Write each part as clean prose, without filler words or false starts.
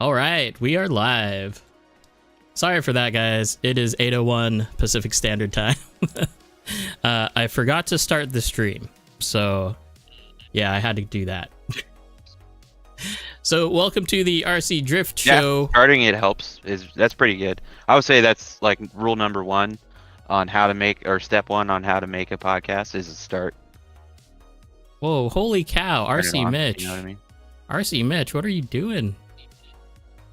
All right, we are live. Sorry for that, guys. It is 8:01 Pacific Standard Time. I forgot to start the stream, so yeah, I had to do that. So welcome to the RC Drift Show. Yeah, starting it helps. That's pretty good. I would say that's like rule number one on how to make, or step one on how to make a podcast is to start. Whoa, holy cow, RC Mitch. You know what I mean? RC Mitch, what are you doing?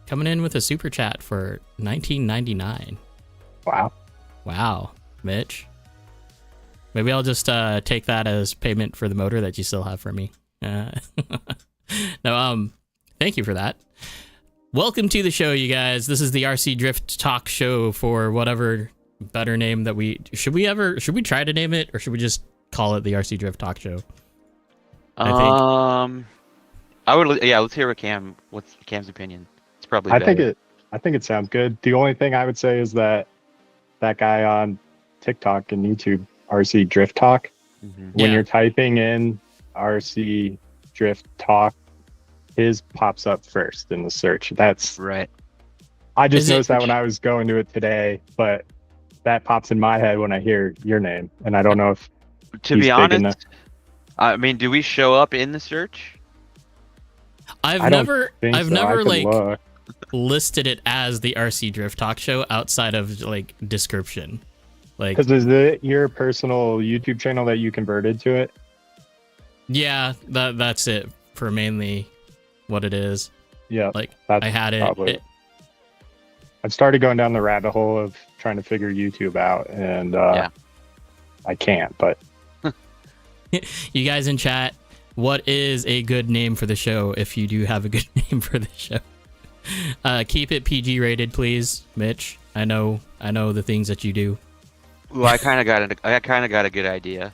Coming in with a super chat for $19.99. Wow, Mitch. Maybe I'll just take that as payment for the motor that you still have for me. No, thank you for that. Welcome to the show, you guys. This is the RC Drift Talk Show, for whatever better name that should we try to name it, or should we just call it the RC Drift Talk Show? I would, yeah, let's hear what's Cam's opinion. It's probably better. I think it sounds good. The only thing I would say is that guy on TikTok and YouTube, RC Drift Talk, when you're typing in RC Drift Talk, his pops up first in the search. That's right. I just noticed that when I was going to it today, but that pops in my head when I hear your name, and I don't know if to be honest, I mean, do we show up in the search? I've never like listed it as the RC Drift Talk Show outside of like description. Like, because is it your personal YouTube channel that you converted to it? Yeah, that's it for mainly what it is. Yeah, like I had it. I've started going down the rabbit hole of trying to figure YouTube out, and I can't. But you guys in chat, what is a good name for the show? If you do have a good name for the show, keep it PG rated, please, Mitch. I know the things that you do. Well, I kind of got a good idea,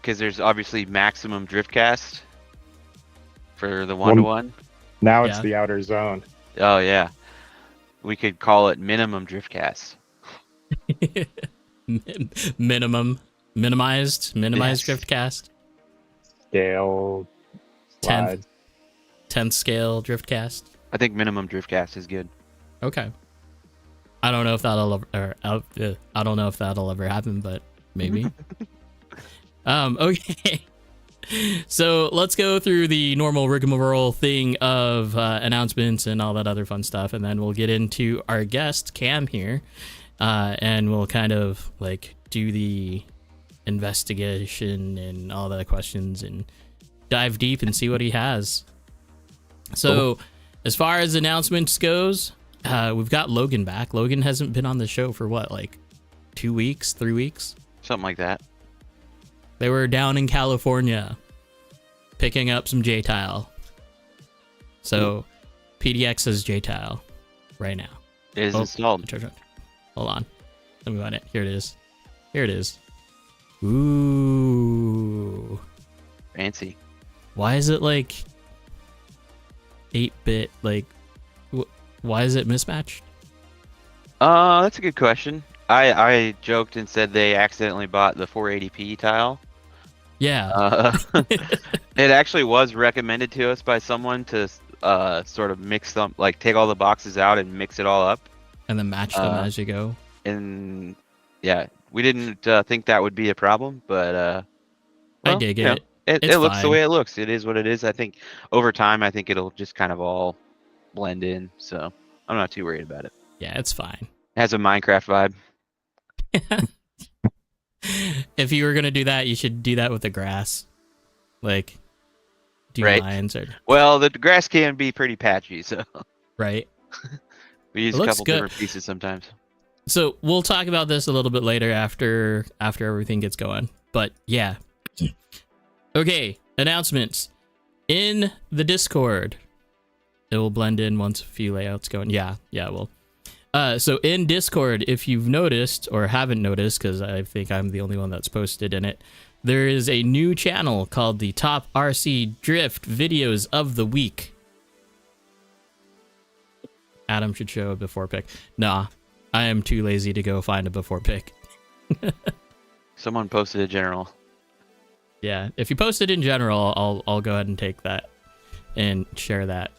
because there's obviously maximum driftcast for the 1-to-1. Now it's the outer zone. Oh yeah, we could call it minimum driftcast. Minimized driftcast. Scale. 10th scale driftcast. I think minimum driftcast is good. Okay. I don't know if that'll ever happen, but maybe. Okay. So let's go through the normal rigmarole thing of announcements and all that other fun stuff, and then we'll get into our guest Cam here, and we'll kind of like do the investigation and all the questions and dive deep and see what he has. So as far as announcements goes, we've got Logan back. Logan hasn't been on the show for what, like 2 weeks, 3 weeks? Something like that. They were down in California picking up some J-Tile. So PDX is J-Tile right now. It is installed. Hold on. Let me find it. Here it is. Here it is. Ooh. Fancy. Why is it like 8-bit? Like, why is it mismatched? That's a good question. I joked and said they accidentally bought the 480p tile. Yeah. It actually was recommended to us by someone to sort of mix them, like take all the boxes out and mix it all up. And then match them as you go. And yeah, we didn't think that would be a problem, but well, I dig it. It looks fine. The way it looks. It is what it is. I think over time, I think it'll just kind of all blend in. So I'm not too worried about it. Yeah, it's fine. It has a Minecraft vibe. If you were gonna do that, you should do that with the grass, like do lines or. Well, the grass can be pretty patchy, so. Right. We use a couple different pieces sometimes. So we'll talk about this a little bit later after everything gets going. But yeah. Okay, announcements in the Discord. It will blend in once a few layouts go in. Yeah, it will. So in Discord, if you've noticed or haven't noticed, because I think I'm the only one that's posted in it, there is a new channel called the Top RC Drift Videos of the Week. Adam should show a before pic. Nah, I am too lazy to go find a before pic. Someone posted a general. Yeah, if you post it in general, I'll go ahead and take that and share that.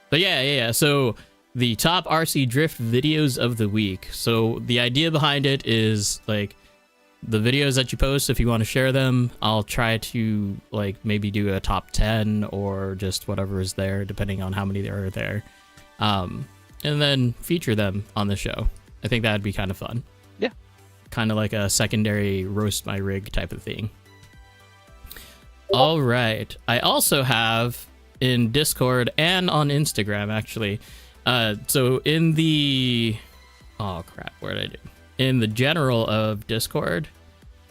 But yeah. So the top RC drift videos of the week. So the idea behind it is like the videos that you post, if you want to share them, I'll try to like maybe do a top 10 or just whatever is there, depending on how many there are there. And then feature them on the show. I think that'd be kind of fun. Yeah. Kind of like a secondary roast my rig type of thing. All right. I also have in Discord and on Instagram, actually. So in the... Oh, crap. Where did I do? In the general of Discord,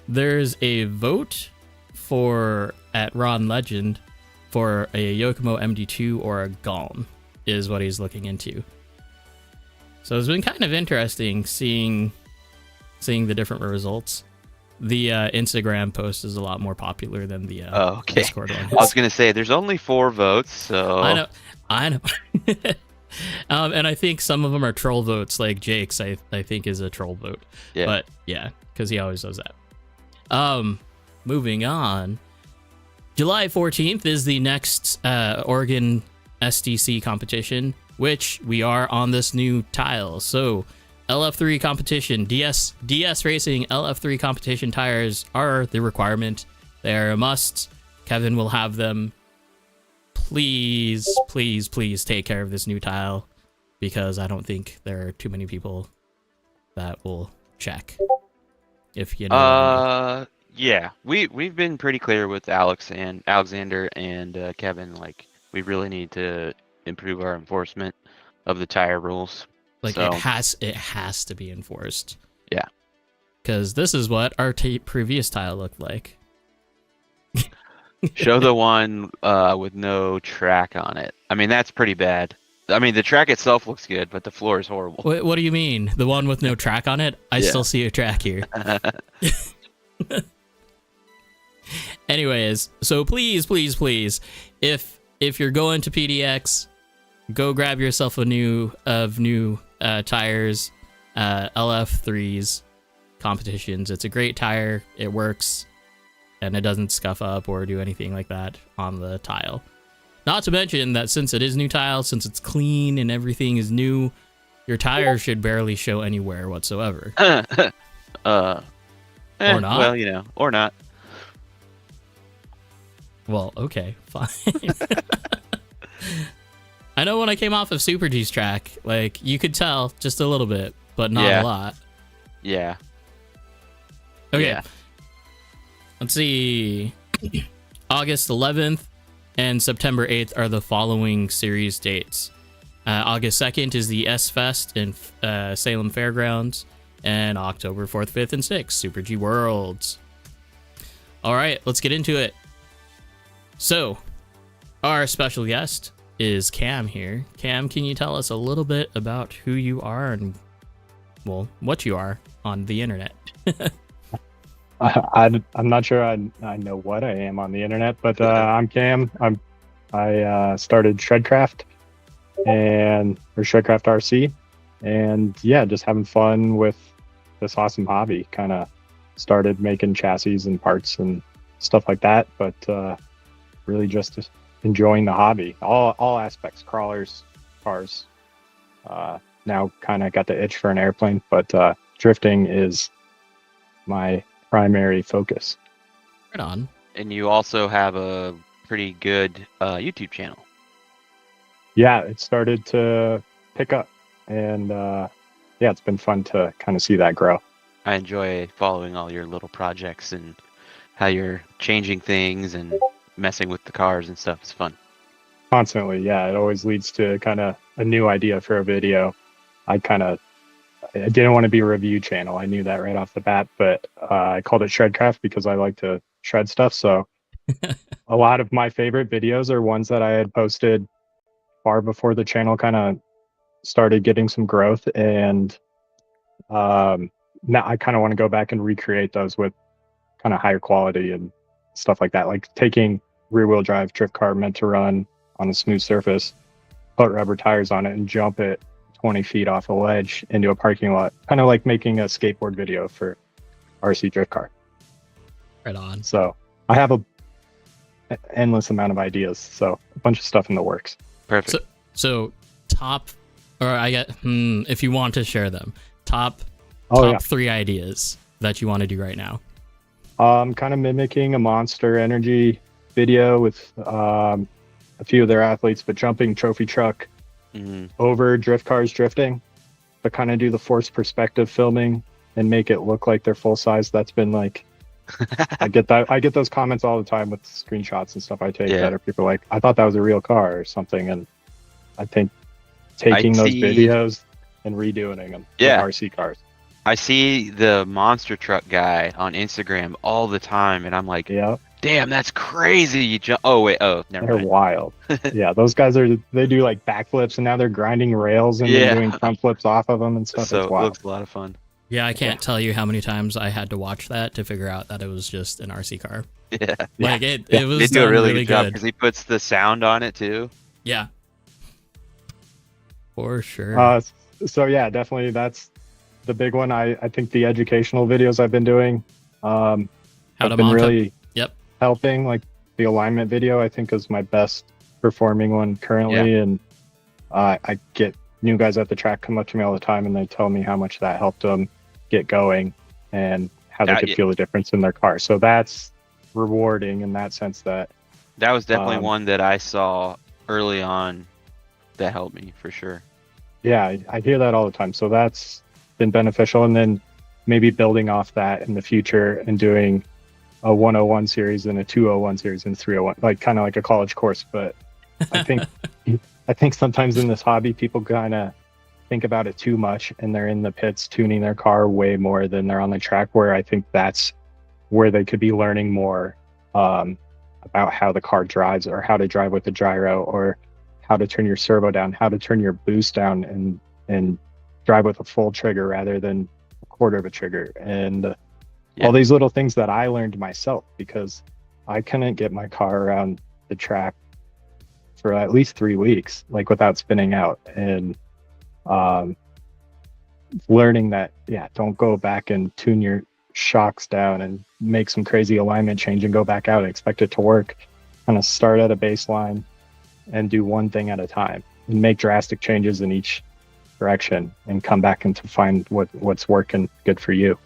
there's a vote at Ron Legend for a Yokomo MD2 or a Galm, is what he's looking into. So it's been kind of interesting seeing the different results. The Instagram post is a lot more popular than the Discord one. I was gonna say there's only 4 votes, so I know. And I think some of them are troll votes, like Jake's. I think is a troll vote. Yeah. But yeah, because he always does that. Moving on. July 14th is the next Oregon SDC competition, which we are on this new tile. So LF3 competition, DS Racing LF3 competition tires are the requirement. They are a must. Kevin will have them. Please take care of this new tile, because I don't think there are too many people that will check. If you know what I mean. Yeah, we've been pretty clear with Alexander and Kevin. Like, we really need to improve our enforcement of the tire rules. Like, so, it has to be enforced. Yeah, because this is what our previous tile looked like. Show the one with no track on it. I mean, that's pretty bad. I mean, the track itself looks good, but the floor is horrible. What do you mean? The one with no track on it? I still see a track here. Anyways, so please, if you're going to PDX, go grab yourself a new tires, LF3s competitions. It's a great tire. It works. And it doesn't scuff up or do anything like that on the tile. Not to mention that since it is new tile, since it's clean and everything is new, your tires should barely show any wear whatsoever. Or not? Well, or not. Well, okay, fine. I know when I came off of Super G's track, like, you could tell just a little bit, but not a lot. Yeah. Okay. Yeah. Let's see. August 11th and September 8th are the following series dates. August 2nd is the S-Fest in Salem Fairgrounds, and October 4th, 5th, and 6th, Super G Worlds. All right, let's get into it. So, our special guest is Cam here. Cam, can you tell us a little bit about who you are and, well, what you are on the internet? I'm not sure I know what I am on the internet, but I'm Cam. I started Shredcraft or Shredcraft RC, and yeah, just having fun with this awesome hobby. Kind of started making chassis and parts and stuff like that, but really just enjoying the hobby, all aspects, crawlers, cars. Now kind of got the itch for an airplane, but drifting is my primary focus. Right on. And you also have a pretty good YouTube channel. Yeah, it started to pick up, and yeah, it's been fun to kind of see that grow. I enjoy following all your little projects and how you're changing things and messing with the cars and stuff. It's fun. Constantly, yeah. It always leads to kind of a new idea for a video. I didn't want to be a review channel. I knew that right off the bat, but I called it Shredcraft because I like to shred stuff. So a lot of my favorite videos are ones that I had posted far before the channel kind of started getting some growth. And now I kind of want to go back and recreate those with kind of higher quality and stuff like that. Like taking rear wheel drive drift car meant to run on a smooth surface, put rubber tires on it and jump it 20 feet off a ledge into a parking lot, kind of like making a skateboard video for RC drift car. Right on. So I have a endless amount of ideas, so a bunch of stuff in the works. Perfect. So top, or I get, if you want to share them, top Oh, 3 ideas that you want to do right now. Kind of mimicking a Monster Energy video with a few of their athletes, but jumping trophy truck over drift cars drifting, but kind of do the forced perspective filming and make it look like they're full size. That's been like, I get those comments all the time with screenshots and stuff I take that are people like, I thought that was a real car or something. And I think taking those videos and redoing them with RC cars. I see the monster truck guy on Instagram all the time, and I'm like, damn, that's crazy. You jump. Oh wait, never mind. They're wild. Yeah, those guys they do like backflips, and now they're grinding rails and they're doing front flips off of them and stuff. So it's wild. It looks a lot of fun. Yeah, I can't tell you how many times I had to watch that to figure out that it was just an RC car. Yeah, like it was they do a really really good job because he puts the sound on it too. Yeah, for sure. So yeah, definitely that's the big one. I think the educational videos I've been doing have been really helping. Like the alignment video, I think is my best performing one currently, and I get new guys at the track come up to me all the time and they tell me how much that helped them get going and how they could feel the difference in their car. So that's rewarding in that sense. That was definitely one that I saw early on that helped me for sure. Yeah, I hear that all the time. So that's been beneficial, and then maybe building off that in the future and doing a 101 series and a 201 series and 301, like kind of like a college course. But I think sometimes in this hobby people kind of think about it too much, and they're in the pits tuning their car way more than they're on the track, where I think that's where they could be learning more about how the car drives, or how to drive with the gyro, or how to turn your servo down, how to turn your boost down and drive with a full trigger rather than a quarter of a trigger, and all these little things that I learned myself because I couldn't get my car around the track for at least 3 weeks, like without spinning out, and learning that don't go back and tune your shocks down and make some crazy alignment change and go back out and expect it to work. Kind of start at a baseline and do one thing at a time and make drastic changes in each direction and come back and to find what's working good for you,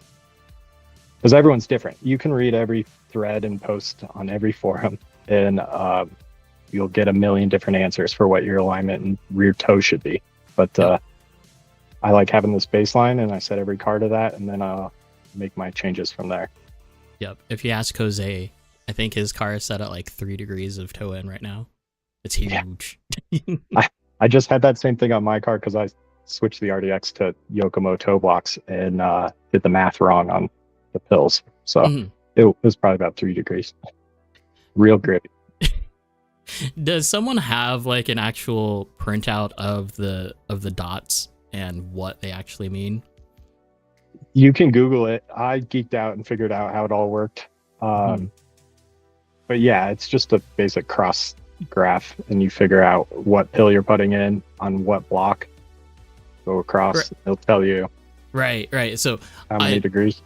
because everyone's different. You can read every thread and post on every forum and you'll get a million different answers for what your alignment and rear toe should be, but I like having this baseline and I set every car to that, and then I'll make my changes from there. If you ask Jose, I think his car is set at like 3 degrees of toe in right now. It's huge. I just had that same thing on my car because I switched the RDX to Yokomo toe blocks and did the math wrong on the pills. So it was probably about 3 degrees. Real gritty. Does someone have like an actual printout of the dots and what they actually mean? You can Google it. I geeked out and figured out how it all worked. But yeah, it's just a basic cross graph, and you figure out what pill you're putting in on what block. Go across, it'll tell you. Right. So how many degrees.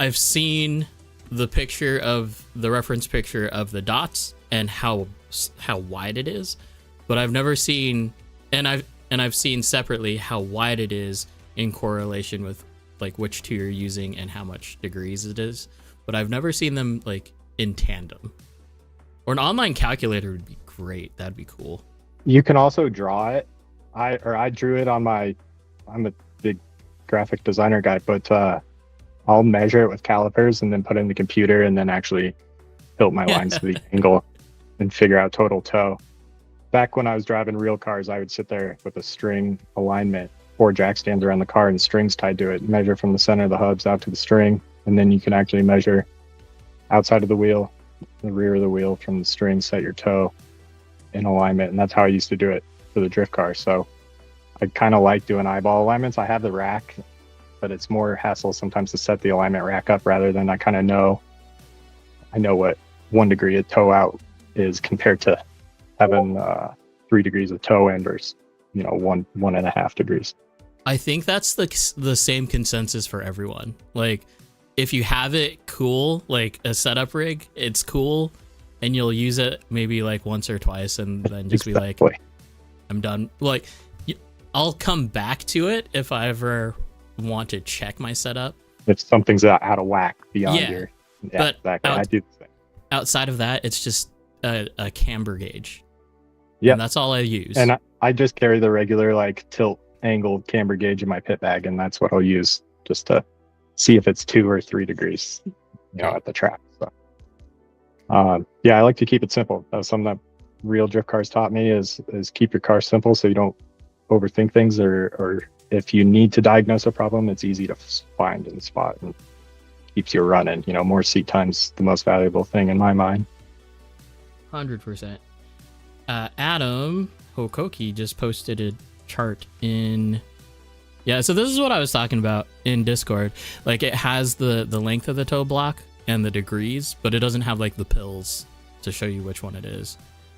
I've seen the reference picture of the dots and how wide it is, but I've never seen, and I've seen separately how wide it is in correlation with like which two you're using and how much degrees it is, but I've never seen them like in tandem. Or an online calculator would be great. That'd be cool. You can also draw it. I drew it on I'm a big graphic designer guy, but I'll measure it with calipers and then put it in the computer and then actually build my lines to the angle and figure out total toe. Back when I was driving real cars, I would sit there with a string alignment, 4 jack stands around the car and strings tied to it, measure from the center of the hubs out to the string, and then you can actually measure outside of the wheel, the rear of the wheel from the string, set your toe in alignment. And that's how I used to do it for the drift car. So I kind of like doing eyeball alignments. I have the rack, but it's more hassle sometimes to set the alignment rack up rather than I know what 1 degree of toe out is compared to having 3 degrees of toe in versus 1.5 degrees. I think that's the same consensus for everyone. Like if you have it cool, like a setup rig, it's cool and you'll use it maybe like once or twice and then just be like, I'm done. Like, I'll come back to it if I ever want to check my setup. If something's out of whack beyond your... Yeah, but exactly. I do the same. Outside of that, it's just a camber gauge. Yeah. And that's all I use. And I just carry the regular, like, tilt angled camber gauge in my pit bag, and that's what I'll use just to see if it's 2 or 3 degrees, at the track. So, I like to keep it simple. That was something that real drift cars taught me is keep your car simple so you don't overthink things, or if you need to diagnose a problem, it's easy to find and spot and keeps you running. More seat time's the most valuable thing in my mind. 100%. Adam Hokoki just posted a chart in... Yeah, so this is what I was talking about in Discord. Like, it has the length of the toe block and the degrees, but it doesn't have, like, the pills to show you which one it is.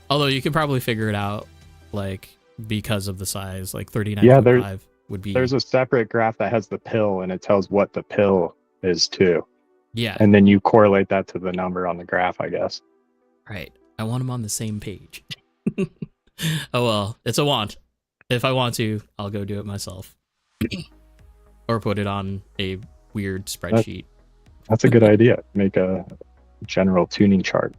Although you could probably figure it out, like, because of the size, like 39.5 would be... There's a separate graph that has the pill, and it tells what the pill is, too. Yeah. And then you correlate that to the number on the graph, I guess. Right. I want them on the same page. Oh, well, it's a want. If I want to, I'll go do it myself. Or put it on a weird spreadsheet. That's a good idea. Make a general tuning chart.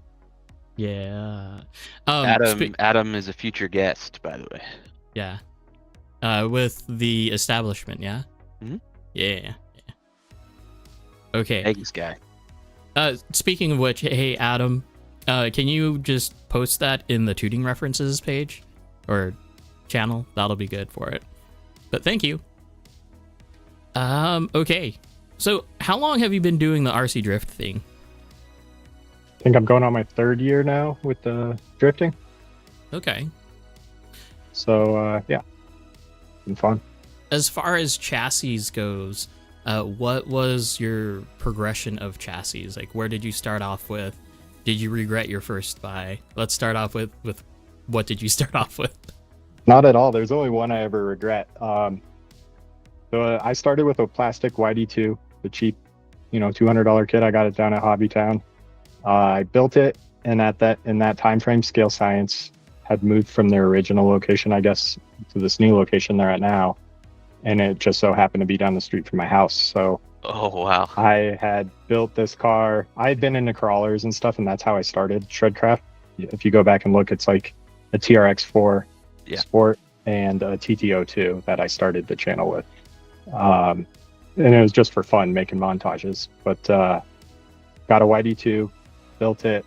Yeah. Adam is a future guest, by the way. Yeah. With the establishment, yeah? Mm-hmm. Yeah. Okay. Thanks, guy. Speaking of which, hey, Adam, can you just post that in the tuning references page or channel? That'll be good for it. But thank you. Okay. So how long have you been doing the RC drift thing? I think I'm going on my 3rd year now with the drifting. Okay. So, been fun. As far as chassis goes, what was your progression of chassis? Like, where did you start off with? Did you regret your first buy? Let's start off with what did you start off with? Not at all. There's only one I ever regret. So I started with a plastic YD2, the cheap, $200 kit. I got it down at Hobbytown. I built it, and in that time frame, Scale Science had moved from their original location, I guess, to this new location they're at now, and it just so happened to be down the street from my house. So, oh wow, I had built this car. I had been into crawlers and stuff, and that's how I started Shredcraft. If you go back and look, it's like a TRX4 Sport and a TT02 that I started the channel with. And it was just for fun, making montages. But got a YD2, built it,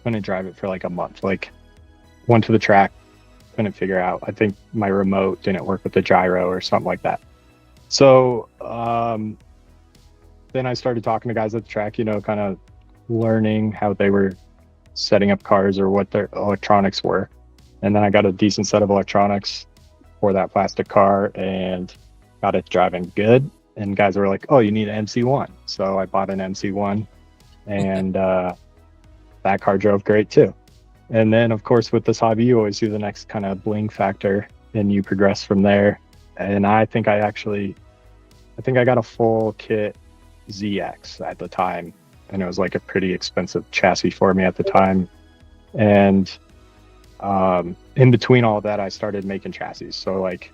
couldn't drive it for like a month. Like, went to the track, couldn't figure out. I think my remote didn't work with the gyro or something like that. So then I started talking to guys at the track, kind of learning how they were setting up cars or what their electronics were. And then I got a decent set of electronics for that plastic car and got it driving good. And guys were like, oh, you need an MC1. So I bought an MC1, and that car drove great too. And then, of course, with this hobby, you always do the next kind of bling factor, and you progress from there. And I think I got a full kit ZX at the time, and it was like a pretty expensive chassis for me at the time. And in between all of that, I started making chassis. So like,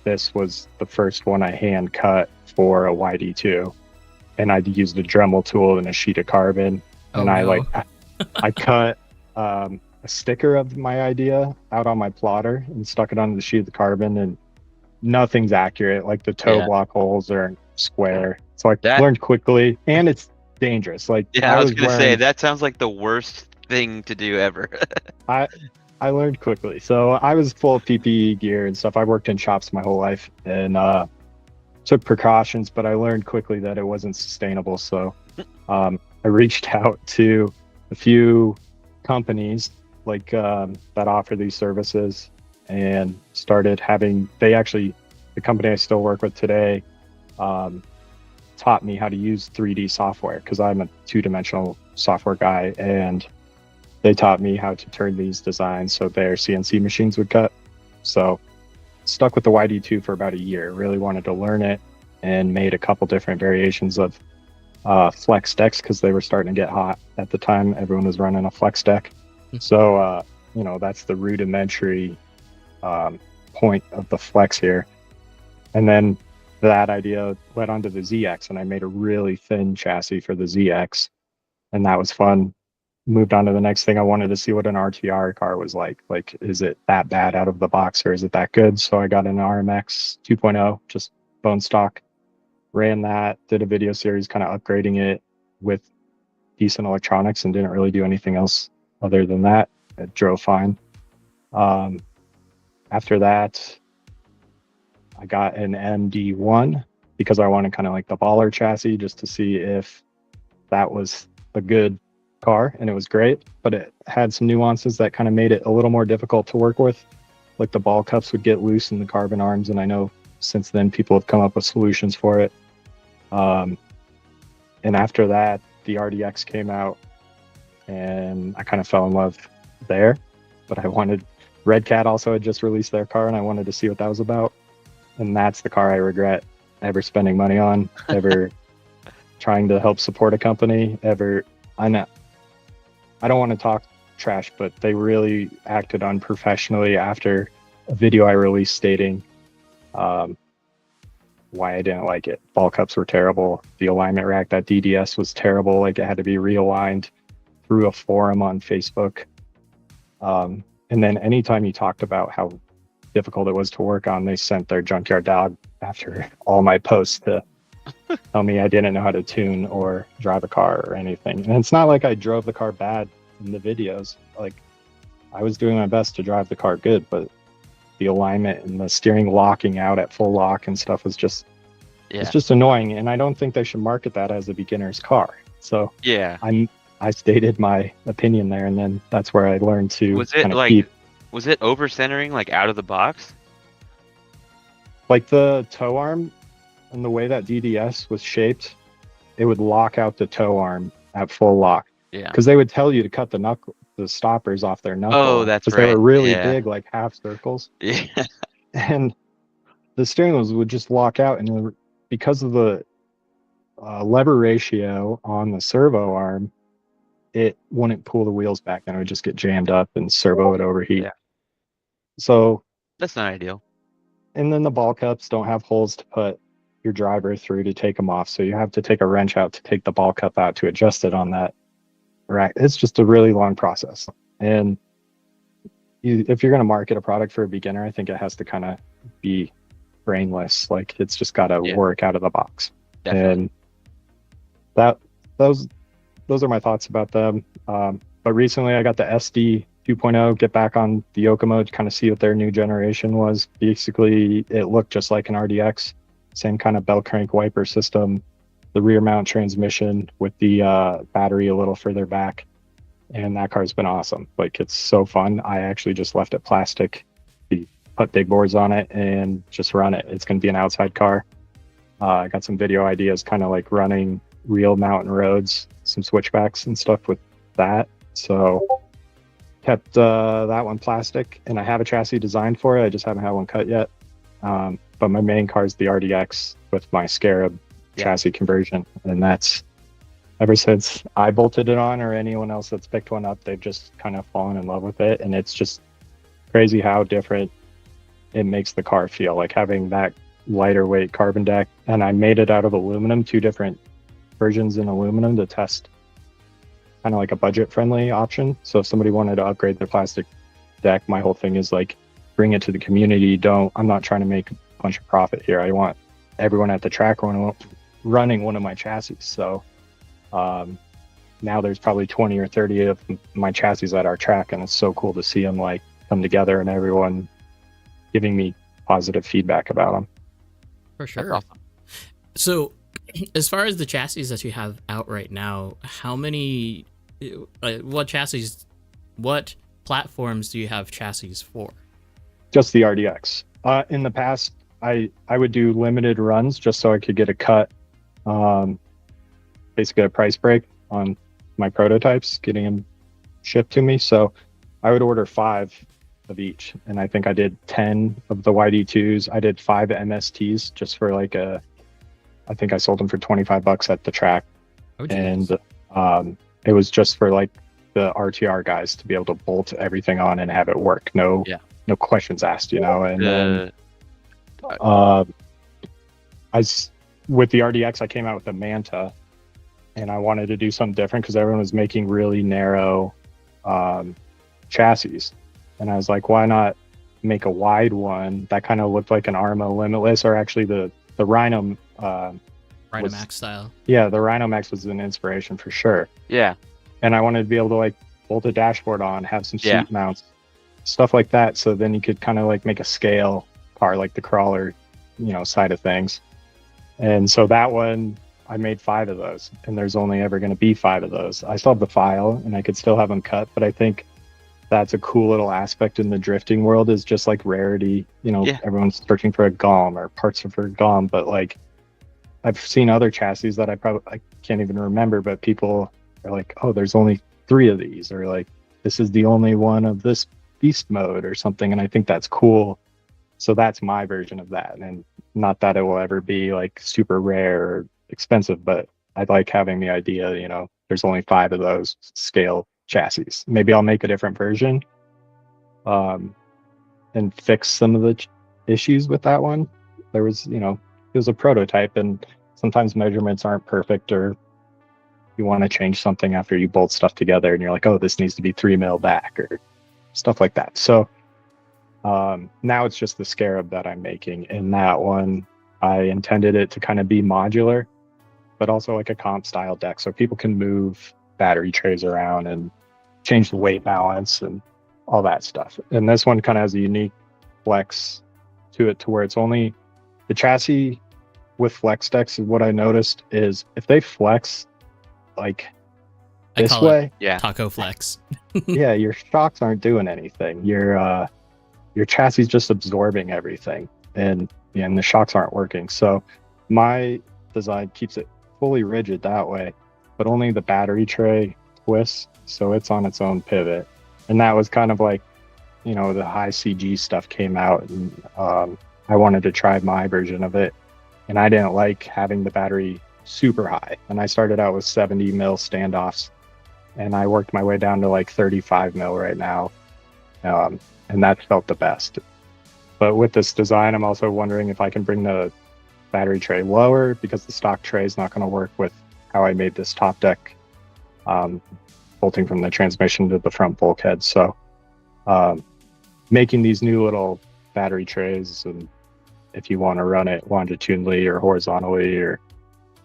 this was the first one I hand cut for a YD2, and I used a Dremel tool and a sheet of carbon, and I cut a sticker of my idea out on my plotter and stuck it onto the sheet of the carbon, and nothing's accurate. Like, the toe block holes are square. So I learned quickly, and it's dangerous. Like, I was gonna say, that sounds like the worst thing to do ever. I learned quickly. So I was full of PPE gear and stuff. I worked in shops my whole life and took precautions, but I learned quickly that it wasn't sustainable. So I reached out to a few companies like that offer these services, and started having, the company I still work with today taught me how to use 3D software, because I'm a 2-dimensional software guy, and they taught me how to turn these designs so their CNC machines would cut. So stuck with the YD2 for about a year, really wanted to learn it, and made a couple different variations of flex decks, because they were starting to get hot at the time. Everyone was running a flex deck. So, that's the rudimentary point of the flex here. And then that idea led onto the ZX, and I made a really thin chassis for the ZX, and that was fun. Moved on to the next thing. I wanted to see what an RTR car was like. Like, is it that bad out of the box, or is it that good? So I got an RMX 2.0, just bone stock, ran that, did a video series kind of upgrading it with decent electronics, and didn't really do anything else other than that. It drove fine. After that, I got an MD1 because I wanted kind of like the baller chassis, just to see if that was a good car, and it was great, but it had some nuances that kind of made it a little more difficult to work with. Like the ball cups would get loose in the carbon arms, and I know since then people have come up with solutions for it. And after that, the RDX came out, and I kind of fell in love there. But I wanted, Red Cat also had just released their car, and I wanted to see what that was about. And that's the car I regret ever spending money on, ever trying to help support a company, ever. I don't want to talk trash, but they really acted unprofessionally after a video I released stating why I didn't like it. Ball cups were terrible. The alignment rack, that DDS was terrible. Like, it had to be realigned through a forum on Facebook. And then anytime you talked about how difficult it was to work on, they sent their junkyard dog after all my posts to tell me I didn't know how to tune or drive a car or anything. And it's not like I drove the car bad in the videos. Like, I was doing my best to drive the car good, but the alignment and the steering locking out at full lock and stuff was just, it's just annoying. And I don't think they should market that as a beginner's car. So I stated my opinion there, and then that's where I learned to was it over centering, like out of the box? Like the toe arm and the way that DDS was shaped, it would lock out the toe arm at full lock. Yeah. Because they would tell you to cut the stoppers off their knuckle. Oh, that's right. They were really big, like half circles. Yeah. And the steering wheels would just lock out, and because of the lever ratio on the servo arm, it wouldn't pull the wheels back, and it would just get jammed up and servo would overheat. Yeah. So that's not ideal. And then the ball cups don't have holes to put your driver through to take them off, so you have to take a wrench out to take the ball cup out to adjust it on that rack. It's just a really long process. And if you're going to market a product for a beginner, I think it has to kind of be brainless. Like, it's just got to work out of the box. Definitely. And those are my thoughts about them. But recently I got the SD 2.0, get back on the Yokomo to kind of see what their new generation was. Basically, it looked just like an RDX, same kind of bell crank wiper system, the rear mount transmission with the battery a little further back. And that car's been awesome. Like, it's so fun. I actually just left it plastic, put big boards on it, and just run it. It's going to be an outside car. I got some video ideas, kind of like running real mountain roads, some switchbacks and stuff with that. So kept that one plastic, and I have a chassis designed for it. I just haven't had one cut yet. But my main car is the RDX with my Scarab chassis conversion, and that's, ever since I bolted it on, or anyone else that's picked one up, they've just kind of fallen in love with it. And it's just crazy how different it makes the car feel, like having that lighter weight carbon deck. And I made it out of aluminum, 2 different versions in aluminum to test, kind of like a budget friendly option. So if somebody wanted to upgrade their plastic deck, my whole thing is like, bring it to the community. I'm not trying to make a bunch of profit here. I want everyone at the track running one of my chassis. So now there's probably 20 or 30 of my chassis at our track, and it's so cool to see them like come together and everyone giving me positive feedback about them. For sure. Awesome. So as far as the chassis that you have out right now, how many, what platforms do you have chassis for? Just the RDX. In the past, I would do limited runs just so I could get a cut, basically a price break on my prototypes, getting them shipped to me. So I would order 5 of each, and I think I did 10 of the YD2s. I did 5 MSTs just for like I think I sold them for $25 at the track. And it was just for like the RTR guys to be able to bolt everything on and have it work. No no questions asked, and then Uh, with the RDX, I came out with the Manta, and I wanted to do something different because everyone was making really narrow chassis, and I was like, why not make a wide one that kind of looked like an Arma Limitless, or actually the Rhino. Rhino Max style. Yeah, the Rhino Max was an inspiration for sure. yeah. And I wanted to be able to like bolt a dashboard on, have some seat Yeah. mounts, stuff like that. So then you could kind of like make a scale car, like the crawler, side of things. And so that one, I made 5 of those, and there's only ever going to be 5 of those. I still have the file, and I could still have them cut, but I think that's a cool little aspect in the drifting world, is just like rarity. Yeah. Everyone's searching for a GOM or parts for a GOM, but like I've seen other chassis that I can't even remember, but people are like, oh, there's only 3 of these, or like this is the only one of this beast mode or something, and I think that's cool. So that's my version of that, and not that it will ever be like super rare or expensive, but I like having the idea, there's only 5 of those scale chassis. Maybe I'll make a different version and fix some of the issues with that one. There was, it was a prototype, and sometimes measurements aren't perfect, or you want to change something after you bolt stuff together and you're like, oh, this needs to be 3 mil back, or stuff like that. So now it's just the Scarab that I'm making. And that one, I intended it to kind of be modular, but also like a comp style deck, so people can move battery trays around and change the weight balance and all that stuff. And this one kind of has a unique flex to it, to where it's only the chassis with flex decks. What I noticed is if they flex like this way, Taco flex. yeah, your shocks aren't doing anything. Your chassis is just absorbing everything, and the shocks aren't working. So my design keeps it fully rigid that way, but only the battery tray twists, so it's on its own pivot. And that was kind of like, the high CG stuff came out, and I wanted to try my version of it, and I didn't like having the battery super high. And I started out with 70 mil standoffs, and I worked my way down to like 35 mil right now, and that felt the best. But with this design, I'm also wondering if I can bring the battery tray lower, because the stock tray is not going to work with how I made this top deck, bolting from the transmission to the front bulkhead. So making these new little battery trays, and if you want to run it longitudinally or horizontally, or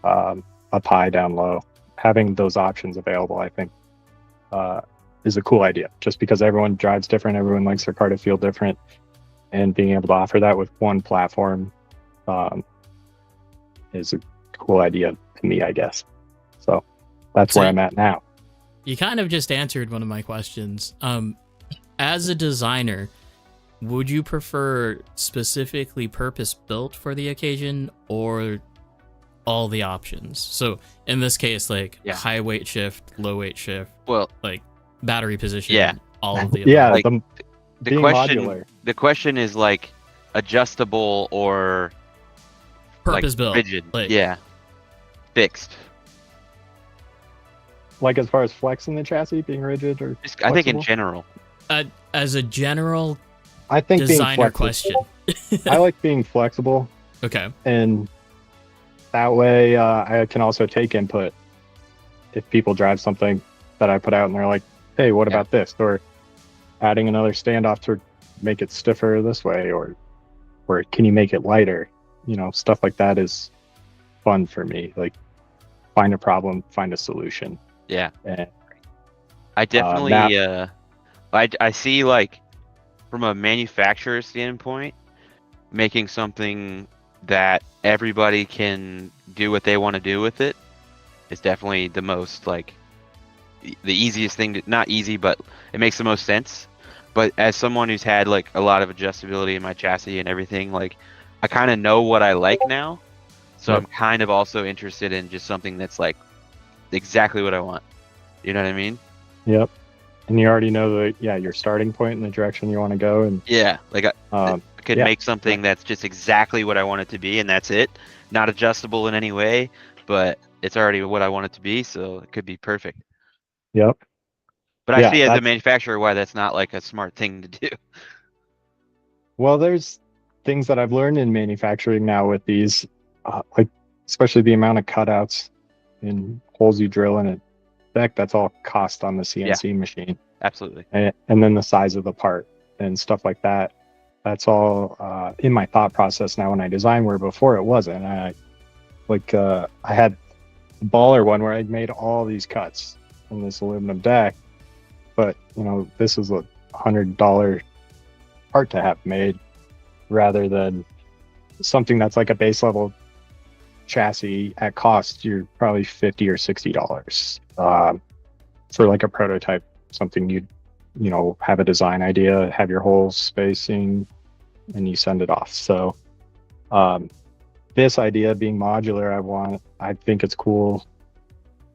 up high, down low, having those options available, I think is a cool idea, just because everyone drives different, everyone likes their car to feel different, and being able to offer that with one platform is a cool idea to me, I guess. So that's where I'm at now. You kind of just answered one of my questions. As a designer, would you prefer specifically purpose-built for the occasion, or all the options? So in this case, like high weight shift, low weight shift, like battery position, all of the above. Yeah, like, the question modular. The question is like adjustable or purpose-built, like rigid, fixed. Like as far as flexing the chassis, being rigid, or I think in general. As a general, I think designer question. I like being flexible. Okay. And that way, I can also take input if people drive something that I put out and they're like, "Hey, what about this?" Or adding another standoff to make it stiffer this way, or can you make it lighter? Stuff like that is fun for me. Like, find a problem, find a solution. Yeah. And, I definitely I see, like, from a manufacturer standpoint, making something that everybody can do what they want to do with it is definitely the most, like, the easiest thing not easy, but it makes the most sense. But as someone who's had like a lot of adjustability in my chassis and everything, like, I kind of know what I like now, so I'm kind of also interested in just something that's like exactly what I want. You know what I mean? Yep. And you already know your starting point and the direction you want to go. And like I could make something that's just exactly what I want it to be, and that's it. Not adjustable in any way, but it's already what I want it to be, so it could be perfect. Yep. But I see as a manufacturer why that's not like a smart thing to do. Well, there's things that I've learned in manufacturing now with these, like especially the amount of cutouts and holes you drill in a deck. That's all cost on the Yeah, CNC machine, absolutely. and then the size of the part and stuff like that. That's all in my thought process now when I design. Where before it wasn't. I had a baller one where I made all these cuts in this aluminum deck, but this is $100 part to have made rather than something that's like a base level chassis at cost. You're probably $50 or $60 for like a prototype, something you'd have a design idea, have your whole spacing, and you send it off. So this idea being modular, I think it's cool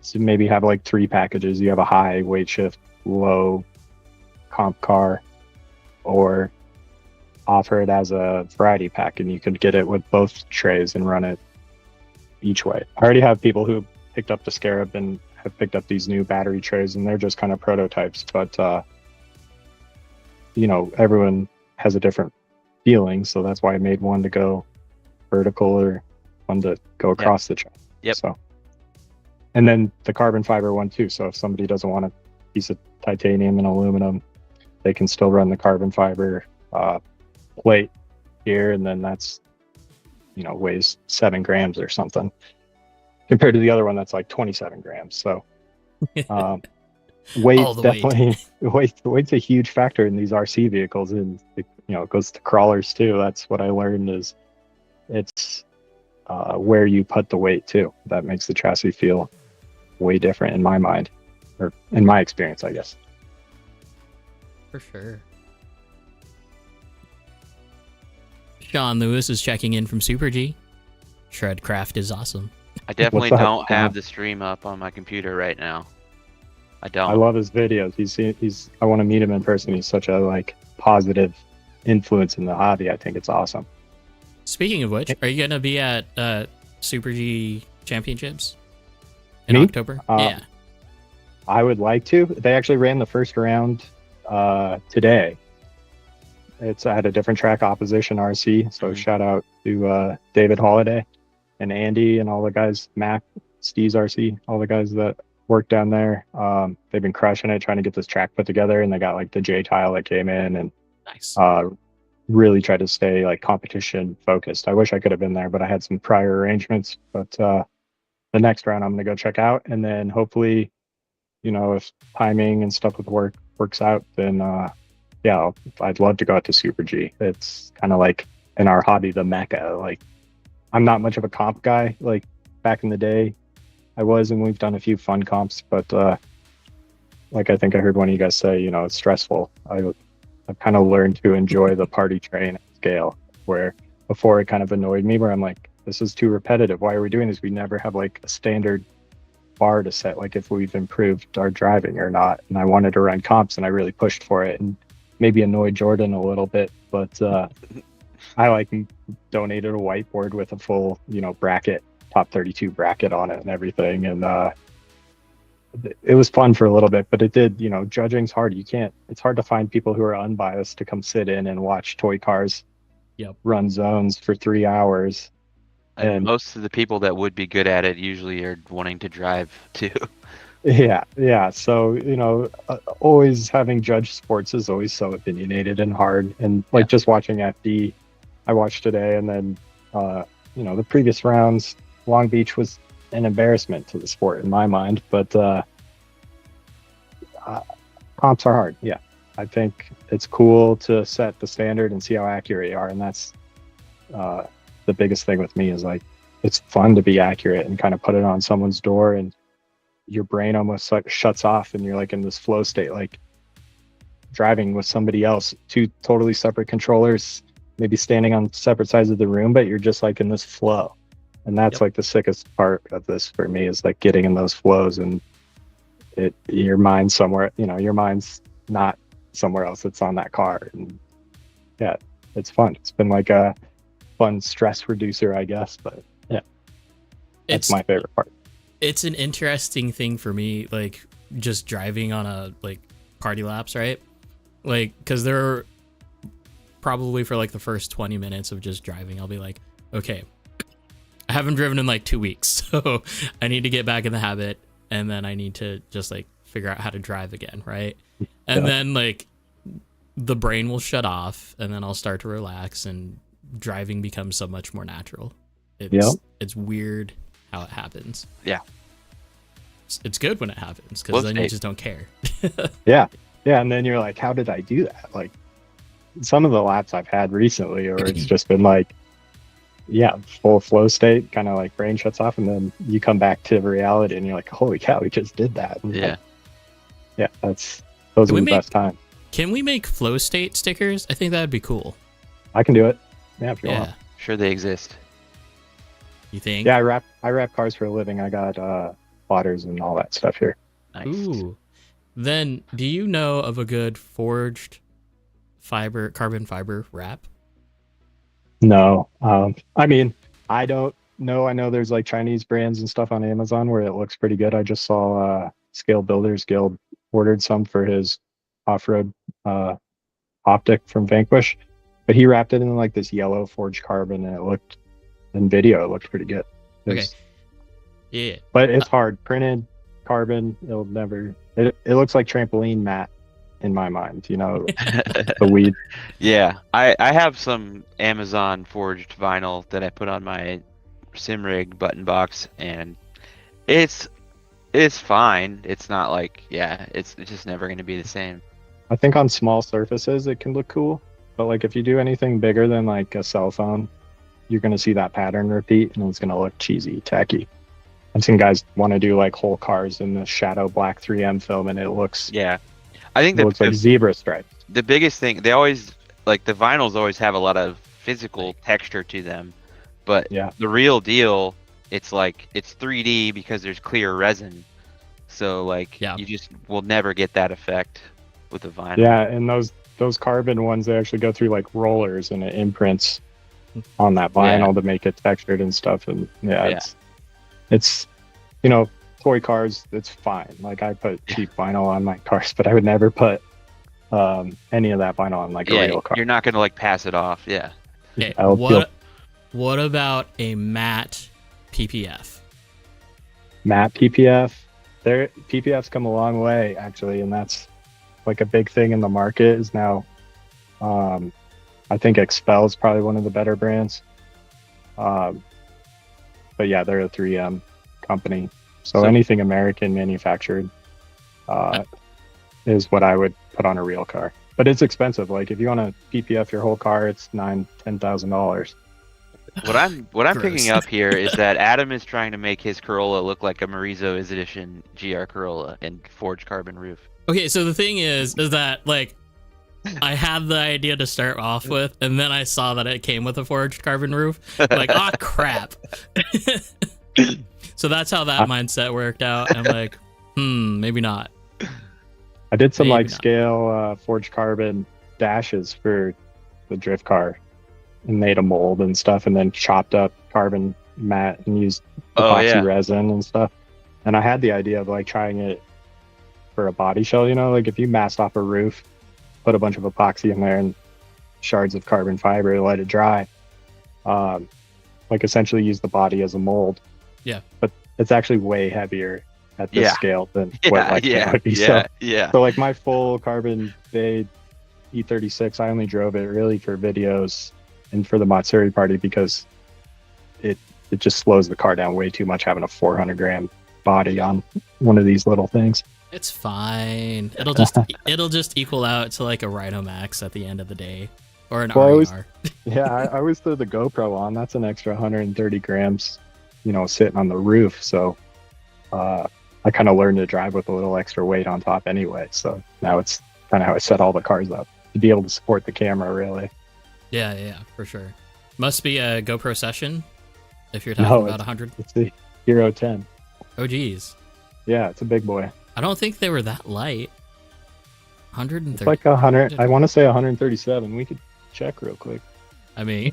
to maybe have like 3 packages. You have a high weight shift, low comp car, or offer it as a variety pack, and you could get it with both trays and run it each way. I already have people who picked up the Scarab and have picked up these new battery trays, and they're just kind of prototypes, but everyone has a different feeling, so that's why I made one to go vertical or one to go across the tray. Yep. So, and then the carbon fiber one too, so if somebody doesn't want a piece of titanium and aluminum, they can still run the carbon fiber plate here, and then that's weighs 7 grams or something compared to the other one that's like 27 grams. So weight definitely weight's a huge factor in these RC vehicles, and it goes to crawlers too. That's what I learned, is it's where you put the weight too that makes the chassis feel way different in my mind, or in my experience, I guess. For sure. Sean Lewis is checking in from Super G. Shredcraft is awesome. I definitely don't have the stream up on my computer right now. I don't. I love his videos. I want to meet him in person. He's such a positive influence in the hobby. I think it's awesome. Speaking of which, are you gonna be at Super G Championships in Me? October? Yeah. I would like to. They actually ran the first round today. It's at a different track, Opposition RC. So shout out to David Holiday and Andy and all the guys, Mac, Steve's RC, all the guys that work down there. They've been crushing it, trying to get this track put together, and they got the J tile that came in, and nice. Really tried to stay competition focused. I wish I could have been there, but I had some prior arrangements. But the next round I'm gonna go check out, and then hopefully, if timing and stuff with work works out, then I'd love to go out to Super G. It's kind of like in our hobby, the mecca. I'm not much of a comp guy. Back in the day, I was, and we've done a few fun comps, but I think I heard one of you guys say, it's stressful. I've kind of learned to enjoy the party train scale, where before it kind of annoyed me, where I'm like, this is too repetitive. Why are we doing this? We never have a standard bar to set, if we've improved our driving or not. And I wanted to run comps, and I really pushed for it, and maybe annoyed Jordan a little bit, but I donated a whiteboard with a full, bracket, top 32 bracket on it and everything. And it was fun for a little bit, but it did, judging's hard. It's hard to find people who are unbiased to come sit in and watch toy cars run zones for 3 hours. And most of the people that would be good at it usually are wanting to drive too. Yeah. So, always having judged sports is always so opinionated and hard. And just watching FD, I watched today, and then, the previous rounds, Long Beach was an embarrassment to the sport in my mind. But comps are hard. Yeah. I think it's cool to set the standard and see how accurate you are. And that's the biggest thing with me, is it's fun to be accurate and kind of put it on someone's door, and your brain almost shuts off, and you're in this flow state, driving with somebody else, 2 totally separate controllers, maybe standing on separate sides of the room, but you're just in this flow. And that's the sickest part of this for me, is getting in those flows, and your mind's somewhere, your mind's not somewhere else, it's on that car. And yeah, it's fun. It's been a fun stress reducer, I guess, but yeah, that's my favorite part. It's an interesting thing for me, just driving on a party laps, right? Because probably for like the first 20 minutes of just driving, I'll be like, okay, I haven't driven in like 2 weeks, so I need to get back in the habit, and then I need to just like figure out how to drive again, right? And then like the brain will shut off, and then I'll start to relax, and driving becomes so much more natural. It's weird how it happens. Yeah. It's good when it happens, because then you just don't care. Yeah, and then you're like, how did I do that? Like, some of the laps I've had recently, or it's just been like, full flow state, kind of like brain shuts off, and then you come back to reality, and you're like, holy cow, we just did that. And those are the best time. Can we make flow state stickers? I think that would be cool. I can do it. Yeah, if you want. Sure, they exist. You think? Yeah, I wrap cars for a living. I got plotters and all that stuff here. Nice. Ooh. Then, do you know of a good forged carbon fiber wrap? No. I mean, I don't know. I know there's like Chinese brands and stuff on Amazon where it looks pretty good. I just saw Scale Builders Guild ordered some for his off-road optic from Vanquish, but he wrapped it in like this yellow forged carbon, and it looked pretty good. Yeah. But it's hard. Printed carbon, it looks like trampoline mat in my mind, the weed. Yeah, I have some Amazon forged vinyl that I put on my sim rig button box, and it's fine. It's not like, it's just never going to be the same. I think on small surfaces it can look cool, but like if you do anything bigger than like a cell phone, you're going to see that pattern repeat, and it's going to look cheesy, tacky. I've seen guys want to do like whole cars in the shadow black 3M film, and it looks I think it looks like zebra stripes. The biggest thing, they always like the vinyls always have a lot of physical texture to them, but the real deal, it's like it's 3D because there's clear resin, so like you just will never get that effect with the vinyl. Yeah, and those carbon ones, they actually go through like rollers, and it imprints on that vinyl to make it textured and stuff, and it's toy cars, it's fine. Like I put cheap vinyl on my cars, but I would never put any of that vinyl on like a real car. You're not gonna like pass it off. Okay. What about a matte PPF? Matte PPF? PPF's come a long way actually, and that's like a big thing in the market is now. I think Expel is probably one of the better brands. But yeah, they're a 3M company. So anything American manufactured is what I would put on a real car. But it's expensive. Like if you want to PPF your whole car, it's $10,000. What I'm picking up here is that Adam is trying to make his Corolla look like a Morizo Edition GR Corolla and forged carbon roof. Okay, so the thing is that like I had the idea to start off with, and then I saw that it came with a forged carbon roof. Like, oh crap. So that's how that mindset worked out. I'm like, maybe not. I did some scale forged carbon dashes for the drift car and made a mold and stuff, and then chopped up carbon mat and used epoxy resin and stuff. And I had the idea of like trying it for a body shell, like if you masked off a roof, put a bunch of epoxy in there and shards of carbon fiber, let it dry, like essentially use the body as a mold. Yeah. But it's actually way heavier at this scale than what would be. So like my full carbon Bay E36, I only drove it really for videos and for the Matsuri party because it just slows the car down way too much having a 400 gram body on one of these little things. It's fine. It'll just equal out to like a Rhino Max at the end of the day, or an RER. I always throw the GoPro on. That's an extra 130 grams, sitting on the roof. So I kind of learned to drive with a little extra weight on top anyway. So now it's kind of how I set all the cars up to be able to support the camera, really. Yeah, for sure. Must be a GoPro Session if you're talking about 100. It's the Hero 10. Oh, geez. Yeah, it's a big boy. I don't think they were that light. 130. It's like 100. I want to say 137. We could check real quick. I mean,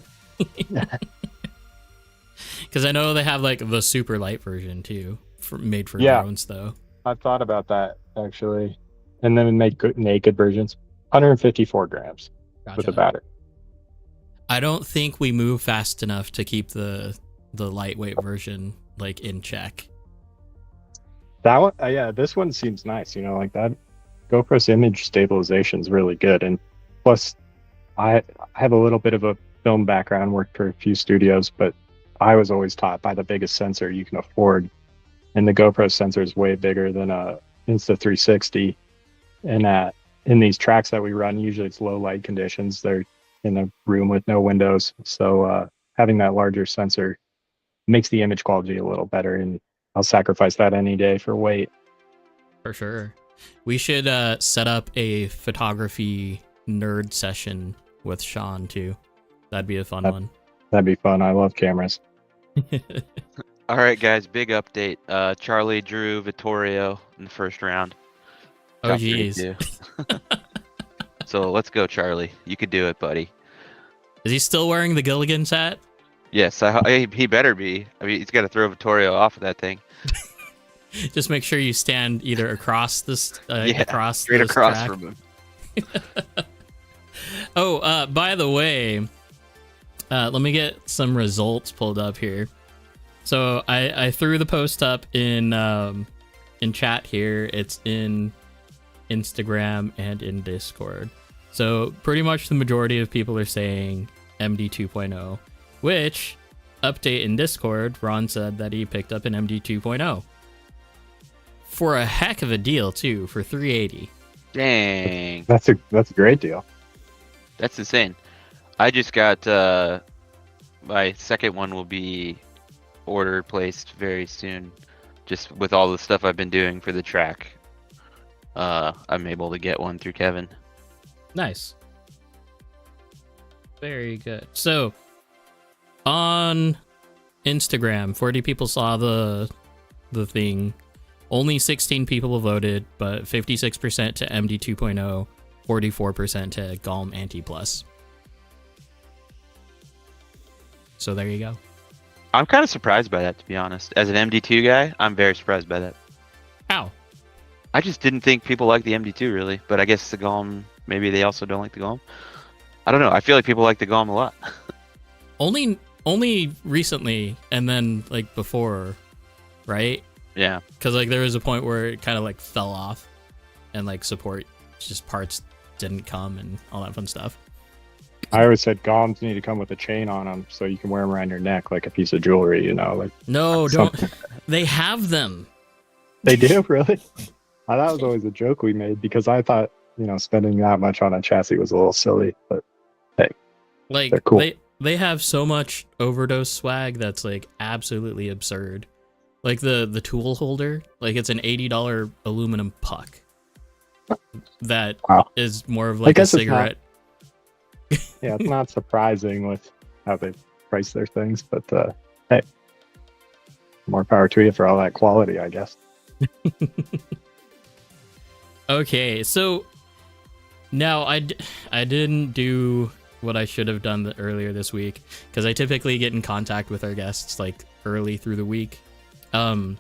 because I know they have like the super light version too, made for drones though. I've thought about that actually, and then make naked versions. 154 grams with a battery. I don't think we move fast enough to keep the lightweight version like in check. That one, yeah, this one seems nice. Like that. GoPro's image stabilization is really good, and plus, I have a little bit of a film background, worked for a few studios, but I was always taught by the biggest sensor you can afford, and the GoPro sensor is way bigger than a Insta360. And in these tracks that we run, usually it's low light conditions. They're in a room with no windows, so having that larger sensor makes the image quality a little better, and I'll sacrifice that any day for weight. For sure. We should set up a photography nerd session with Sean too. That'd be a fun one. That'd be fun. I love cameras. All right, guys, big update. Charlie drew Vittorio in the first round. Oh, jeez. So let's go, Charlie. You could do it, buddy. Is he still wearing the Gilligan's hat? Yes, he better be. I mean, he's got to throw Vittorio off of that thing. Just make sure you stand either across this, straight across track. from him. Oh, by the way, let me get some results pulled up here. So I threw the post up in chat here. It's in Instagram and in Discord. So pretty much the majority of people are saying MD 2.0, which update in Discord, Ron said that he picked up an MD 2.0 for a heck of a deal too, for $380. Dang, that's a great deal. That's insane. I just got my second one will be placed very soon. Just with all the stuff I've been doing for the track, I'm able to get one through Kevin. Nice. Very good. So on Instagram, 40 people saw the thing. Only 16 people voted, but 56% to MD 2.0, 44% to GALM Anti Plus. So there you go. I'm kind of surprised by that, to be honest. As an MD2 guy, I'm very surprised by that. How? I just didn't think people liked the MD2 really, but I guess the GALM, maybe they also don't like the GALM. I don't know. I feel like people like the GALM a lot. Only recently, and then like before, right? Yeah. Because like there was a point where it kind of like fell off, and like support just parts didn't come and all that fun stuff. I always said GOMs need to come with a chain on them so you can wear them around your neck like a piece of jewelry, like no, don't. They have them. They do, really? That was always a joke we made because I thought spending that much on a chassis was a little silly, but hey, like they're cool. They have so much overdose swag that's like absolutely absurd. Like the tool holder, like it's an $80 aluminum puck that is more of like a cigarette. Yeah, it's not surprising with how they price their things, but hey, more power to you for all that quality, I guess. Okay, so now I didn't do what I should have done earlier this week because I typically get in contact with our guests like early through the week. Do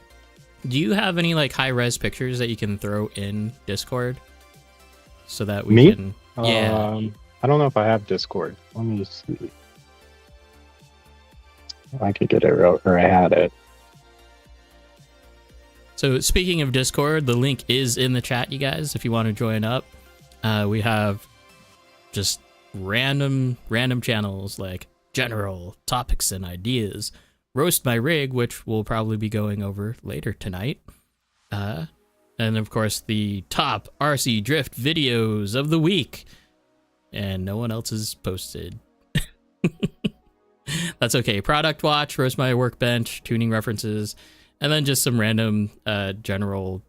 you have any like high res pictures that you can throw in Discord so that we can? Yeah. I don't know if I have Discord. Let me just see. I could get it, or I had it. So speaking of Discord, the link is in the chat, you guys, if you want to join up. We have just random channels like general topics and ideas, Roast My Rig, which we'll probably be going over later tonight. And of course the top RC drift videos of the week. And no one else is posted. That's okay. Product watch, roast my workbench, tuning references, and then just some random general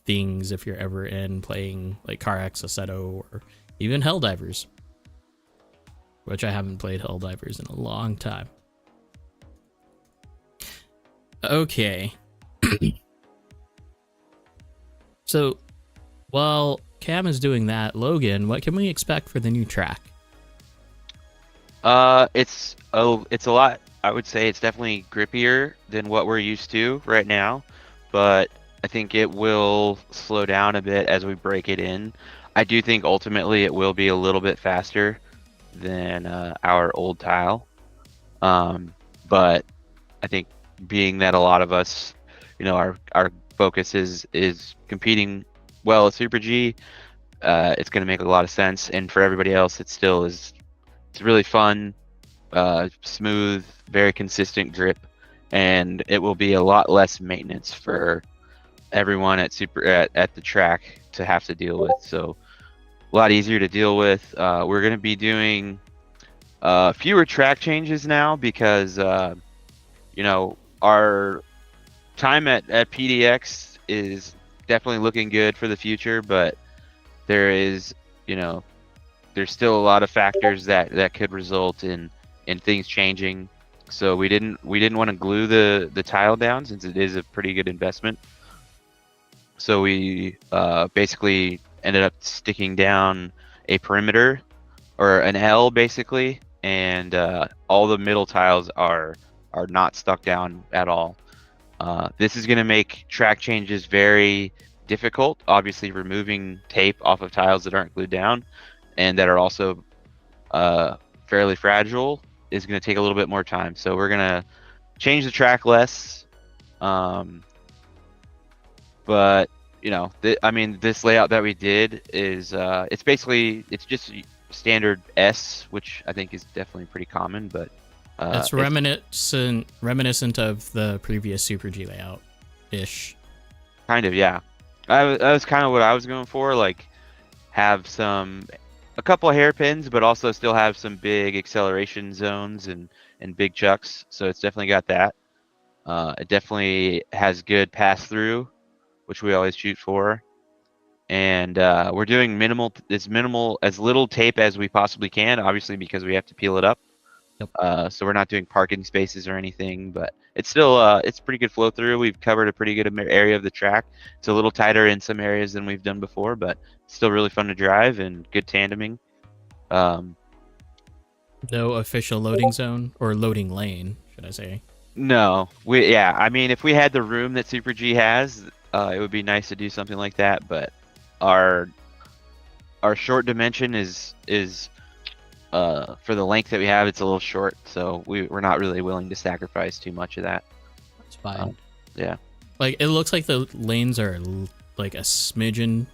things if you're ever in playing like Car X Assetto or even Helldivers, which I haven't played Helldivers in a long time. Okay. So, while Cam is doing that, Logan, what can we expect for the new track? It's a lot. I would say it's definitely grippier than what we're used to right now, but I think it will slow down a bit as we break it in. I do think ultimately it will be a little bit faster, than our old tile. But I think being that a lot of us, our focus is competing well at Super G, it's going to make a lot of sense. And for everybody else, it's really fun, smooth, very consistent grip, and it will be a lot less maintenance for everyone at the track to have to deal with. So a lot easier to deal with. We're going to be doing fewer track changes now because our time at PDX is definitely looking good for the future, but there's still a lot of factors that could result in things changing. So we didn't want to glue the tile down, since it is a pretty good investment. So we basically ended up sticking down a perimeter, or an L basically, and all the middle tiles are not stuck down at all. This is going to make track changes very difficult. Obviously, removing tape off of tiles that aren't glued down and that are also fairly fragile is going to take a little bit more time. So we're going to change the track less. But this layout that we did is it's just standard S, which I think is definitely pretty common, but it's reminiscent of the previous Super G layout ish. Kind of, yeah. That was kind of what I was going for, like have a couple of hairpins, but also still have some big acceleration zones and big chucks. So it's definitely got that. It definitely has good pass through, which we always shoot for. And we're doing as little tape as we possibly can, obviously, because we have to peel it up. Yep. So we're not doing parking spaces or anything, but it's still it's pretty good flow through. We've covered a pretty good area of the track. It's a little tighter in some areas than we've done before, but still really fun to drive and good tandeming. No official loading zone, or loading lane, should I say? No, if we had the room that Super G has, it would be nice to do something like that. But our short dimension is for the length that we have, it's a little short, so we're not really willing to sacrifice too much of that. That's fine. Yeah. Like, it looks like the lanes are like a smidgen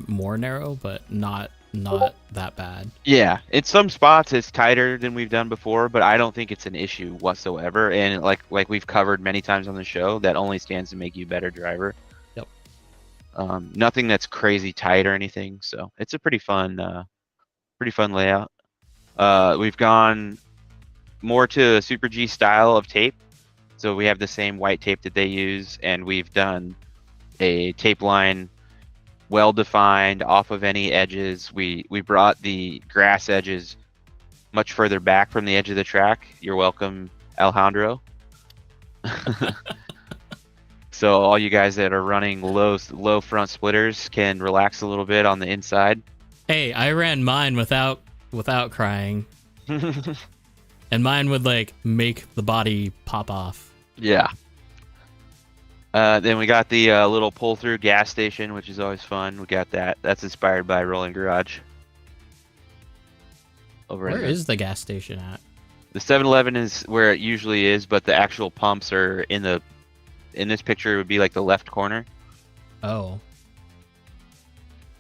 more narrow, but not that bad. Yeah, in some spots it's tighter than we've done before, but I don't think it's an issue whatsoever. And like we've covered many times on the show, that only stands to make you a better driver. Yep. Nothing that's crazy tight or anything, so it's a pretty fun layout. We've gone more to a Super G style of tape. So we have the same white tape that they use, and we've done a tape line well defined off of any edges. We brought the grass edges much further back from the edge of the track. You're welcome, Alejandro. So all you guys that are running low front splitters can relax a little bit on the inside. Hey, I ran mine without crying. And mine would like make the body pop off. Yeah. Then we got the little pull-through gas station, which is always fun. We got that. That's inspired by Rolling Garage. Where is the gas station at? The 7-Eleven is where it usually is, but the actual pumps are in this picture, it would be like the left corner. Oh.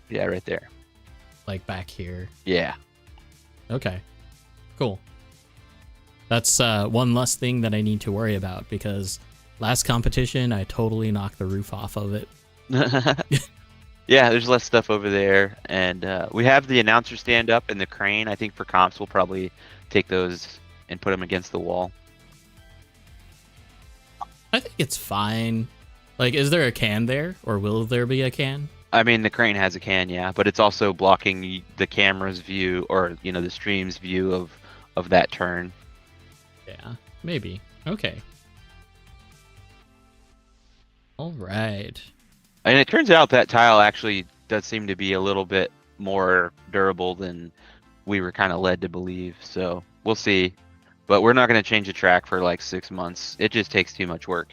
Yeah, right there. Like back here. Yeah. Okay. Cool. That's one less thing that I need to worry about, because last competition I totally knocked the roof off of it. Yeah, there's less stuff over there, and we have the announcer stand up and the crane. I think for comps we'll probably take those and put them against the wall. I think it's fine. Like, is there a can there, or will there be a can? I mean, the crane has a can, yeah, but it's also blocking the camera's view, or the stream's view of that turn. Yeah, maybe. Okay. All right. And it turns out that tile actually does seem to be a little bit more durable than we were kind of led to believe. So we'll see. But we're not going to change the track for like 6 months. It just takes too much work.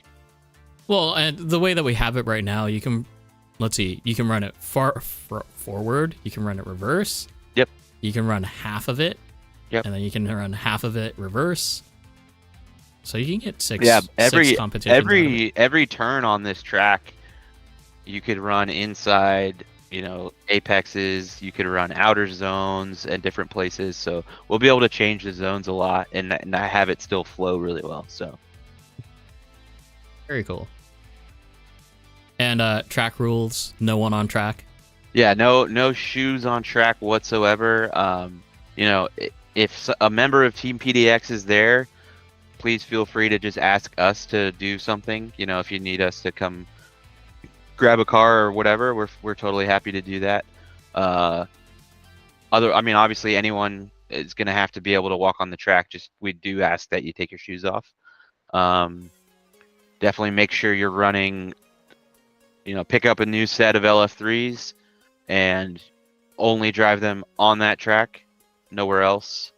Well, and the way that we have it right now, you can, let's see, you can run it forward. You can run it reverse. Yep. You can run half of it. Yep. And then you can run half of it reverse. So you can get six competitions. Every turn on this track, you could run inside, apexes. You could run outer zones and different places. So we'll be able to change the zones a lot and have it still flow really well. So very cool. And track rules, no one on track. Yeah, no shoes on track whatsoever. If a member of Team PDX is there, please feel free to just ask us to do something. If you need us to come grab a car or whatever, we're totally happy to do that. Obviously anyone is going to have to be able to walk on the track. Just we do ask that you take your shoes off. Definitely make sure you're running. Pick up a new set of LF3s and only drive them on that track, nowhere else.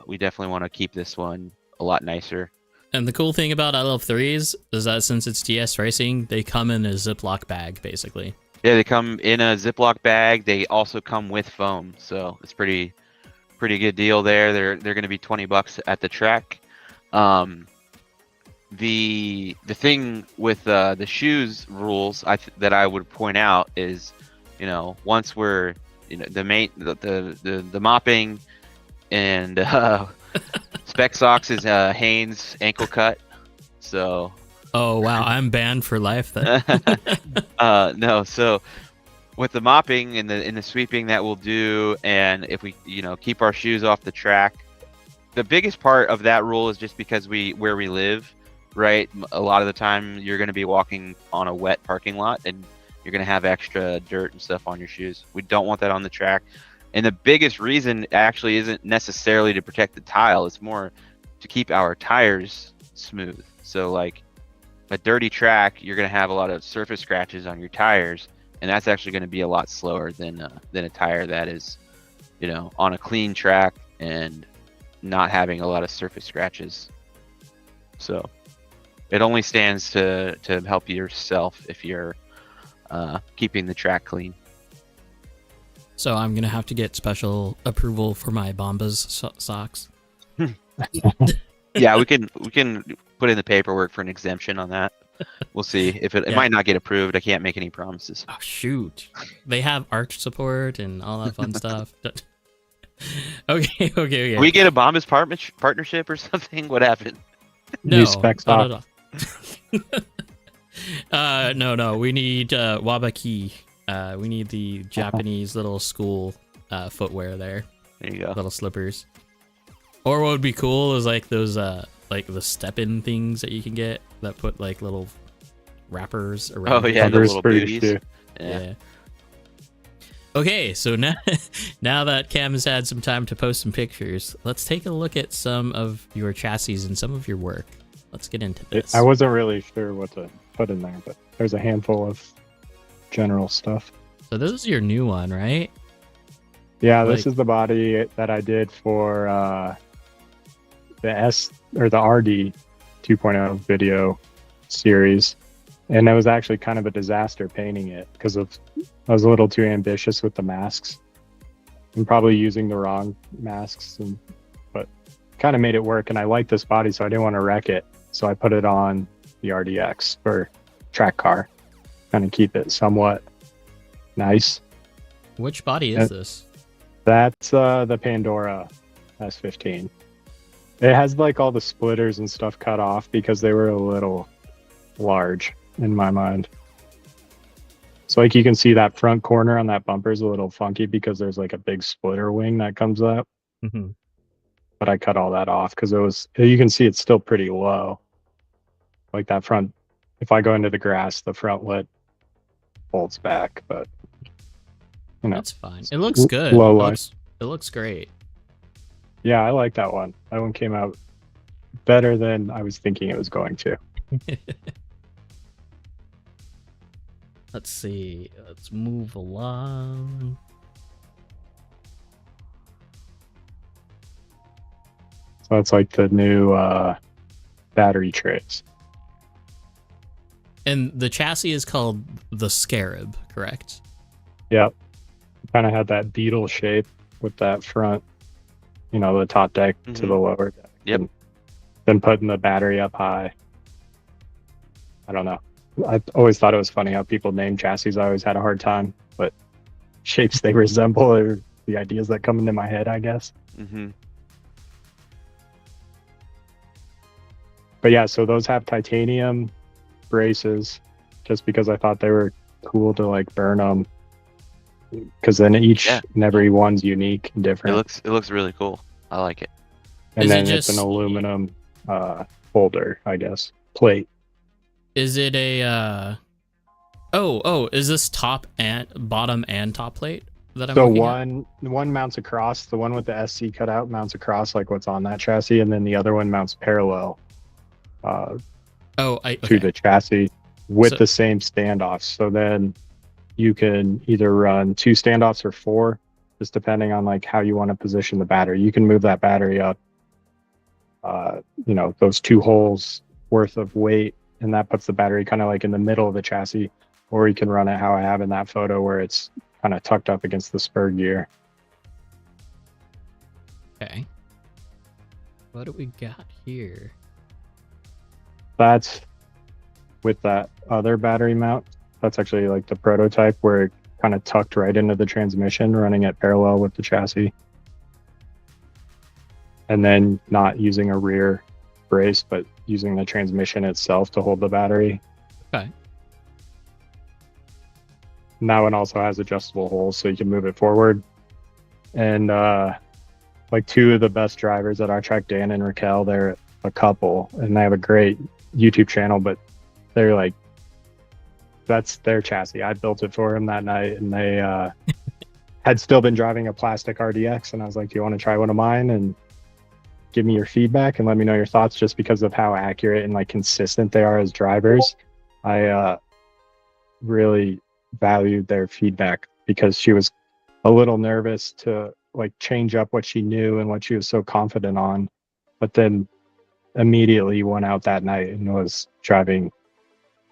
We definitely want to keep this one a lot nicer. And the cool thing about LF3s is that since it's TS racing, they come in a Ziploc bag, basically. Yeah, they come in a Ziploc bag. They also come with foam, so it's pretty good deal there. They're going to be $20 at the track. The thing with the shoes rules that I would point out is, once we're the mopping and Spec Socks is Hanes ankle cut. So. Oh wow, I'm banned for life then. No, so with the mopping and the sweeping that we'll do, and if we keep our shoes off the track, the biggest part of that rule is just because where we live, right? A lot of the time you're going to be walking on a wet parking lot and you're going to have extra dirt and stuff on your shoes. We don't want that on the track. And the biggest reason actually isn't necessarily to protect the tile. It's more to keep our tires smooth. So like a dirty track, you're going to have a lot of surface scratches on your tires, and that's actually going to be a lot slower than a tire that is, on a clean track and not having a lot of surface scratches. So it only stands to help yourself if you're keeping the track clean. So I'm gonna have to get special approval for my Bombas socks. Yeah, we can put in the paperwork for an exemption on that. We'll see if it might not get approved. I can't make any promises. Oh shoot, they have arch support and all that fun stuff. Okay. Can we get a Bombas partnership or something? What happened? No, Spec Socks. No. We need Wabaki. We need the Japanese little school footwear there. There you go. Little slippers. Or what would be cool is like those like the step-in things that you can get that put like little wrappers around. Oh yeah, the little booties. Yeah. Okay, so now that Cam has had some time to post some pictures, let's take a look at some of your chassis and some of your work. Let's get into this. I wasn't really sure what to put in there, but there's a handful of general stuff. So this is your new one, right? Yeah, this is the body that I did for the RD 2.0 video series, and it was actually kind of a disaster painting it because I was a little too ambitious with the masks and probably using the wrong masks, but kind of made it work. And I liked this body, so I didn't want to wreck it, so I put it on the RDX for track car, kind of keep it somewhat nice. Which body is this? That's the Pandora S15. It has like all the splitters and stuff cut off because they were a little large in my mind. So like you can see that front corner on that bumper is a little funky because there's like a big splitter wing that comes up. Mm-hmm. But I cut all that off because you can see it's still pretty low. Like that front, if I go into the grass, the front lid folds back, but that's fine. It looks good. It looks great. Yeah, I like that one. That one came out better than I was thinking it was going to. Let's see. Let's move along. So that's like the new battery trays. And the chassis is called the Scarab, correct? Yep. Kind of had that beetle shape with that front the top deck to the lower deck. Yep. And then putting the battery up high. I don't know. I always thought it was funny how people name chassis. I always had a hard time, but shapes they resemble are the ideas that come into my head, I guess. But yeah, so those have titanium braces just because I thought they were cool to like burn them, because then each and every one's unique and different. It looks really cool. I like it. And then it's an aluminum holder, I guess, plate. Is it a is this top and bottom and top plate that I'm looking at? One mounts across, the one with the SC cutout mounts across like what's on that chassis, and then the other one mounts parallel to the chassis with the same standoffs. So then you can either run 2 standoffs or 4, just depending on like how you want to position the battery. You can move that battery up those 2 holes worth of weight, and that puts the battery kind of like in the middle of the chassis, or you can run it how I have in that photo where it's kind of tucked up against the spur gear. Okay. What do we got here? That's with that other battery mount. That's actually like the prototype where it kind of tucked right into the transmission, running it parallel with the chassis. And then not using a rear brace, but using the transmission itself to hold the battery. Okay. And that one also has adjustable holes, so you can move it forward. And like 2 of the best drivers at our track, Dan and Raquel, they're a couple, and they have a great YouTube channel, but they're like, that's their chassis. I built it for them that night, and they had still been driving a plastic RDX, and I was like, do you want to try one of mine and give me your feedback and let me know your thoughts? Just because of how accurate and like consistent they are as drivers, I really valued their feedback, because she was a little nervous to like change up what she knew and what she was so confident on, but then immediately went out that night and was driving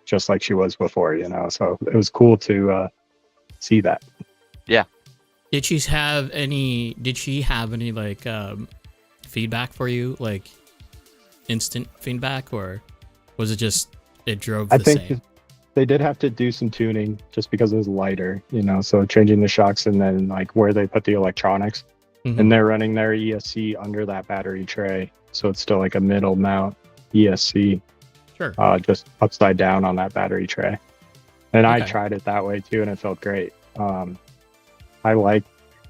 just like she was before, so it was cool to see that. Yeah. Did she have any like feedback for you, like instant feedback, or was it just it drove the same? I think they did have to do some tuning just because it was lighter, so changing the shocks and then like where they put the electronics. And they're running their ESC under that battery tray, so it's still like a middle mount ESC. Sure. Just upside down on that battery tray. And I tried it that way too, and it felt great. I like,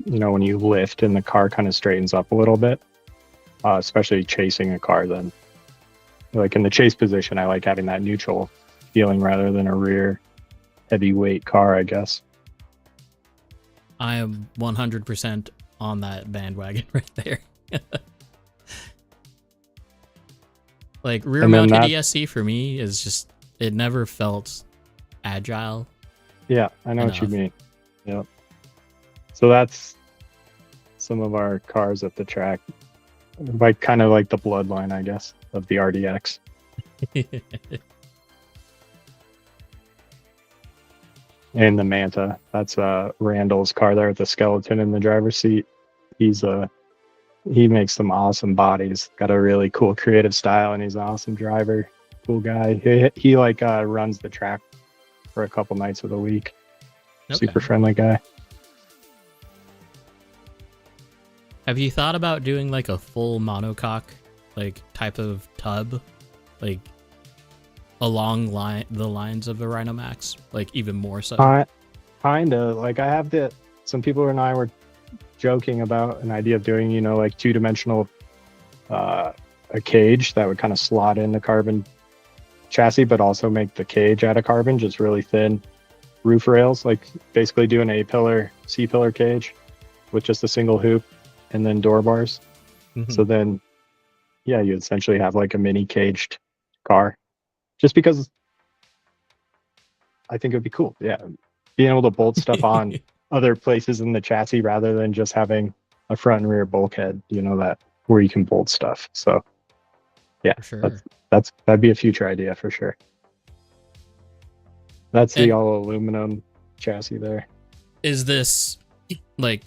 when you lift and the car kind of straightens up a little bit, especially chasing a car. Then, like in the chase position, I like having that neutral feeling rather than a rear heavyweight car, I guess. I am 100% on that bandwagon right there. Like rear mounted ESC for me is just, it never felt agile. Yeah, I know what you mean. Yeah. So that's some of our cars at the track, like kind of like the bloodline, I guess, of the RDX. And the Manta, that's Randall's car there with the skeleton in the driver's seat. He makes some awesome bodies, got a really cool creative style, and he's an awesome driver, cool guy. He like runs the track for a couple nights of the week. Okay. Super friendly guy. Have you thought about doing like a full monocoque like type of tub, like along the lines of the Rhino Max, like even more so? Kind of. Like I have some people and I were joking about an idea of doing, like 2-dimensional a cage that would kind of slot in the carbon chassis, but also make the cage out of carbon, just really thin roof rails, like basically do an A-pillar, C-pillar cage with just a single hoop and then door bars. So then, yeah, you essentially have like a mini caged car, just because I think it would be cool. Yeah. Being able to bolt stuff on other places in the chassis rather than just having a front and rear bulkhead, that where you can bolt stuff. So yeah, sure. That'd be a future idea for sure. That's the all aluminum chassis there. Is this like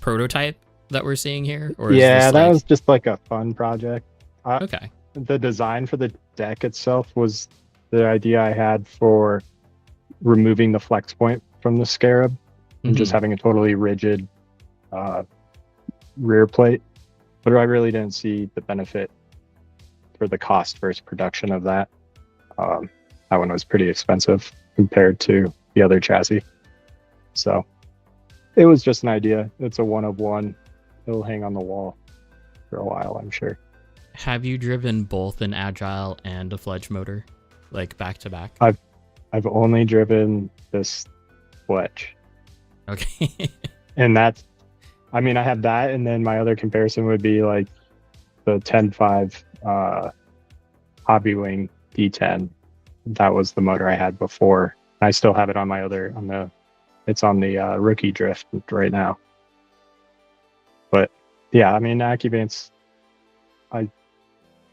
prototype that we're seeing here? Or yeah, is this that was just like a fun project. okay. The design for the deck itself was the idea I had for removing the flex point from the Scarab and just having a totally rigid rear plate. But I really didn't see the benefit for the cost versus production of that. That one was pretty expensive compared to the other chassis. So it was just an idea. It's a one of one. It'll hang on the wall for a while, I'm sure. Have you driven both an Agile and a Fledge motor, like back to back? I've only driven this Fletch. Okay. And that's, I mean, I have that, and then my other comparison would be like the 10.5 Hobbywing D10. That was the motor I had before. I still have it on my other, it's on the rookie drift right now. But yeah, I mean, AccuVance, I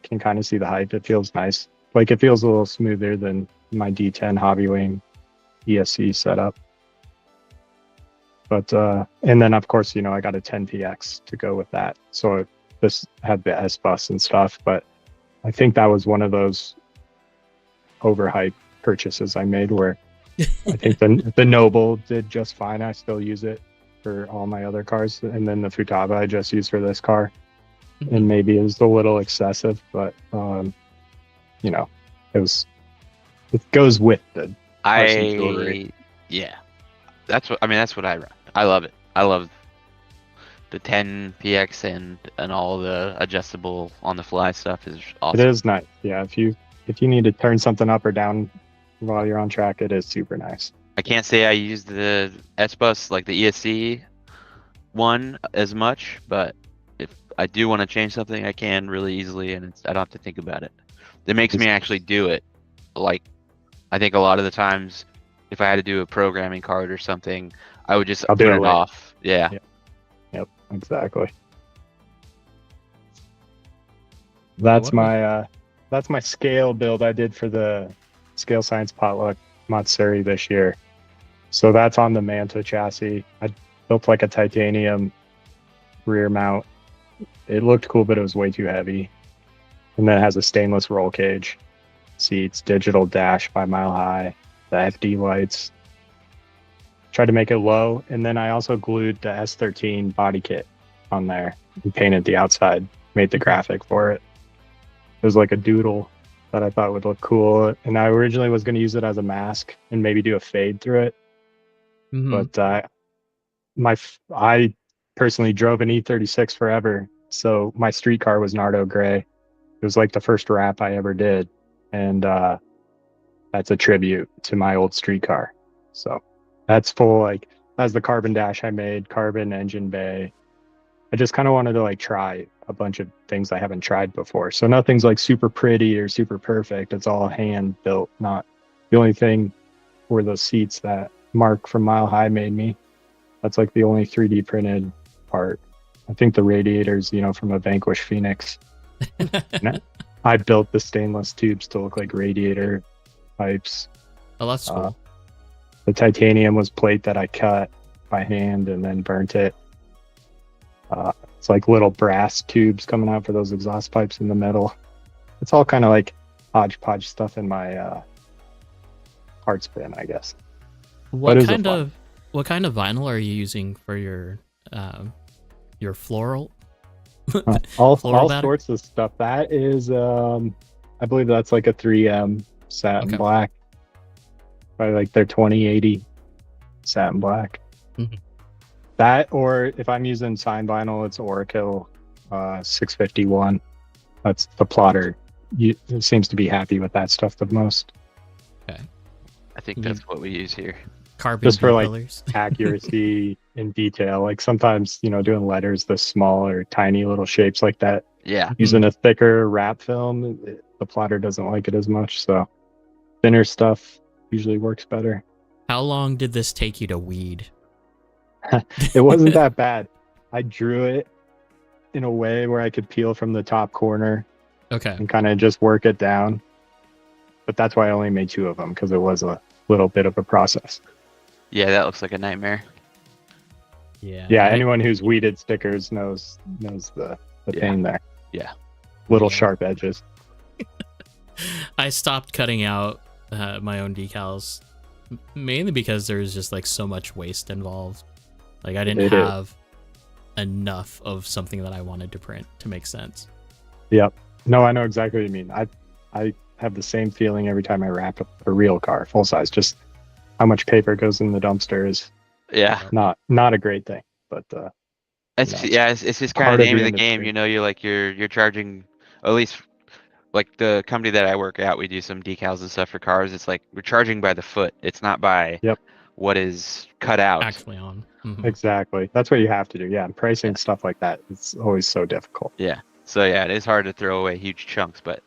can kind of see the hype. It feels nice. Like, it feels a little smoother than my D10 Hobbywing ESC setup. But and then of course, you know, I got a 10PX to go with that. So this had the S bus and stuff, but I think that was one of those overhyped purchases I made where I think the Noble did just fine. I still use it for all my other cars, and then the Futaba I just use for this car, and maybe it was a little excessive, but you know, it goes with the jewelry. Yeah, that's what I run. I love it. I love the 10PX and all the adjustable on the fly stuff is awesome. It is nice. Yeah, if you need to turn something up or down while you're on track, it is super nice. I can't say I use the S bus like the ESC one as much, but if I do want to change something, I can really easily, and I don't have to think about it. It makes me actually do it. Like, I think a lot of the times, if I had to do a programming card or something, I would just put it off. Yeah. Yep, exactly. That's my scale build I did for the Scale Science Potluck Matsuri this year. So that's on the Manta chassis. I built like a titanium rear mount. It looked cool, but it was way too heavy. And then it has a stainless roll cage, seats, digital dash 5 Mile High, the FD lights. Tried to make it low, and then I also glued the S13 body kit on there and painted the outside, made the graphic for it. It was like a doodle that I thought would look cool, and I originally was going to use it as a mask and maybe do a fade through it. But I personally drove an E36 forever, so my street car was Nardo Gray. It was like the first wrap I ever did, and that's a tribute to my old street car. So that's full, like, that's the carbon dash I made, carbon engine bay. I just kind of wanted to like try a bunch of things I haven't tried before. So nothing's like super pretty or super perfect. It's all hand built. Not the only thing were those seats that Mark from Mile High made me. That's like the only 3D printed part. I think the radiators, you know, from a Vanquish Phoenix. I built the stainless tubes to look like radiator pipes. Oh, that's cool. The titanium was plate that I cut by hand and then burnt it. It's like little brass tubes coming out for those exhaust pipes in the middle. It's all kind of like hodgepodge stuff in my heart spin, I guess. What kind of vinyl are you using for your floral? all sorts of stuff. That is, I believe that's like a 3M satin black. Probably like their 2080 satin black. That, or if I'm using sign vinyl, it's Oracle 651. That's the plotter. It seems to be happy with that stuff the most. Okay. I think that's what we use here. Carbon just for like colors. accuracy and detail. Like sometimes, you know, doing letters, the small or tiny little shapes like that. Yeah. Using a thicker wrap film, the plotter doesn't like it as much. So thinner stuff usually works better. How long did this take you to weed? It wasn't that bad. I drew it in a way where I could peel from the top corner. Okay. And kind of just work it down. But that's why I only made 2 of them, because it was a little bit of a process. Yeah, that looks like a nightmare. Yeah, anyone who's weeded stickers knows the pain there. Yeah. Little sharp edges. I stopped cutting out my own decals mainly because there's just like so much waste involved. Like I didn't have enough of something that I wanted to print to make sense. Yep. No, I know exactly what you mean. I have the same feeling every time I wrap a real car full size. Just how much paper goes in the dumpster is not a great thing. But it's just kind of the name of the game. You know, you're charging, at least like the company that I work at, we do some decals and stuff for cars. It's like we're charging by the foot. It's not by what is cut out. Actually on. Mm-hmm. Exactly. That's what you have to do. Yeah. And pricing stuff like that, it's always so difficult. Yeah. So yeah, it is hard to throw away huge chunks, but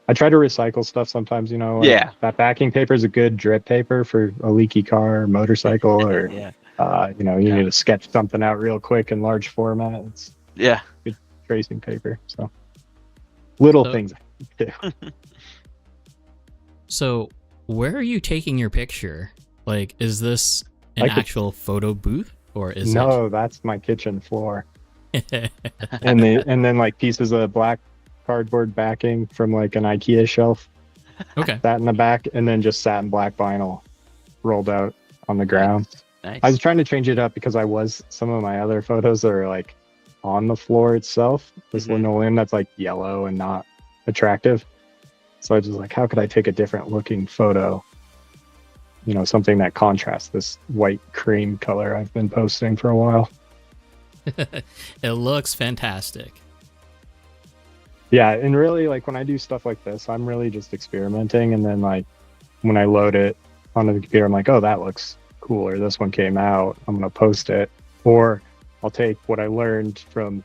I try to recycle stuff sometimes, you know. Like that backing paper is a good drip paper for a leaky car or motorcycle or you know, you need to sketch something out real quick in large format. It's good tracing paper. So little things I do. So where are you taking your picture? Like, is this an actual photo booth or is No, that's my kitchen floor. and then like pieces of black cardboard backing from like an IKEA shelf. Okay. That in the back, and then just satin black vinyl rolled out on the ground. Nice. I was trying to change it up because some of my other photos are like on the floor itself. This linoleum that's like yellow and not attractive. So I was just like, how could I take a different looking photo? You know, something that contrasts this white cream color I've been posting for a while. It looks fantastic. Yeah, and really, like, when I do stuff like this, I'm really just experimenting, and then, like, when I load it onto the computer, I'm like, oh, that looks cool, or this one came out, I'm going to post it. Or I'll take what I learned from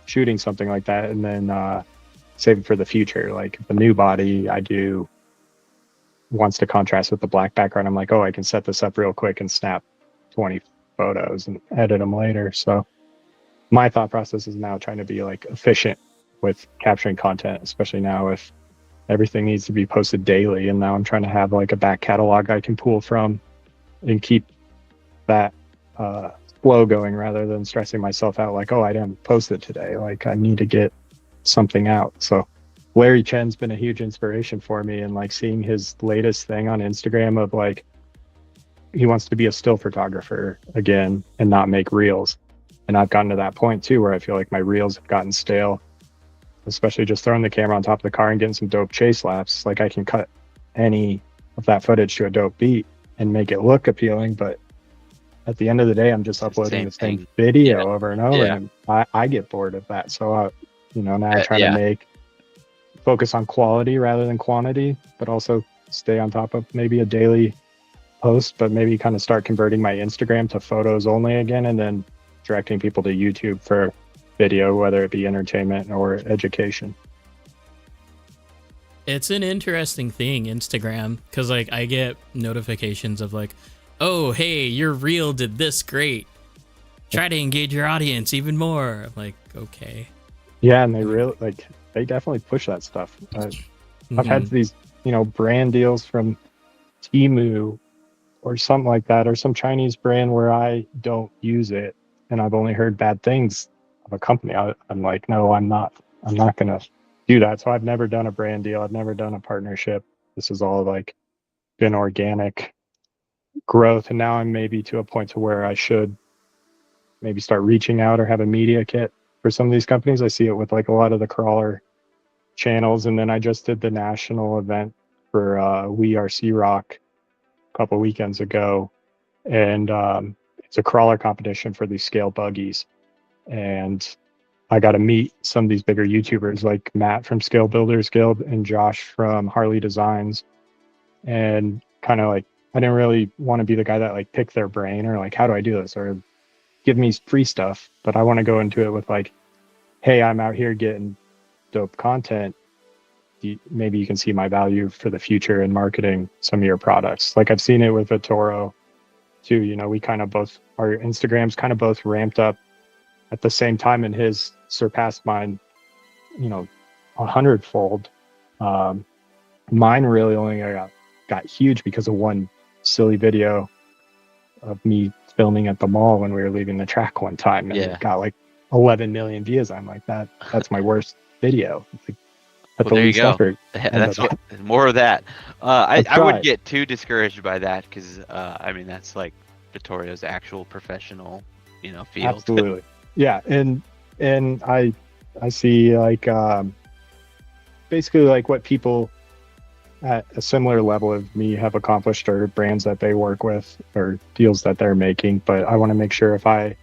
shooting something like that and then save it for the future. Like, the new body I do wants to contrast with the black background. I'm like, oh, I can set this up real quick and snap 20 photos and edit them later. So my thought process is now trying to be, like, efficient with capturing content, especially now if everything needs to be posted daily. And now I'm trying to have like a back catalog I can pull from and keep that flow going rather than stressing myself out like, oh, I didn't post it today. Like I need to get something out. So Larry Chen's been a huge inspiration for me, and like seeing his latest thing on Instagram of like, he wants to be a still photographer again and not make reels. And I've gotten to that point too, where I feel like my reels have gotten stale, especially just throwing the camera on top of the car and getting some dope chase laps. Like I can cut any of that footage to a dope beat and make it look appealing, but at the end of the day, I'm just uploading the same video over and over, and I get bored of that. So, you know, now I'm trying to focus on quality rather than quantity, but also stay on top of maybe a daily post, but maybe kind of start converting my Instagram to photos only again, and then directing people to YouTube for video, whether it be entertainment or education. It's an interesting thing, Instagram, because like I get notifications of like, oh, hey, your reel did this great. Try to engage your audience even more. I'm like, okay. Yeah, and they definitely push that stuff. I've had these, you know, brand deals from Temu or something like that, or some Chinese brand where I don't use it, and I've only heard bad things of a company. I'm like, no, I'm not gonna do that. So I've never done a brand deal. I've never done a partnership. This is all like been organic growth, and now I'm maybe to a point to where I should maybe start reaching out or have a media kit for some of these companies. I see it with like a lot of the crawler channels, and then I just did the national event for We Are Sea Rock a couple weekends ago, and it's a crawler competition for these scale buggies, and I got to meet some of these bigger YouTubers like Matt from Scale Builders Guild and Josh from Harley Designs, and kind of like, I didn't really want to be the guy that like picked their brain or like, how do I do this, or give me free stuff, but I want to go into it with like, hey, I'm out here getting dope content. Maybe you can see my value for the future in marketing some of your products. Like I've seen it with Vitoro too. You know, we kind of both, our Instagrams kind of both ramped up at the same time, and his surpassed mine, you know, 100-fold. Mine really only got huge because of one silly video of me filming at the mall when we were leaving the track one time, and it got like 11 million views. I'm like, that's my worst video. It's like, well, there you go. That's more of that. I wouldn't get too discouraged by that, because I mean, that's like Vittorio's actual professional, field. Absolutely. Yeah. And I see like basically like what people at a similar level of me have accomplished, or brands that they work with, or deals that they're making. But I want to make sure if I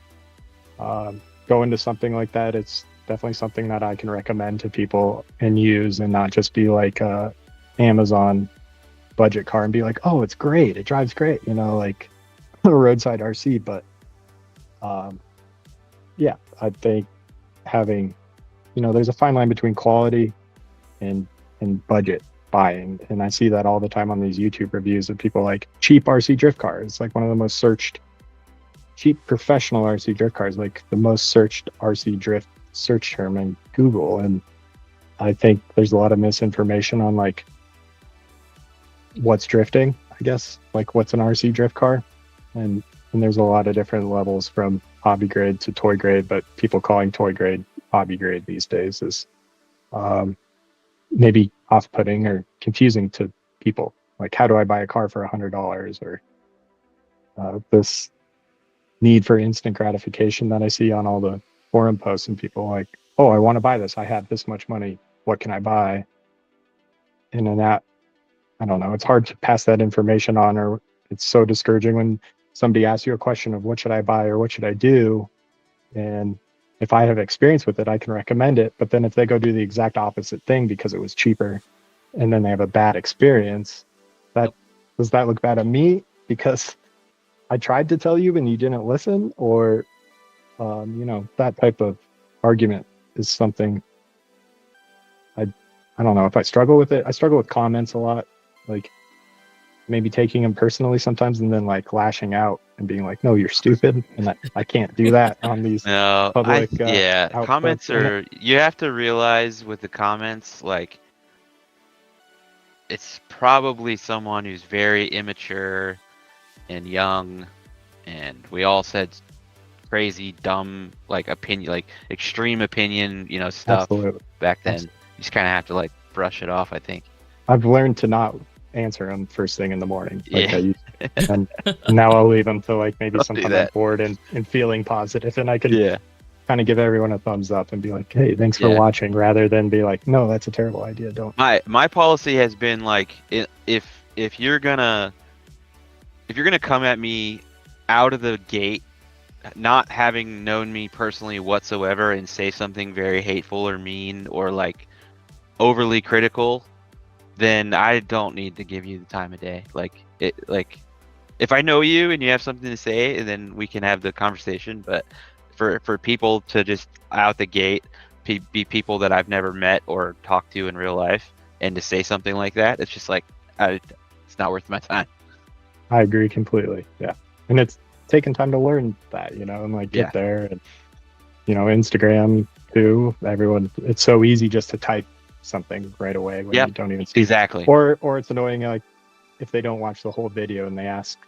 go into something like that, it's definitely something that I can recommend to people and use, and not just be like a Amazon budget car and be like, oh, it's great, it drives great, like a roadside RC. But yeah, I think having, there's a fine line between quality and budget buying, and I see that all the time on these YouTube reviews of people like cheap RC drift cars. It's like one of the most searched cheap professional RC drift cars, like the most searched RC drift search term in Google. And I think there's a lot of misinformation on like what's drifting, I guess, like what's an RC drift car. And there's a lot of different levels from hobby grade to toy grade, but people calling toy grade hobby grade these days is maybe off-putting or confusing to people. Like, how do I buy a car for $100? Or this need for instant gratification that I see on all the forum posts, and people like, oh, I want to buy this, I have this much money, what can I buy? And in that, I don't know, it's hard to pass that information on, or it's so discouraging when somebody asks you a question of what should I buy or what should I do, and if I have experience with it, I can recommend it. But then if they go do the exact opposite thing because it was cheaper, and then they have a bad experience, does that look bad on me because I tried to tell you and you didn't listen? Or that type of argument is something I don't know if I struggle with it. I struggle with comments a lot, like maybe taking them personally sometimes, and then like lashing out and being like, no, you're stupid. And I can't do that on these public comments are, you have to realize with the comments, like, it's probably someone who's very immature and young, and we all said crazy, dumb, like opinion, like extreme opinion, stuff. Absolutely. Back then. You just kind of have to like brush it off, I think. I've learned to not answer them first thing in the morning. Like yeah. And now I'll leave them to like maybe sometime I'm bored and feeling positive, and I can kind of give everyone a thumbs up and be like, hey, thanks for watching, rather than be like, no, that's a terrible idea, don't. My policy has been like, if you're gonna come at me out of the gate, not having known me personally whatsoever, and say something very hateful or mean or like overly critical, then I don't need to give you the time of day. Like if I know you and you have something to say, and then we can have the conversation. But for people to just out the gate be people that I've never met or talked to in real life, and to say something like that, it's just like, it's not worth my time. I agree completely. Yeah. And it's taken time to learn that, and like get there. And Instagram too, everyone, it's so easy just to type something right away when you don't even see exactly. Or it's annoying, like if they don't watch the whole video and they ask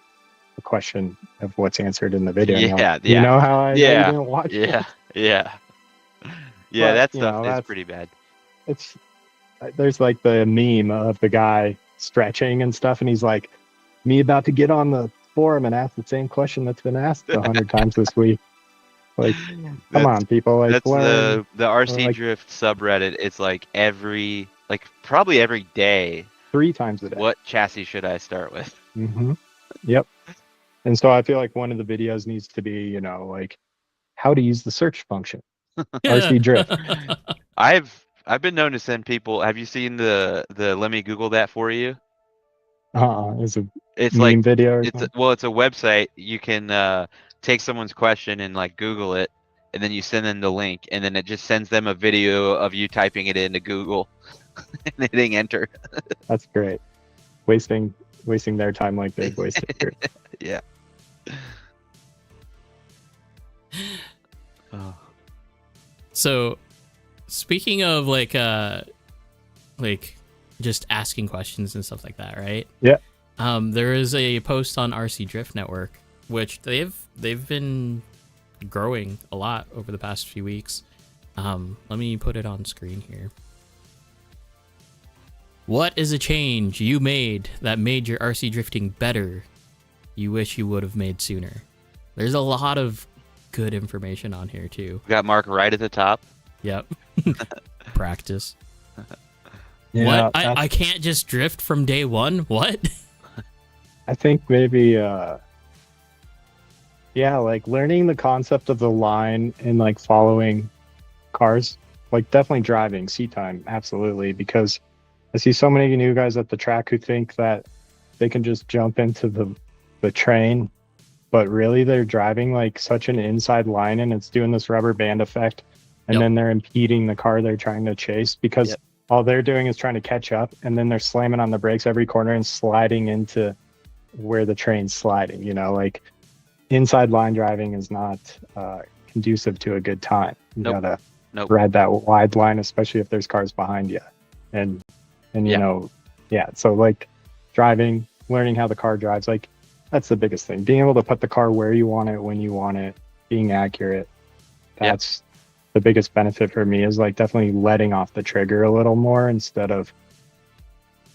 a question of what's answered in the video. You know how I didn't watch it? Yeah, that stuff is pretty bad. There's like the meme of the guy stretching and stuff, and he's like, me about to get on the forum and ask the same question that's been asked 100 times this week. Like, come on, people. Like, that's the RC Drift subreddit. It's like probably every day, 3 times a day. What chassis should I start with? Mm-hmm. Yep. And so I feel like one of the videos needs to be, like how to use the search function. RC Drift. I've been known to send people. Have you seen the let me Google that for you? It's meme like video. It's a website. You can take someone's question and like Google it, and then you send them the link, and then it just sends them a video of you typing it into Google and hitting enter. That's great. Wasting their time like they've wasted yours. Yeah. Oh. So, speaking of like just asking questions and stuff like that, right? Yeah. There is a post on RC Drift Network which they've been growing a lot over the past few weeks. Let me put it on screen here. What is a change you made that made your RC drifting better you wish you would have made sooner? There's a lot of good information on here too. We got Mark right at the top. Yep. Practice. Yeah, what? I can't just drift from day one? What? I think maybe like learning the concept of the line and like following cars, like definitely driving seat time, absolutely, because I see so many new guys at the track who think that they can just jump into the train, but really they're driving like such an inside line and it's doing this rubber band effect, and then they're impeding the car they're trying to chase because all they're doing is trying to catch up, and then they're slamming on the brakes every corner and sliding into where the train's sliding. You know, like inside line driving is not conducive to a good time. You gotta ride that wide line, especially if there's cars behind you. And you know, so like driving, learning how the car drives, like that's the biggest thing. Being able to put the car where you want it, when you want it, being accurate. That's the biggest benefit for me, is like definitely letting off the trigger a little more instead of,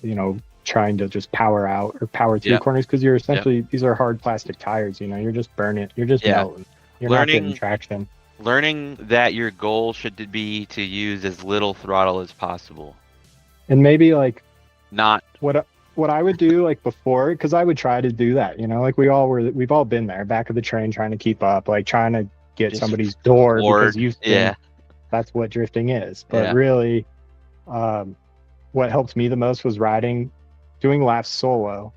you know, trying to just power out or power through corners, because you're essentially, these are hard plastic tires, you know, you're just burning, you're just melting. You're not getting traction. Learning that your goal should be to use as little throttle as possible. And maybe like not what I would do like before, because I would try to do that, you know, like we've all been there, back of the train, trying to keep up, like trying to get somebody's door because you think that's what drifting is. But really, what helped me the most was doing laps solo,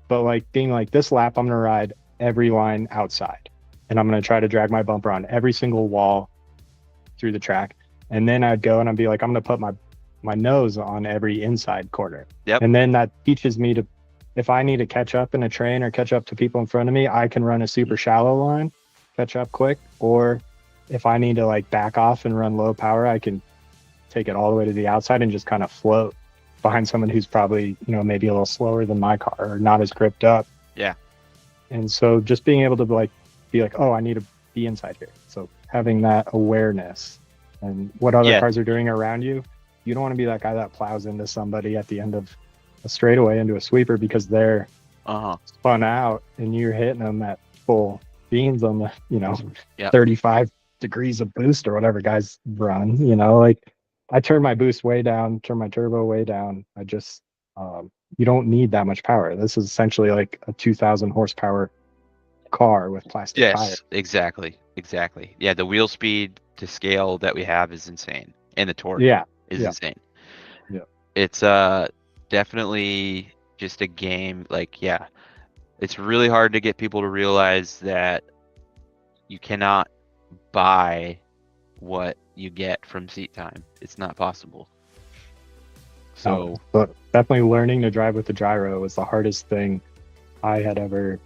but like being like, this lap I'm gonna ride every line outside, and I'm gonna try to drag my bumper on every single wall through the track, and then I'd go and I'd be like, I'm gonna put my nose on every inside corner. And then that teaches me to, if I need to catch up in a train or catch up to people in front of me, I can run a super shallow line, catch up quick. Or if I need to like back off and run low power, I can take it all the way to the outside and just kind of float behind someone who's probably, you know, maybe a little slower than my car or not as gripped up. And so just being able to like be like, oh, I need to be inside here. So having that awareness and what other cars are doing around you. You don't want to be that guy that plows into somebody at the end of a straightaway into a sweeper because they're spun out and you're hitting them at full beans on the, you know, 35 degrees of boost or whatever guys run, you know, like I turn my boost way down, turn my turbo way down. I just, you don't need that much power. This is essentially like a 2000 horsepower car with plastic tires. Exactly. Yeah. The wheel speed to scale that we have is insane. And the torque. Is insane. It's definitely just a game. Like, it's really hard to get people to realize that you cannot buy what you get from seat time. It's not possible. So but definitely learning to drive with the gyro was the hardest thing I had ever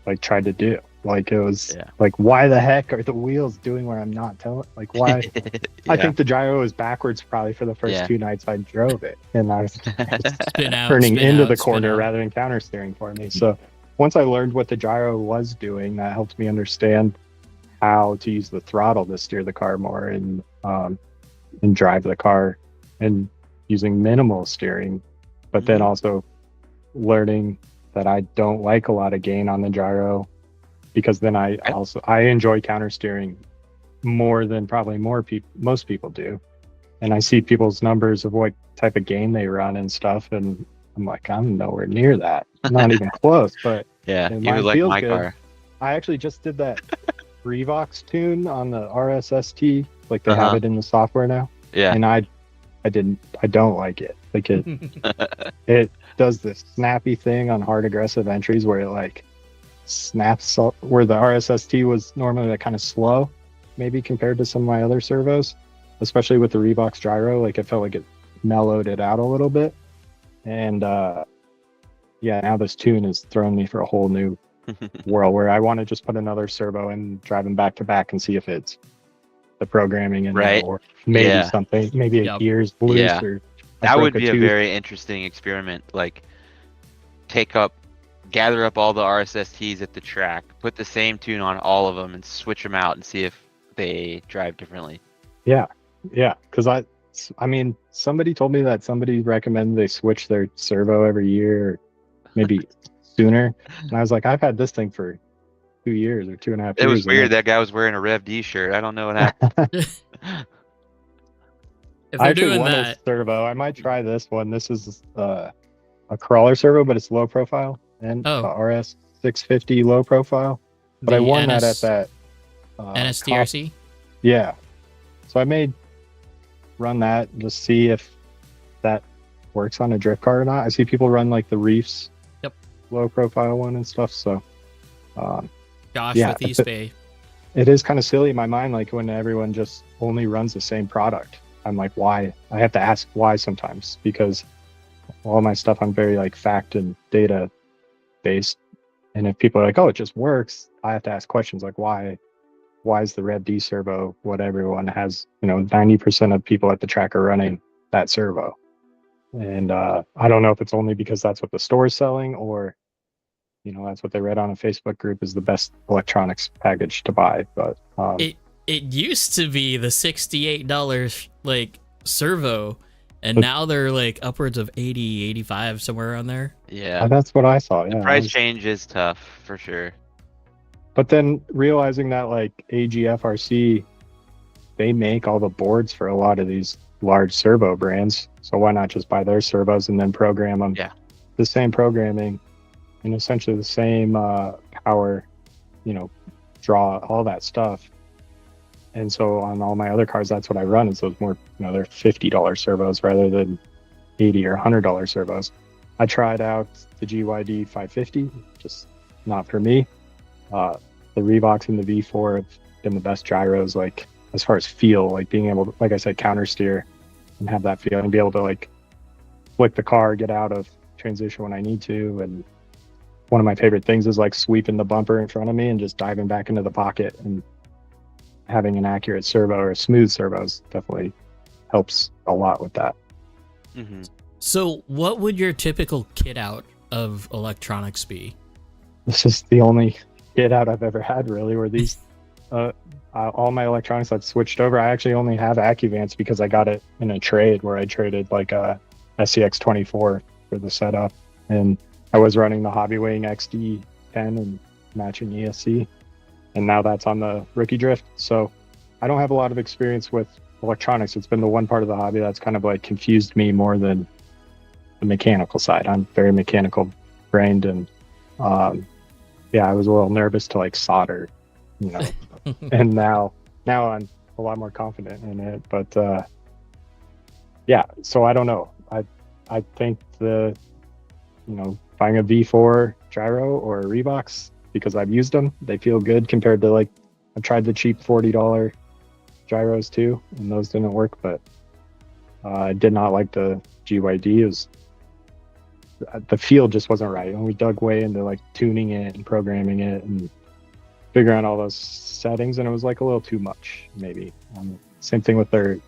like tried to do. Like it was like, why the heck are the wheels doing where I'm not telling? Like why? I think the gyro was backwards probably for the first 2 nights I drove it, and I was turning into the corner rather than counter steering for me. So once I learned what the gyro was doing, that helped me understand how to use the throttle to steer the car more and drive the car, and using minimal steering, but then also learning that I don't like a lot of gain on the gyro, because then I enjoy counter steering more than probably most people do. And I see people's numbers of what type of gain they run and stuff, and I'm like, I'm nowhere near that. Not even close. But you like my car. I actually just did that Revox tune on the RSST, like they have it in the software now. And I don't like it. Like it does this snappy thing on hard aggressive entries where it like snaps where the RSST was normally like kind of slow, maybe compared to some of my other servos, especially with the Revox gyro. Like it felt like it mellowed it out a little bit. And now this tune has thrown me for a whole new world where I want to just put another servo and drive them back to back and see if it's the programming and or maybe something, maybe a gear's loose or that would be a very interesting experiment. Like take up gather up all the RSSTs at the track, put the same tune on all of them, and switch them out and see if they drive differently. Yeah, because I mean, somebody told me that somebody recommended they switch their servo every year, or maybe sooner, and I was like, I've had this thing for 2 years or 2.5 years. It was weird. That guy was wearing a Rev D shirt. I don't know what happened. If I they're actually doing want that, a servo. I might try this one. This is a crawler servo, but it's low profile, and RS 650 low profile. But I won that at that NSTRC. Yeah, so I may run that and just see if that works on a drift car or not. I see people run like the Reefs, low profile one and stuff. So, Josh with East Bay. It is kind of silly in my mind, like when everyone just only runs the same product. I'm like, why? I have to ask why sometimes, because all my stuff I'm very like fact and data based, and if people are like, oh, it just works, I have to ask questions like why is the Rev D servo what everyone has? 90% of people at the track are running that servo, and I don't know if it's only because that's what the store is selling, or that's what they read on a Facebook group is the best electronics package to buy. But it used to be the $68 like servo, and now they're like upwards of 80, 85, somewhere around there. Yeah, that's what I saw. Yeah, the price change is tough for sure. But then realizing that like AGFRC, they make all the boards for a lot of these large servo brands, so why not just buy their servos and then program them? Yeah, the same programming and essentially the same power, draw, all that stuff. And so on all my other cars, that's what I run, is those more, they're $50 servos rather than $80 or $100 servos. I tried out the GYD 550, just not for me. The Revox and the V4 have been the best gyros, like as far as feel, like being able to, like I said, counter steer and have that feel and be able to like flick the car, get out of transition when I need to. And one of my favorite things is like sweeping the bumper in front of me and just diving back into the pocket, and having an accurate servo or smooth servos definitely helps a lot with that. Mm-hmm. So what would your typical kit out of electronics be? This is the only kit out I've ever had, really, where these all my electronics I've switched over. I actually only have AccuVance because I got it in a trade where I traded like a SCX 24 for the setup, and I was running the Hobbywing XD 10 and matching ESC, and now that's on the Rookie Drift. So I don't have a lot of experience with electronics. It's been the one part of the hobby that's kind of like confused me more than the mechanical side. I'm very mechanical brained, and I was a little nervous to like solder, and now I'm a lot more confident in it. But so I don't know. I think buying a V4 gyro or a Revox, because I've used them, they feel good compared to like I've tried the cheap $40 gyros too, and those didn't work. But I did not like the GYD. The feel just wasn't right, and we dug way into like tuning it and programming it and figuring out all those settings, and it was like a little too much maybe. Same thing with the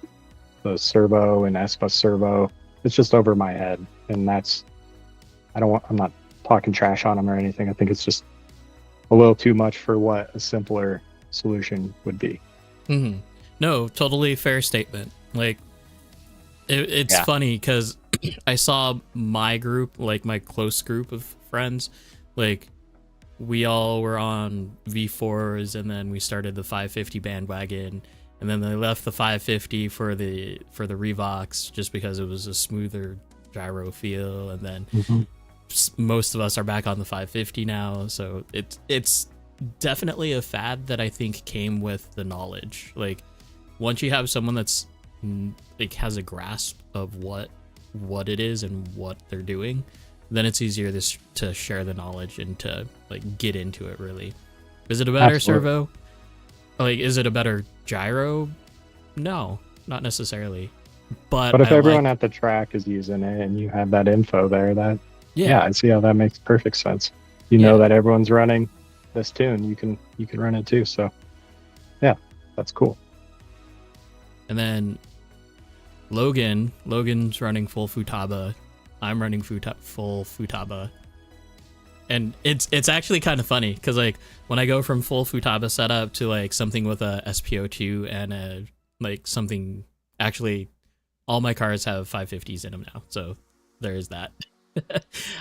servo and ESPA servo. It's just over my head, and I'm not talking trash on them or anything. I think it's just a little too much for what a simpler solution would be. Mm-hmm. No, totally fair statement. Like it's funny because I saw my group, like my close group of friends, like we all were on V4s, and then we started the 550 bandwagon, and then they left the 550 for the Revox just because it was a smoother gyro feel, and then most of us are back on the 550 now. So it's definitely a fad that I think came with the knowledge. Like once you have someone that's like has a grasp of what it is and what they're doing, then it's easier to share the knowledge and to like get into it. Really, is it a better servo? Like, is it a better gyro? No, not necessarily. But if everyone at the track is using it and you have that info there, I see how that makes perfect sense. You know that everyone's running this tune, you can run it too. So yeah, that's cool. And then Logan's running full Futaba. I'm running full Futaba. And it's actually kind of funny because like when I go from full Futaba setup to like something with a SPO2 and a like something, actually all my cars have 550s in them now, so there is that.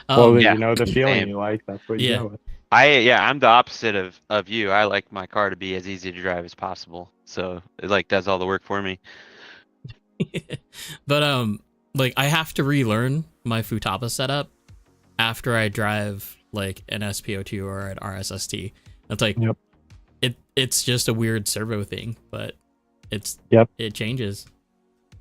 Well, Yeah, you know the feeling same. you like, that's what you go with. I'm the opposite of you. I like my car to be as easy to drive as possible, so it like does all the work for me. But like I have to relearn my Futaba setup after I drive like an SPO2 or an RSST. It's like it's just a weird servo thing, but it changes.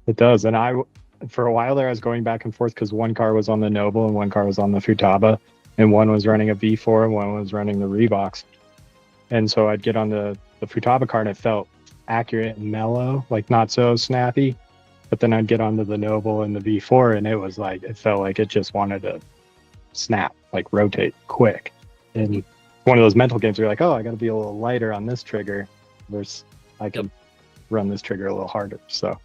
It does. And for a while there, I was going back and forth because one car was on the Noble and one car was on the Futaba, and one was running a V4 and one was running the Revox. And so I'd get on the Futaba car and it felt accurate and mellow, like not so snappy. But then I'd get onto the Noble and the V4 and it was like, it felt like it just wanted to snap, like rotate quick. And one of those mental games where you're like, oh, I got to be a little lighter on this trigger versus I can run this trigger a little harder. So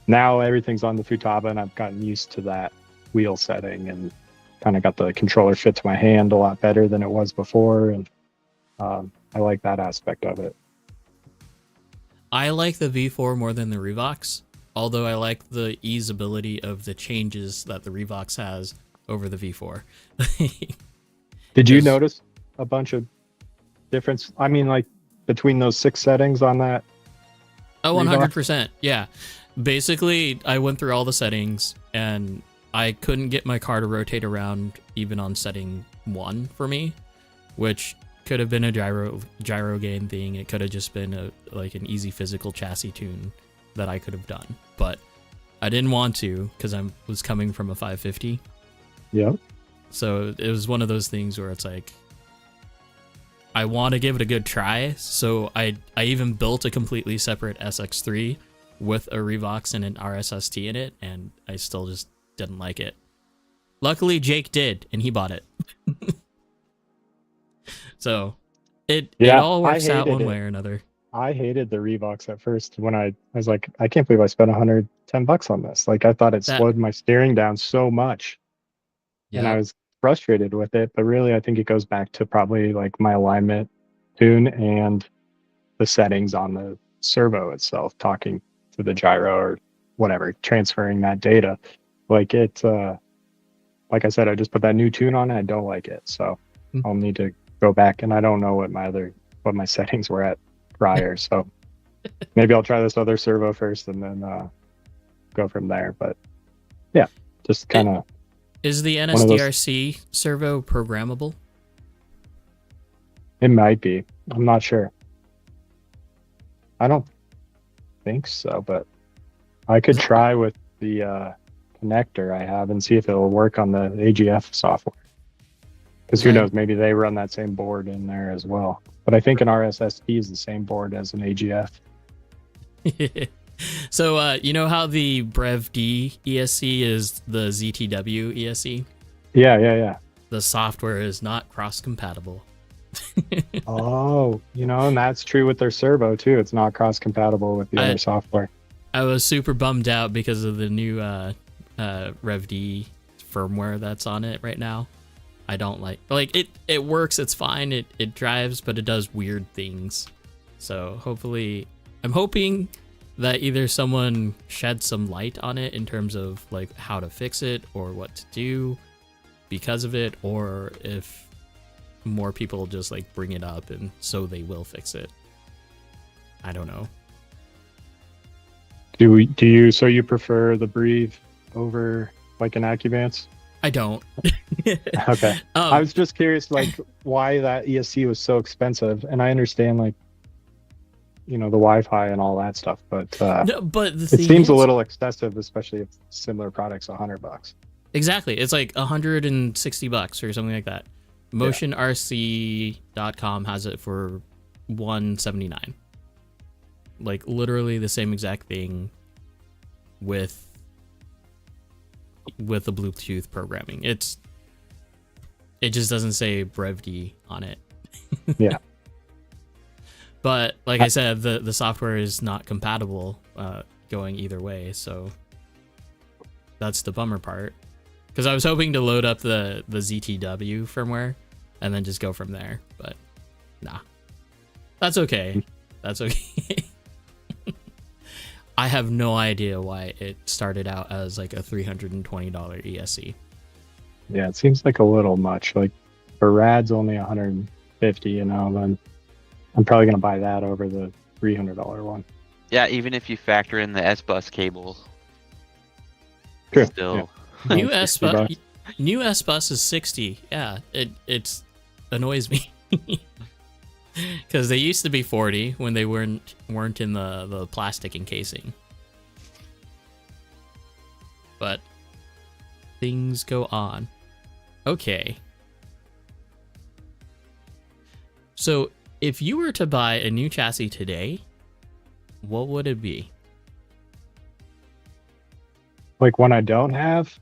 now everything's on the Futaba and I've gotten used to that wheel setting and kind of got the controller fit to my hand a lot better than it was before. And I like that aspect of it. I like the V4 more than the Revox, although I like the easeability of the changes that the Revox has over the V4. Did you notice a bunch of difference? I mean, like between those 6 settings on that? Oh, 100%. Yeah. Basically, I went through all the settings and I couldn't get my car to rotate around even on setting 1 for me, which could have been a gyro gain thing. It could have just been an easy physical chassis tune that I could have done, but I didn't want to because I was coming from a 550. Yeah. So it was one of those things where it's like, I want to give it a good try. So I even built a completely separate SX3 with a Revox and an RSST in it, and I still just didn't like it. Luckily, Jake did, and he bought it. So it all works out one way or another. I hated the Revox at first when I was like, I can't believe I spent $110 on this. Like I thought it slowed my steering down so much. And I was frustrated with it, but really I think it goes back to probably like my alignment tune and the settings on the servo itself, talking to the gyro or whatever, transferring that data. Like it, like I said, I just put that new tune on it. I don't like it. So I'll need to go back, and I don't know what my settings were at prior. So maybe I'll try this other servo first and then go from there. But yeah, just kind of. Is the NSDRC servo programmable? It might be. I'm not sure. I don't think so, but I could try with the connector I have and see if it'll work on the AGF software. Because who knows, maybe they run that same board in there as well. But I think an RSST is the same board as an AGF. So, you know how the Brev D ESC is the ZTW ESC? Yeah. The software is not cross-compatible. Oh, and that's true with their servo too. It's not cross-compatible with the other software. I was super bummed out because of the new Rev D firmware that's on it right now. I don't like it works, it's fine, it drives, but it does weird things. So hopefully, I'm hoping that either someone sheds some light on it in terms of like how to fix it or what to do because of it, or if more people just like bring it up and so they will fix it. I don't know. So you prefer the Breathe over like an AccuVance? I don't. Okay. I was just curious, like, why that ESC was so expensive, and I understand, like, the Wi-Fi and all that stuff, but no, but it seems a little excessive, especially if similar products $100. Exactly, it's like $160 or something like that. MotionRC.com has it for $179. Like literally the same exact thing with the Bluetooth programming. It just doesn't say BrevD on it. Yeah. But like I said, the software is not compatible going either way, so that's the bummer part. Because I was hoping to load up the ZTW firmware and then just go from there. But nah, that's okay. That's okay. I have no idea why it started out as like a $320 ESC. Yeah, it seems like a little much. Like for rad's only 150, then I'm probably gonna buy that over the $300 one. Yeah, even if you factor in the S-Bus cable. True. Still. Yeah. New S-Bus is 60. Yeah, it's annoys me. Because they used to be 40 when they weren't in the plastic encasing. But things go on. Okay. So if you were to buy a new chassis today, what would it be? Like one I don't have,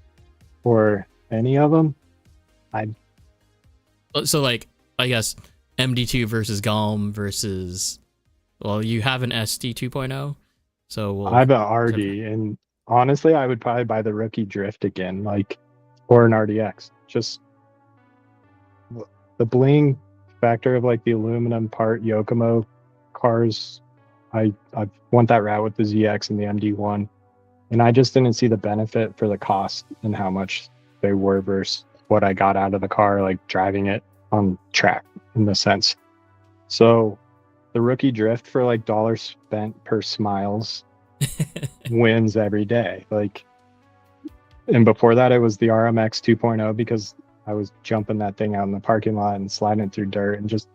or any of them? So like, I guess MD2 versus GALM versus, well, you have an SD 2.0, so I have an RD, and honestly, I would probably buy the rookie drift again, or an RDX. Just the bling factor of like the aluminum part Yokomo cars. I want that route with the ZX and the MD1, and I just didn't see the benefit for the cost and how much they were versus what I got out of the car, like driving it on track in the sense. So the rookie drift for like dollars spent per smiles wins every day. Like, and before that it was the RMX 2.0 because I was jumping that thing out in the parking lot and sliding it through dirt and just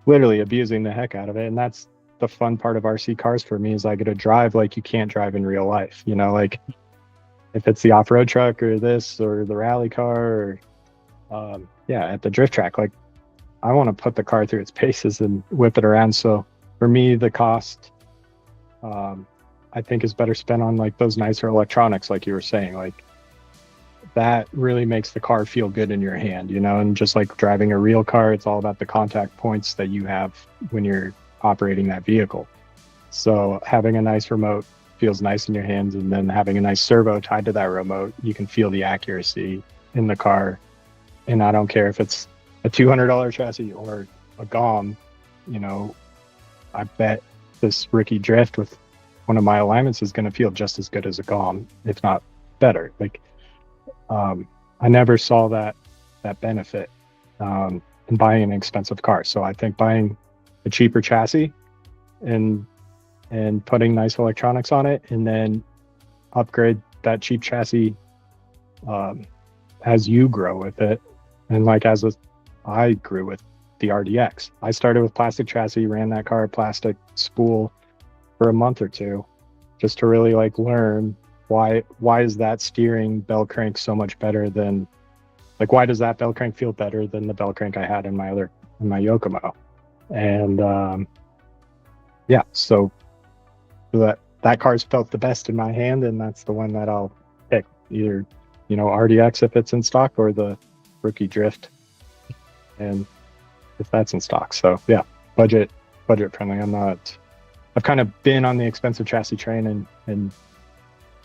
literally abusing the heck out of it. And that's the fun part of RC cars for me, is I get to drive like you can't drive in real life. Like if it's the off-road truck or this or the rally car or at the drift track, like I want to put the car through its paces and whip it around. So for me, the cost I think is better spent on like those nicer electronics, like you were saying. Like that really makes the car feel good in your hand, and just like driving a real car, it's all about the contact points that you have when you're operating that vehicle. So having a nice remote feels nice in your hands, and then having a nice servo tied to that remote, you can feel the accuracy in the car. And I don't care if it's a $200 chassis or a GOM, I bet this rookie drift with one of my alignments is going to feel just as good as a GOM, if not better. Like I never saw that benefit in buying an expensive car. So I think buying a cheaper chassis and putting nice electronics on it, and then upgrade that cheap chassis as you grow with it. And like I grew with the RDX. I started with plastic chassis, ran that car plastic spool for a month or two, just to really like learn why is that steering bell crank so much better than, like, why does that bell crank feel better than the bell crank I had in my Yokomo. And so that car's felt the best in my hand, and that's the one that I'll pick, either RDX if it's in stock, or the rookie drift, and if that's in stock. So yeah, budget friendly. I've kind of been on the expensive chassis train and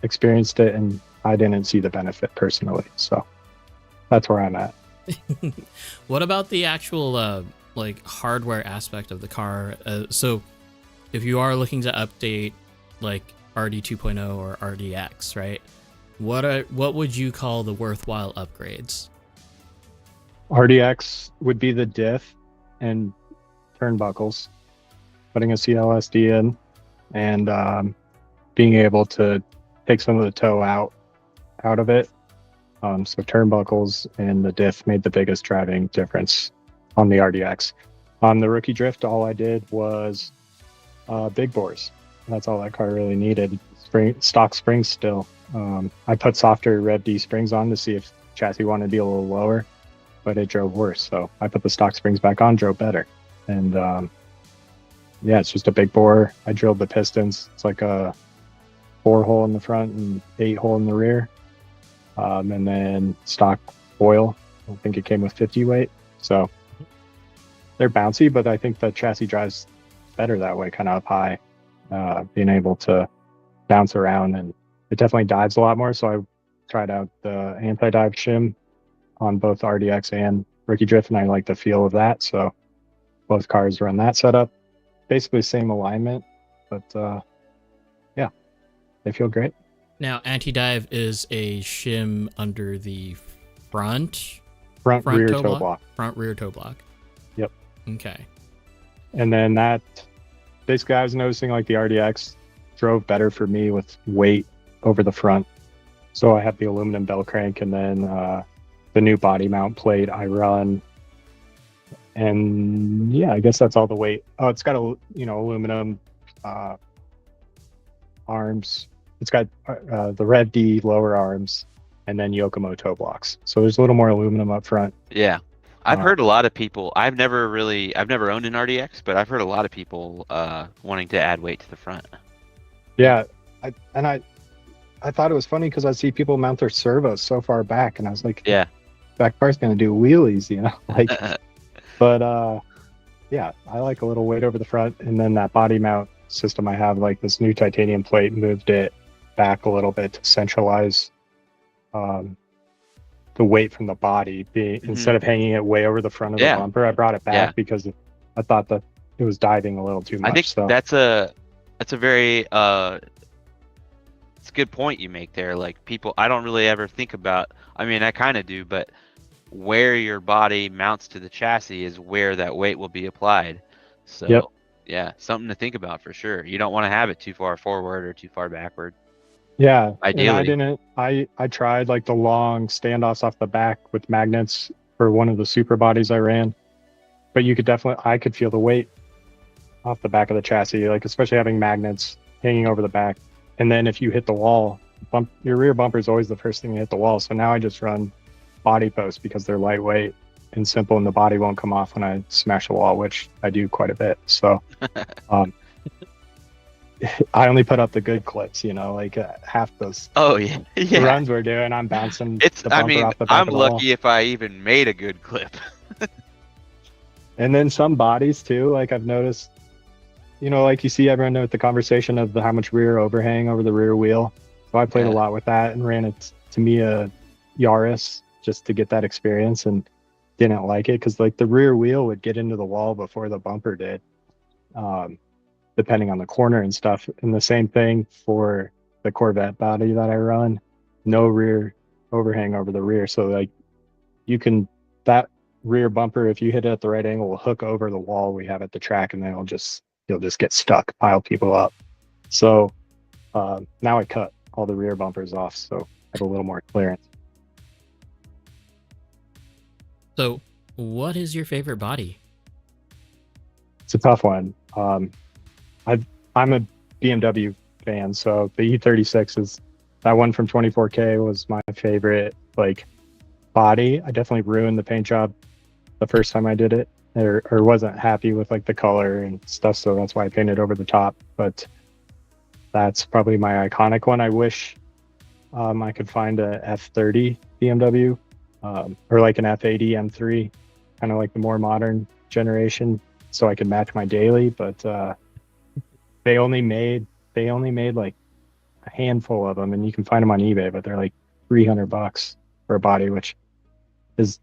experienced it, and I didn't see the benefit personally. So that's where I'm at. What about the actual like hardware aspect of the car? So if you are looking to update like RD 2.0 or RDX, right? What would you call the worthwhile upgrades? RDX would be the diff and turnbuckles, putting a CLSD in, and being able to take some of the toe out of it. So turnbuckles and the diff made the biggest driving difference on the RDX. On the rookie drift, all I did was big bores. That's all that car really needed. Stock springs still. I put softer Rev D springs on to see if chassis wanted to be a little lower, but it drove worse. So I put the stock springs back on, drove better. And it's just a big bore. I drilled the pistons. It's like a 4-hole in the front and 8-hole in the rear. And then stock oil. I think it came with 50 weight. So they're bouncy, but I think the chassis drives better that way, kind of up high, being able to bounce around, and it definitely dives a lot more. So I tried out the anti-dive shim on both RDX and rookie drift, and I like the feel of that. So both cars run that setup. Basically same alignment, but yeah, they feel great. Now, anti-dive is a shim under the front rear toe block. Front rear toe block. Yep. Okay. And then that, basically I was noticing like the RDX drove better for me with weight over the front. So I have the aluminum bell crank, and then the new body mount plate I run. And yeah, I guess that's all the weight. Oh, it's got aluminum arms. It's got the Rev D lower arms, and then Yokomo toe blocks. So there's a little more aluminum up front. Yeah, I've heard a lot of people. I've never owned an RDX, but I've heard a lot of people wanting to add weight to the front. Yeah, I thought it was funny because I see people mount their servos so far back, and I was like, yeah, that car's gonna do wheelies, like. But yeah, I like a little weight over the front, and then that body mount system I have, like this new titanium plate, moved it back a little bit to centralize the weight from the body. Instead of hanging it way over the front of the bumper, I brought it back because I thought that it was diving a little too much. I think that's a very it's a good point you make there. Like, people, I don't really ever think about. I mean, I kind of do, but where your body mounts to the chassis is where that weight will be applied. So yeah, something to think about for sure. You don't want to have it too far forward or too far backward. Yeah, ideally. I tried like the long standoffs off the back with magnets for one of the super bodies I ran, but I could feel the weight off the back of the chassis, like especially having magnets hanging over the back. And then if you hit the wall, your rear bumper is always the first thing to hit the wall. So now I just run body posts because they're lightweight and simple, and the body won't come off when I smash the wall, which I do quite a bit. So I only put up the good clips, like half those runs we're doing, I'm bouncing the bumper off the back I'm of the lucky wall. if I even made a good clip. And then some bodies too, like I've noticed, like you see everyone with the conversation of how much rear overhang over the rear wheel. So I played a lot with that and ran it to me a Yaris just to get that experience, and didn't like it because like the rear wheel would get into the wall before the bumper did, depending on the corner and stuff. And the same thing for the Corvette body that I run, no rear overhang over the rear. So like that rear bumper, if you hit it at the right angle, will hook over the wall we have at the track, and then you'll just get stuck, pile people up. So now I cut all the rear bumpers off, so I have a little more clearance. So what is your favorite body? It's a tough one. I'm a BMW fan, so the E36 is that one from 24K was my favorite like body. I definitely ruined the paint job the first time I did it, or wasn't happy with like the color and stuff, so that's why I painted over the top. But that's probably my iconic one. I wish I could find a F30 BMW or like an F80 M3, kind of like the more modern generation, so I could match my daily. But they only made like a handful of them, and you can find them on eBay, but they're like $300 for a body, which is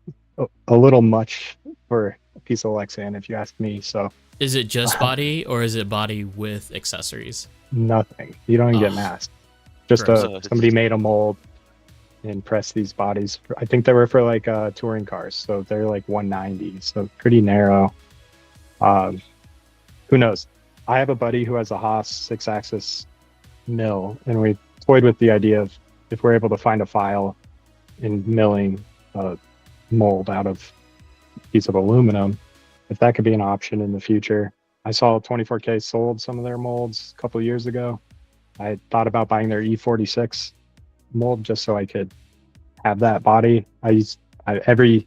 a little much for a piece of Lexan, if you ask me. So is it just body, or is it body with accessories? Nothing. You don't even get masked. Just somebody made a mold and pressed these bodies. I think they were for like touring cars, so they're like 190, so pretty narrow. Who knows? I have a buddy who has a Haas 6-axis mill, and we toyed with the idea of if we're able to find a file in milling a mold out of a piece of aluminum, if that could be an option in the future. I saw 24K sold some of their molds a couple of years ago. I thought about buying their E46 mold just so I could have that body. Every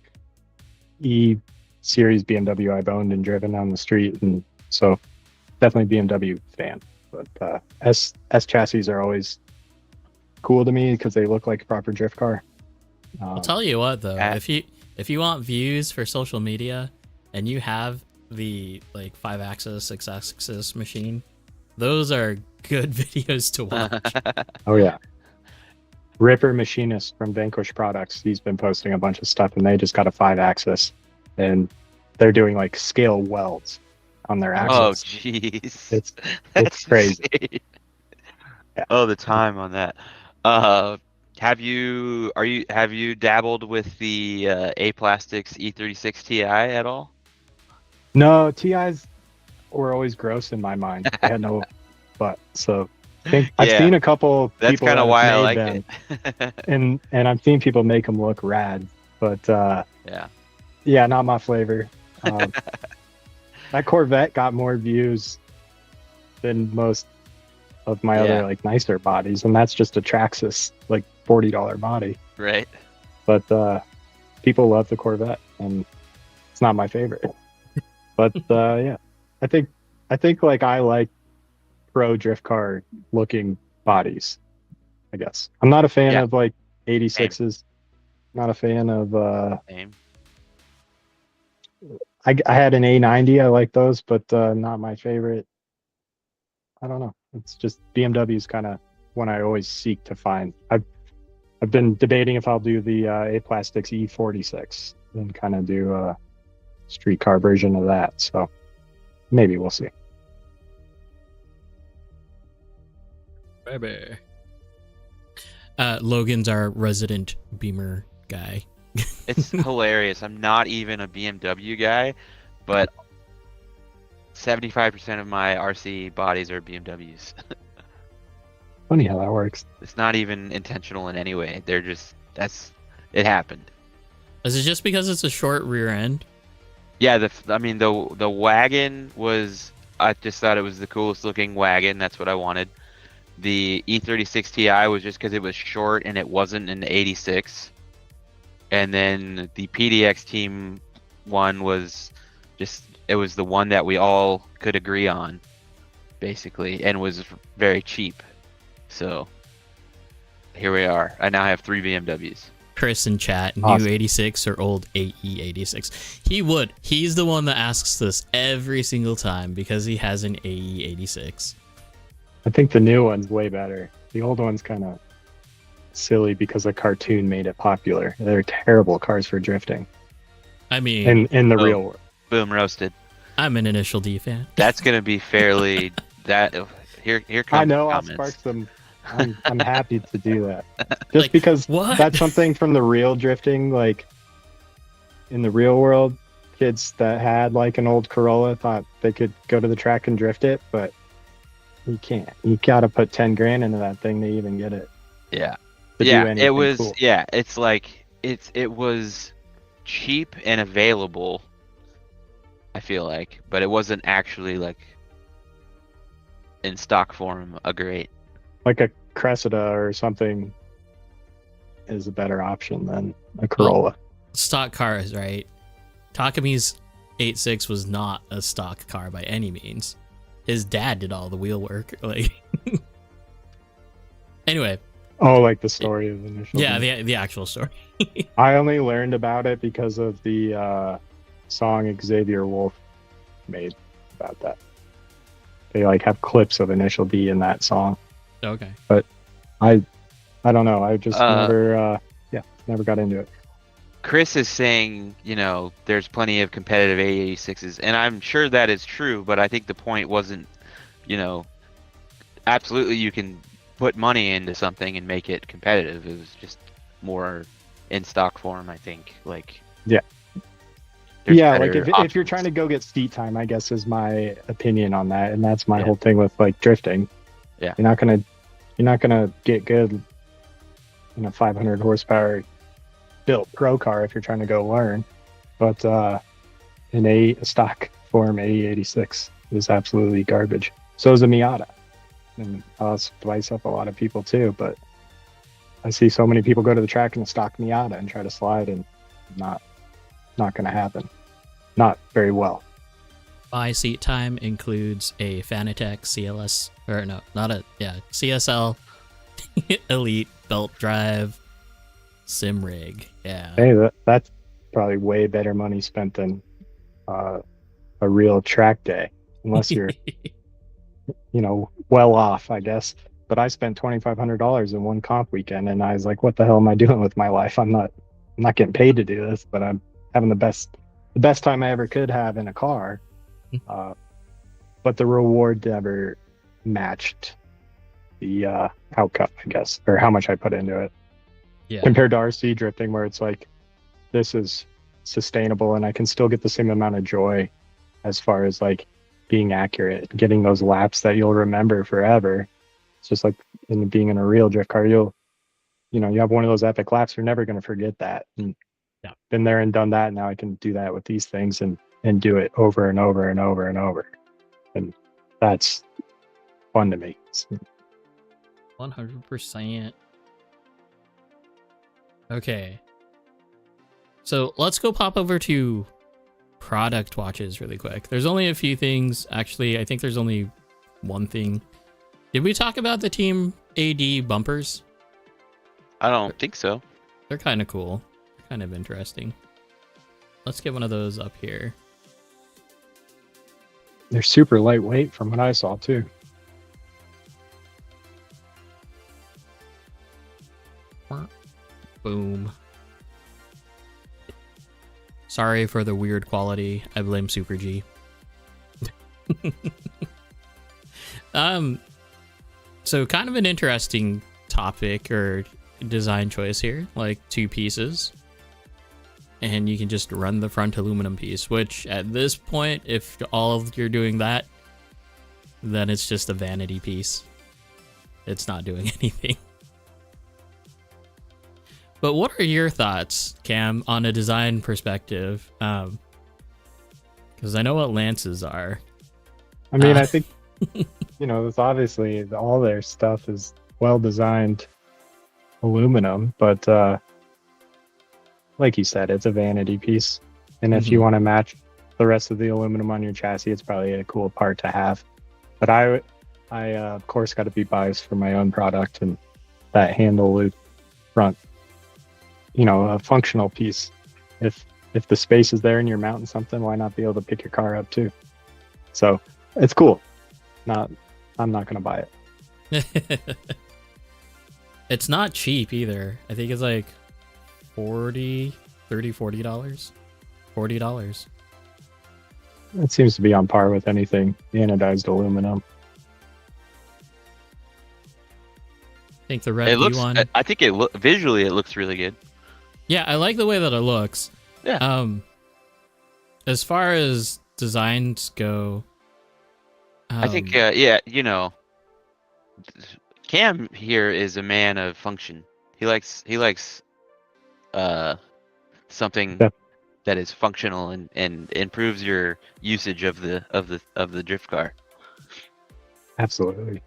E series BMW I've owned and driven on the street, and so definitely BMW fan. But S chassis are always cool to me because they look like a proper drift car. I'll tell you what though, if you want views for social media and you have the like 5-axis, 6-axis machine, those are good videos to watch. Oh yeah. Ripper Machinist from Vanquish Products, he's been posting a bunch of stuff, and they just got a 5-axis and they're doing like scale welds on their axles. Oh, jeez. It's crazy. Yeah. Oh, the time on that. Have you dabbled with the A-Plastics E36 Ti at all? No, TIs were always gross in my mind. They had no butt. So I think I've seen a couple That's people kind of that why have I made like them, it. and I've seen people make them look rad. But yeah, not my flavor. That Corvette got more views than most of my other like nicer bodies, and that's just a Traxxas like $40 body. Right. But people love the Corvette, and it's not my favorite. But yeah, I think like I like pro drift car looking bodies. I guess I'm not a fan of like 86s. Not a fan of Same. I had an A90. I like those, but not my favorite. I don't know. It's just BMW's kind of one I always seek to find. I've been debating if I'll do the A-Plastics E46 and kind of do a street car version of that. So maybe we'll see. Baby. Logan's our resident Beamer guy. It's hilarious. I'm not even a BMW guy, but 75% of my RC bodies are BMWs. Funny how that works. It's not even intentional in any way. They're just it happened. Is it just because it's a short rear end? Yeah, the wagon was, I just thought it was the coolest looking wagon. That's what I wanted. The E36 Ti was just because it was short and it wasn't an 86. And then the PDX Team one was just, it was the one that we all could agree on, basically, and was very cheap. So here we are. I now have 3 BMWs. Chris in chat, awesome. New 86 or old AE 86? He's the one that asks this every single time because he has an AE 86. I think the new one's way better. The old one's kind of silly because a cartoon made it popular. They're terrible cars for drifting. I mean, in the real world. Boom, roasted. I'm an Initial D fan. That's gonna be fairly here comes I know I'll comments. spark some. I'm happy to do that. Just Like, because what? That's something from the real drifting. Like in the real world, kids that had like an old Corolla thought they could go to the track and drift it, but you can't. You gotta put 10 grand into that thing to even get it. Yeah. To do Yeah, anything it was cool. it's like it was cheap and available, I feel like, but it wasn't actually like in stock form a great. Like a Cressida or something is a better option than a Corolla. Stock cars, right? Takami's 86 was not a stock car by any means. His dad did all the wheel work. Like, anyway. Oh, like the story of Initial. Yeah, the actual story. I only learned about it because of the song Xavier Wolf made about that. They like have clips of Initial D in that song. Okay. But I don't know. I just never got into it. Chris is saying, there's plenty of competitive A86s, and I'm sure that is true, but I think the point wasn't, absolutely you can put money into something and make it competitive. It was just more in stock form, I think. Like, yeah. There's yeah, like better if you're trying to go get seat time, I guess is my opinion on that, and that's my Yeah. whole thing with like drifting. Yeah. You're not gonna get good in a 500 horsepower built pro car if you're trying to go learn. But in a stock form, A86 is absolutely garbage. So is a Miata, and I'll spice up a lot of people too. But I see so many people go to the track in a stock Miata and try to slide, and not going to happen. Not very well. My seat time includes a Fanatec CLS, or no, not a, yeah, CSL Elite belt drive sim rig. Yeah. Hey, that's probably way better money spent than a real track day, unless you're, well off, I guess. But I spent $2,500 in one comp weekend, and I was like, "What the hell am I doing with my life? I'm not getting paid to do this, but I'm having the best the best time I ever could have in a car. But the reward never matched the outcome, I guess, or how much I put into it. Yeah. Compared to RC drifting, where it's like, this is sustainable and I can still get the same amount of joy as far as like being accurate, getting those laps that you'll remember forever. It's just like in being in a real drift car, you have one of those epic laps, you're never going to forget that. And been there and done that. Now I can do that with these things and do it over and over and over and over. And that's fun to me. 100%. Okay. So let's go pop over to product watches really quick. There's only a few things. Actually, I think there's only one thing. Did we talk about the Team AD bumpers? I don't think so. They're kind of cool. They're kind of interesting. Let's get one of those up here. They're super lightweight from what I saw too. Boom. Sorry for the weird quality. I blame Super G. So kind of an interesting topic or design choice here, like 2 pieces. And you can just run the front aluminum piece, which at this point, if all of you're doing that, then it's just a vanity piece. It's not doing anything. But what are your thoughts, Cam, on a design perspective? Because I know what lances are. I mean, I think, it's obviously all their stuff is well-designed aluminum, but like you said, it's a vanity piece. And if you want to match the rest of the aluminum on your chassis, it's probably a cool part to have. But I of course, got to be biased for my own product, and that handle loop front, a functional piece. If the space is there and you're mounting something, why not be able to pick your car up too? So it's cool. I'm not going to buy it. It's not cheap either. I think it's like $40. $40. It seems to be on par with anything anodized aluminum. I think the red one. I think visually it looks really good. Yeah, I like the way that it looks. Yeah. As far as designs go, I think Cam here is a man of function. He likes something that is functional and improves your usage of the drift car. Absolutely.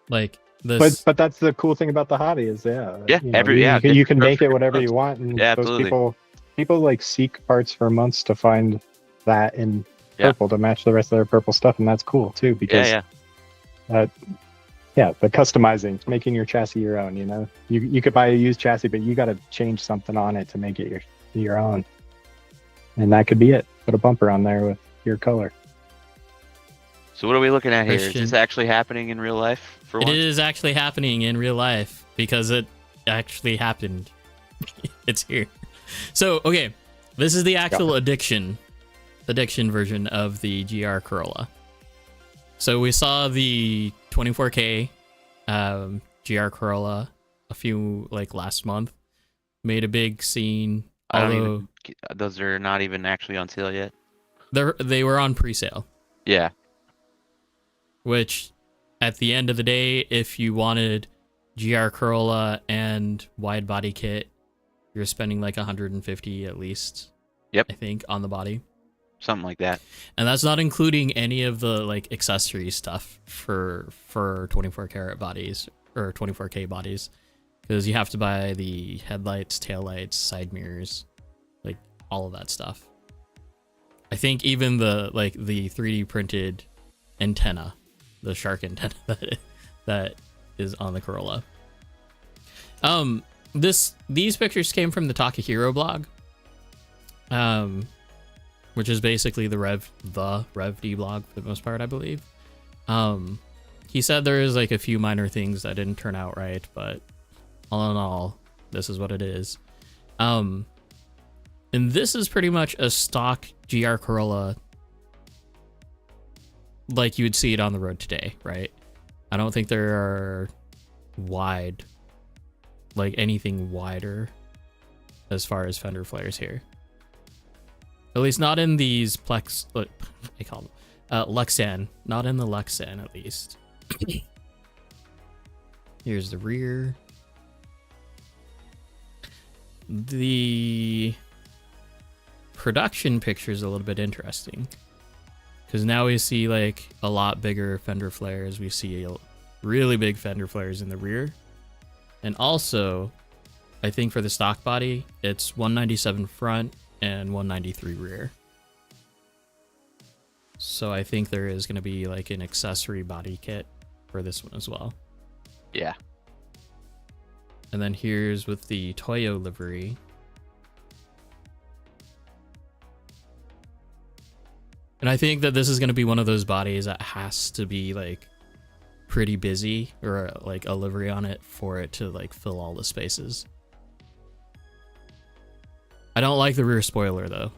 Like this, but that's the cool thing about the hobby is you can make it whatever you want, and those people like seek parts for months to find that in purple to match the rest of their purple stuff, and that's cool too because the customizing, making your chassis your own. You could buy a used chassis, but you got to change something on it to make it your own, and that could be it. Put a bumper on there with your color. So what are we looking at here? Is this actually happening in real life? It is actually happening in real life because it actually happened. It's here. So, okay, this is the actual addiction version of the GR Corolla. So we saw the 24K GR Corolla a few, last month. Made a big scene. Those are not even actually on sale yet. They were on pre-sale. Yeah. Which, at the end of the day, if you wanted GR Corolla and wide body kit, you're spending like $150 at least. Yep. I think on the body. Something like that. And that's not including any of the accessory stuff for 24 karat bodies or 24K bodies, because you have to buy the headlights, taillights, side mirrors, all of that stuff. I think even the 3D printed antenna, the shark antenna that is on the Corolla. These pictures came from the Takahiro blog, which is basically the Rev D blog for the most part, I believe. He said there is a few minor things that didn't turn out right, but all in all, this is what it is. And this is pretty much a stock GR Corolla like you would see it on the road today, right? I don't think there are wide, like anything wider as far as fender flares here. At least not in these Plex, what I call them, Lexan. Not in the Lexan, at least. Here's the rear. The production picture is a little bit interesting because now we see like a lot bigger fender flares. We see really big fender flares in the rear, and also I think for the stock body it's 197 front and 193 rear. So I think there is going to be like an accessory body kit for this one as well. Yeah. And then here's with the Toyo livery. And I think that this is going to be one of those bodies that has to be like pretty busy or like a livery on it for it to like fill all the spaces. I don't like the rear spoiler though.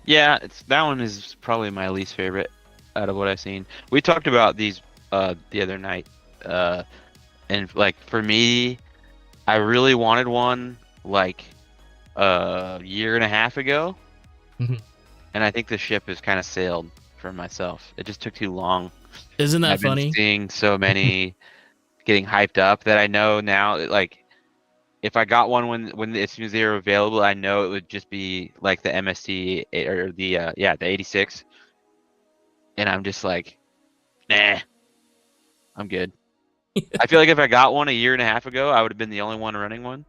Yeah, that one is probably my least favorite out of what I've seen. We talked about these the other night, and like for me, I really wanted one like a year and a half ago, and I think the ship has kind of sailed for myself. It just took too long. Isn't that I've funny? been seeing so many getting hyped up that I know now that, like, if I got one when as soon as they were available, I know it would just be like the MST or the 86, and I'm just like, nah, I'm good. I feel like if I got one a year and a half ago, I would have been the only one running one.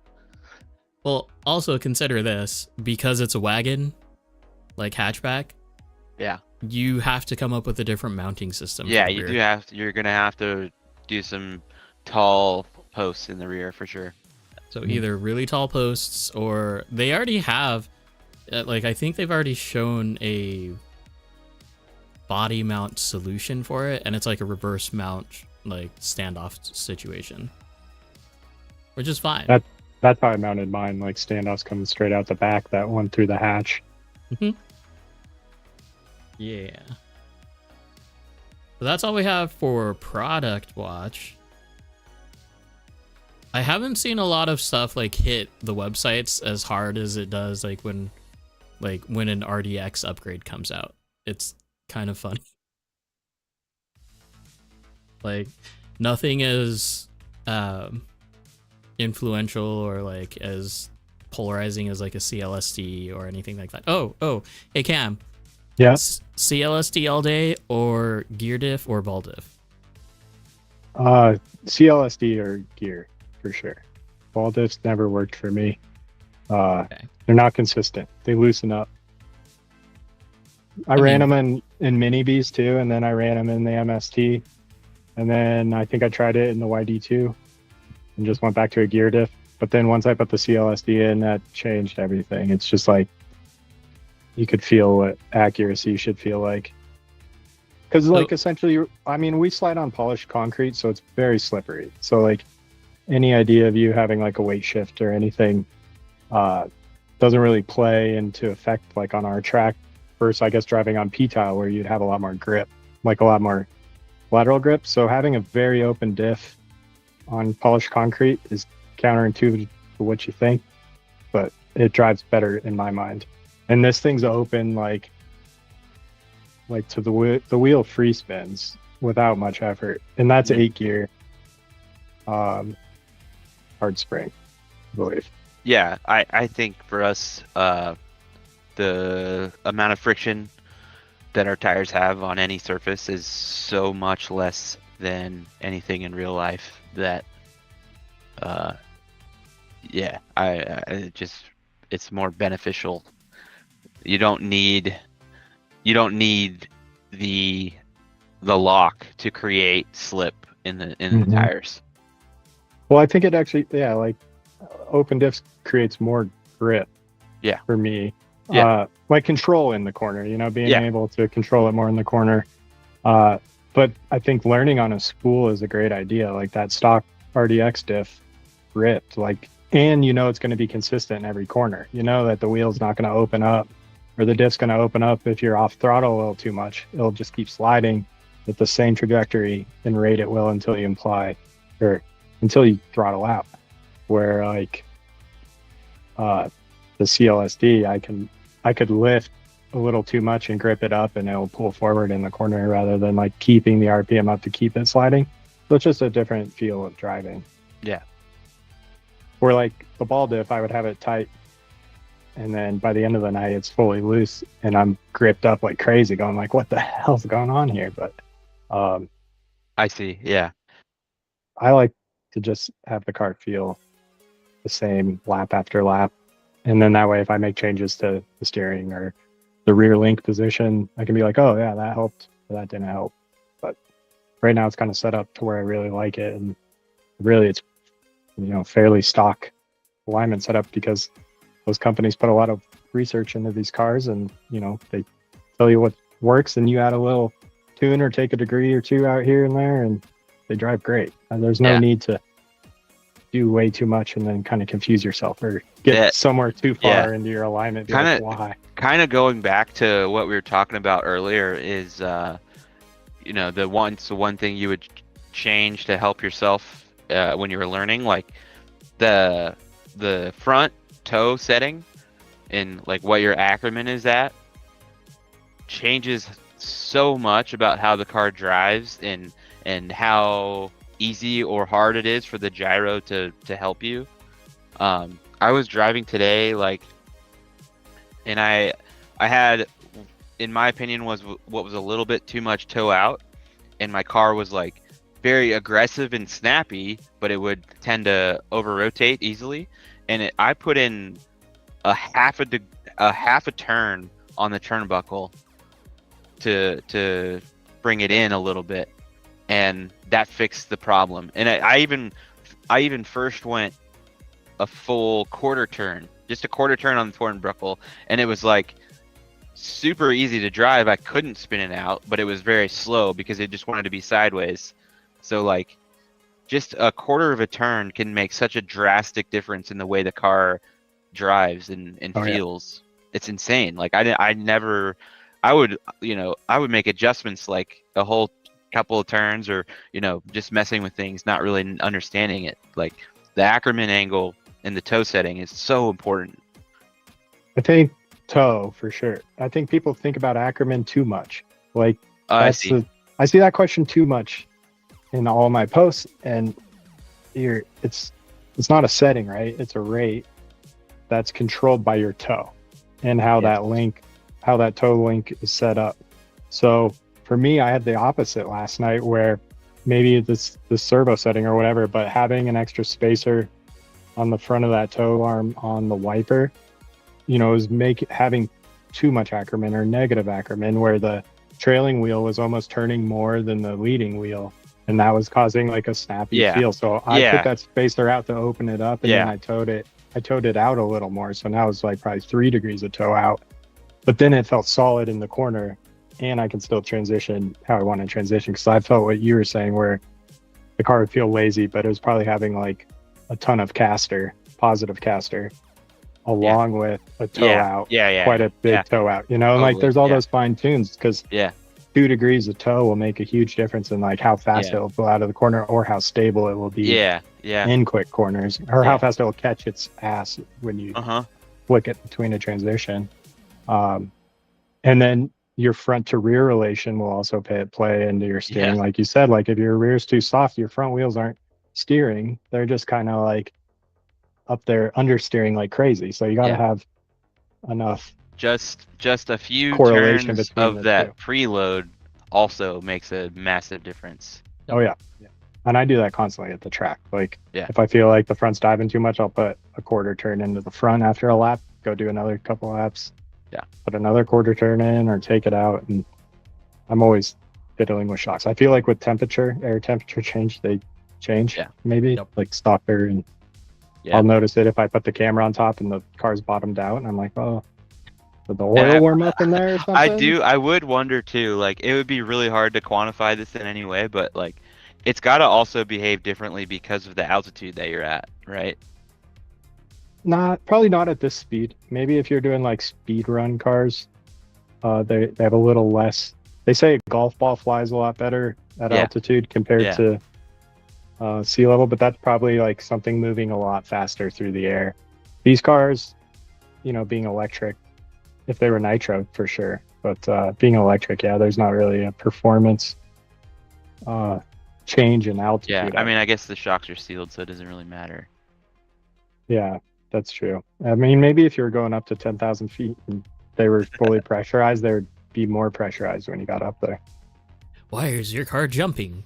Well, also consider this, because it's a wagon, like hatchback. Yeah. You have to come up with a different mounting system. Yeah, you do have to. You're gonna have to do some tall posts in the rear for sure. So either really tall posts, or they already have, like I think they've already shown a body mount solution for it, and it's like a reverse mount, like standoff situation, which is fine. That's how I mounted mine, like standoffs coming straight out the back, that one through the hatch. Yeah. So that's all we have for product watch. I haven't seen a lot of stuff like hit the websites as hard as it does like when an RDX upgrade comes out. It's kind of funny. Like nothing is influential or like as polarizing as like a CLSD or anything like that. Oh, hey Cam. Yeah. CLSD all day or gear diff or ball diff? CLSD or gear for sure. Ball diffs never worked for me. Okay. They're not consistent. They loosen up. I ran them in mini Bs too, and then I ran them in the MST, and then I think I tried it in the YD2 and just went back to a gear diff. But then once I put the CLSD in, that changed everything. It's just like you could feel what accuracy should feel like. Because like essentially, I mean, we slide on polished concrete, so it's very slippery. So like any idea of you having like a weight shift or anything doesn't really play into effect like on our track versus I guess driving on P-tile where you'd have a lot more grip, like a lot more lateral grip. So having a very open diff on polished concrete is counterintuitive to what you think, but it drives better in my mind. And this thing's open like to the wheel free spins without much effort, and that's 8 gear hard spring, I believe. Yeah, I think for us the amount of friction that our tires have on any surface is so much less than anything in real life that I just, it's more beneficial. You don't need the lock to create slip in the tires. Well, I think it actually, like open diffs creates more grip. Yeah. For me, like control in the corner. Being able to control it more in the corner. But I think learning on a spool is a great idea. Like that stock RDX diff ripped. Like and you know it's going to be consistent in every corner. You know that the wheel's not going to open up, or the diff's going to open up if you're off throttle a little too much. It'll just keep sliding with the same trajectory and rate it will until you until you throttle out. Where like the CLSD, I could lift a little too much and grip it up and it'll pull forward in the corner rather than like keeping the RPM up to keep it sliding. So it's just a different feel of driving. Yeah. Or like the ball diff, I would have it tight, and then by the end of the night it's fully loose and I'm gripped up like crazy going like, what the hell's going on here? But I see. Yeah. I like to just have the car feel the same lap after lap. And then that way, if I make changes to the steering or the rear link position, I can be like, oh yeah, that helped, or that didn't help. But right now it's kind of set up to where I really like it. And really it's, fairly stock alignment setup because those companies put a lot of research into these cars and, they tell you what works and you add a little tune or take a degree or two out here and there and they drive great. And there's no need to do way too much and then kind of confuse yourself or get somewhere too far into your alignment. Kind of going back to what we were talking about earlier is, the one thing you would change to help yourself when you were learning, like the front toe setting and like what your Ackerman is at changes so much about how the car drives and how easy or hard it is for the gyro to help you. I was driving today, and I had, in my opinion, what was a little bit too much toe out, and my car was like very aggressive and snappy, but it would tend to over rotate easily. And I put in a half a turn on the turnbuckle to bring it in a little bit, and that fixed the problem. And I even first went a full quarter turn, just a quarter turn on the turnbuckle, and it was like super easy to drive. I couldn't spin it out, but it was very slow because it just wanted to be sideways. So like just a quarter of a turn can make such a drastic difference in the way the car drives and feels. Yeah. It's insane. Like I would make adjustments like a whole couple of turns or, just messing with things, not really understanding it. Like the Ackerman angle and the toe setting is so important. I think toe for sure. I think people think about Ackerman too much. Like I see that question too much in all my posts, and it's not a setting, right? It's a rate that's controlled by your toe and how that toe link is set up. So for me, I had the opposite last night where maybe this servo setting or whatever, but having an extra spacer on the front of that toe arm on the wiper, is having too much Ackerman or negative Ackerman where the trailing wheel was almost turning more than the leading wheel. And that was causing like a snappy feel. So I put that spacer out to open it up, and then I towed it out a little more. So now it's like probably 3 degrees of toe out, but then it felt solid in the corner, and I can still transition how I want to transition. Because I felt what you were saying, where the car would feel lazy, but it was probably having like a ton of positive caster, along with a toe out, quite a big toe out, and like there's all those fine tunes because 2 degrees of toe will make a huge difference in like how fast it will pull out of the corner or how stable it will be in quick corners, or how fast it will catch its ass when you flick it between a transition. And then your front to rear relation will also play into your steering. Like you said, like if your rear is too soft, your front wheels aren't steering. They're just kind of like up there understeering like crazy. So you got to have enough. Just a few turns of that preload also makes a massive difference. Oh yeah. And I do that constantly at the track. Like if I feel like the front's diving too much, I'll put a quarter turn into the front after a lap, go do another couple laps, put another quarter turn in or take it out. And I'm always fiddling with shocks. I feel like with air temperature change, they change maybe like stocker, and I'll notice it if I put the camera on top and the car's bottomed out, and I'm like, oh, did the oil warm up in there or something? I would wonder too, like it would be really hard to quantify this in any way, but like it's got to also behave differently because of the altitude that you're at, right? Probably not at this speed. Maybe if you're doing like speed run cars, they have a little less. They say a golf ball flies a lot better at altitude compared to sea level, but that's probably like something moving a lot faster through the air. These cars, being electric, if they were nitro for sure, but being electric, there's not really a performance change in altitude. Yeah, I mean, I guess the shocks are sealed, so it doesn't really matter. Yeah, that's true. I mean, maybe if you were going up to 10,000 feet and they were fully pressurized, they would be more pressurized when you got up there. Why is your car jumping?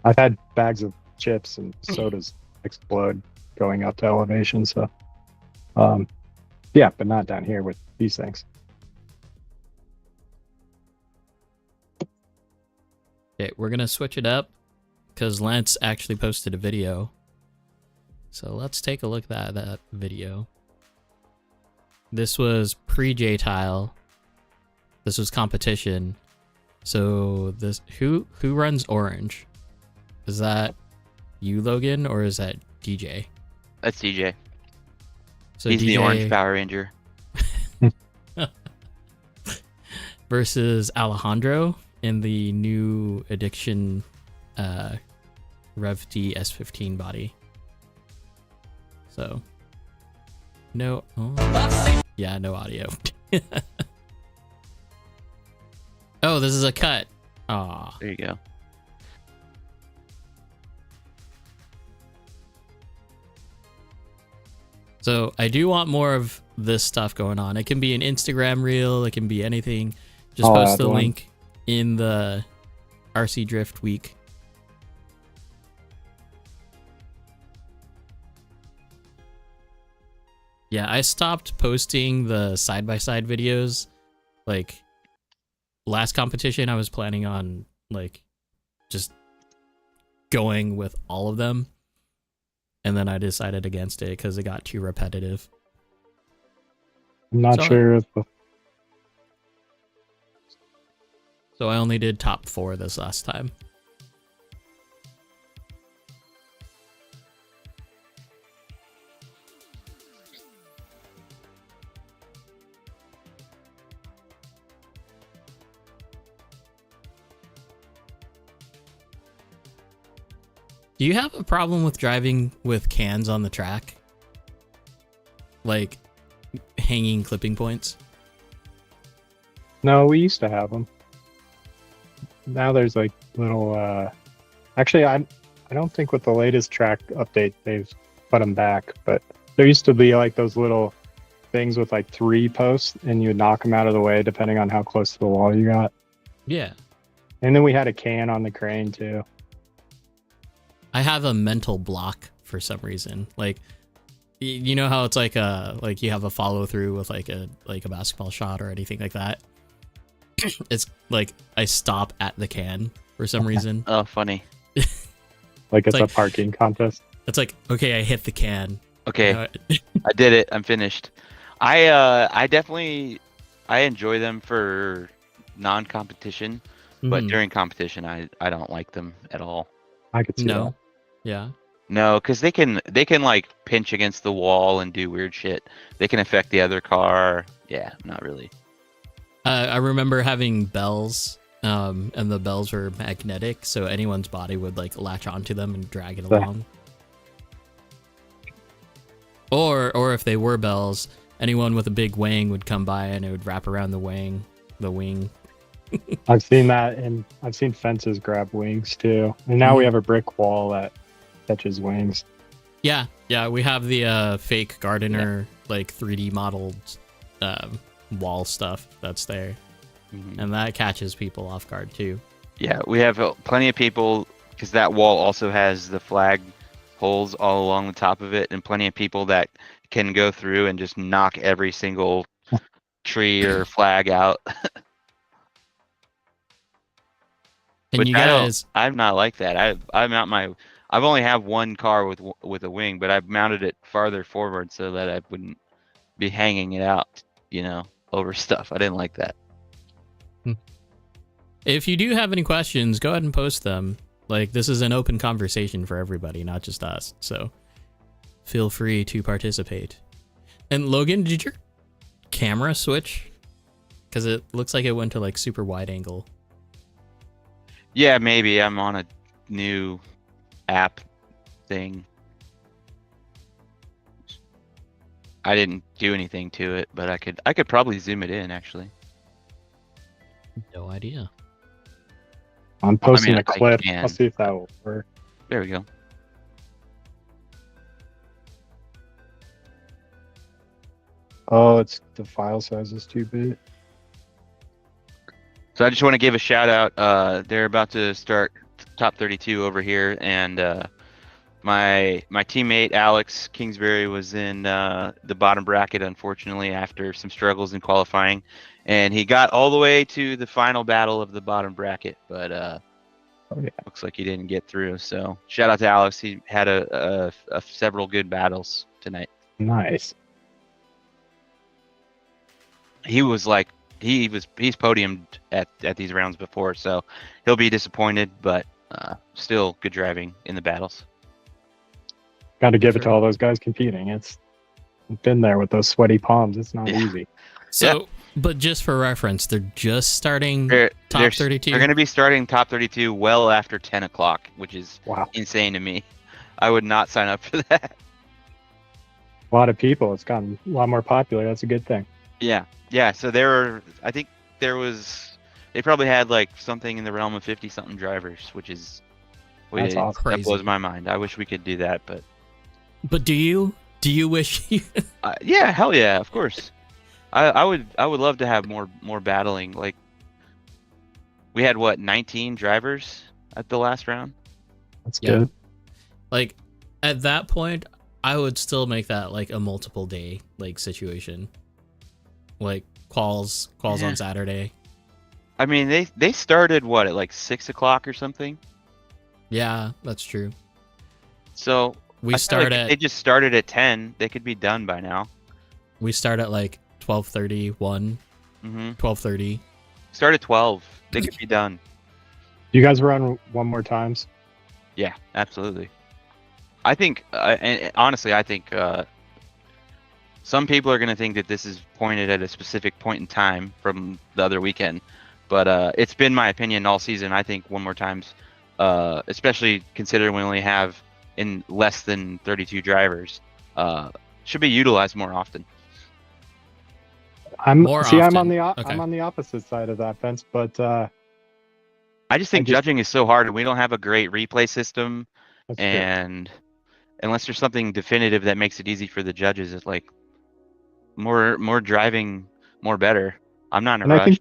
I've had bags of chips and sodas explode going up to elevation, so yeah, but not down here with these things. Okay, we're gonna switch it up because Lance actually posted a video. So let's take a look at that video. This was pre-J-Tile. This was competition. So this who runs orange? Is that you, Logan, or is that DJ? That's DJ. So he's DJ the orange Power Ranger. versus Alejandro in the new Addiction Rev D S15 body. So no audio. Oh, this is a cut. Aw. There you go. So I do want more of this stuff going on. It can be an Instagram reel. It can be anything. Just post the link in the RC Drift week. Yeah, I stopped posting the side-by-side videos. Like, last competition, I was planning on, like, just going with all of them. And then I decided against it because it got too repetitive. I'm not sure if So I only did top 4 this last time. Do you have a problem with driving with cans on the track? Like hanging clipping points? No, we used to have them. Now there's like little actually I don't think with the latest track update they've put them back, but there used to be like those little things with like 3 posts and you would knock them out of the way depending on how close to the wall you got. Yeah. And then we had a can on the crane too. I have a mental block for some reason. Like, you know how it's like you have a follow through with like a basketball shot or anything like that. It's like I stop at the can for some reason. Oh, funny. Like it's a parking contest. It's like, okay, I hit the can. Okay, I did it. I'm finished. I definitely enjoy them for non-competition, but during competition, I don't like them at all. I could see that. Yeah. No, because they can like pinch against the wall and do weird shit. They can affect the other car. Yeah, not really. I remember having bells, and the bells were magnetic, so anyone's body would like latch onto them and drag it along. Or if they were bells, anyone with a big wing would come by and it would wrap around the wing. I've seen that, and I've seen fences grab wings too. And now we have a brick wall that catches wings. Yeah, we have the fake gardener like 3D modeled wall stuff that's there, and that catches people off guard too. Yeah, we have plenty of people because that wall also has the flag holes all along the top of it, and plenty of people that can go through and just knock every single tree or flag out. And you guys, I'm not like that. I've only have one car with a wing, but I've mounted it farther forward so that I wouldn't be hanging it out, over stuff. I didn't like that. If you do have any questions, go ahead and post them. Like, this is an open conversation for everybody, not just us. So feel free to participate. And Logan, did your camera switch? Because it looks like it went to like super wide angle. Yeah, maybe I'm on a new app thing. I didn't do anything to it, but I could probably zoom it in actually. No idea. I'm posting a clip. I'll see if that will work. There we go. Oh, the file size is too big. So I just want to give a shout out. They're about to start top 32 over here, and my teammate Alex Kingsbury was in the bottom bracket, unfortunately, after some struggles in qualifying, and he got all the way to the final battle of the bottom bracket, but looks like he didn't get through. So shout out to Alex. He had a several good battles tonight. Nice. He was like he's podiumed at these rounds before, so he'll be disappointed, but still good driving in the battles. Got to give it to all those guys competing. It's been there with those sweaty palms. It's not easy. So, but just for reference, they're just starting top 32. They're going to be starting top 32 well after 10 o'clock, which is insane to me. I would not sign up for that. A lot of people. It's gotten a lot more popular. That's a good thing. Yeah. So they probably had like something in the realm of 50-something drivers, which is that's awesome. That blows my mind. I wish we could do that, but do you wish you? Yeah, hell yeah, of course. I would love to have more battling. Like we had 19 drivers at the last round. That's good. Like at that point, I would still make that like a multiple day like situation. Like quals on Saturday. I mean, they started at like 6 o'clock or something. Yeah, that's true. So they just started at 10. They could be done by now. We start at like 12:30, 1, 12:30. Start at 12. They could be done. You guys run one more times? Yeah, absolutely. I think, and honestly, I think some people are going to think that this is pointed at a specific point in time from the other weekend, but it's been my opinion all season. I think one more times, especially considering we only have in less than 32 drivers, should be utilized more often. I'm on the opposite side of that fence, but I just think judging is so hard, and we don't have a great replay system, and true. Unless there's something definitive that makes it easy for the judges, it's like more driving, more better. I'm not in a rush.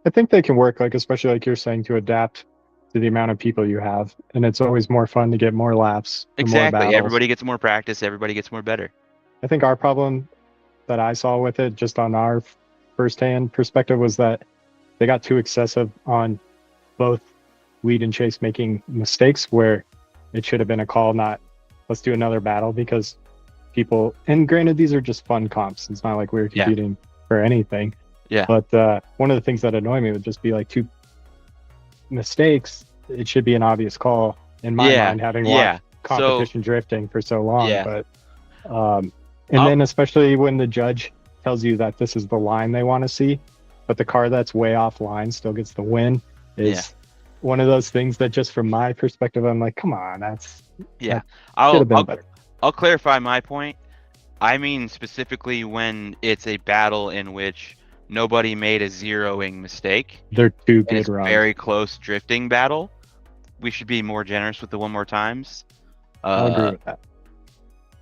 I think they can work, like especially like you're saying, to adapt to the amount of people you have, and it's always more fun to get more laps. Exactly. More everybody gets more practice. Everybody gets more better. I think our problem that I saw with it, just on our firsthand perspective, was that they got too excessive on both Weed and Chase making mistakes where it should have been a call, not let's do another battle, because people, and granted, these are just fun comps. It's not like we were competing for anything. Yeah. But one of the things that annoy me would just be like two mistakes. It should be an obvious call in my mind, having watched competition drifting for so long. But then especially when the judge tells you that this is the line they want to see, but the car that's way off line still gets the win, is one of those things that just from my perspective, I'm like, come on, that's I'll clarify my point. I mean specifically when it's a battle in which nobody made a zeroing mistake. They're two good runs. Very close drifting battle. We should be more generous with the one more times. I'll agree with that.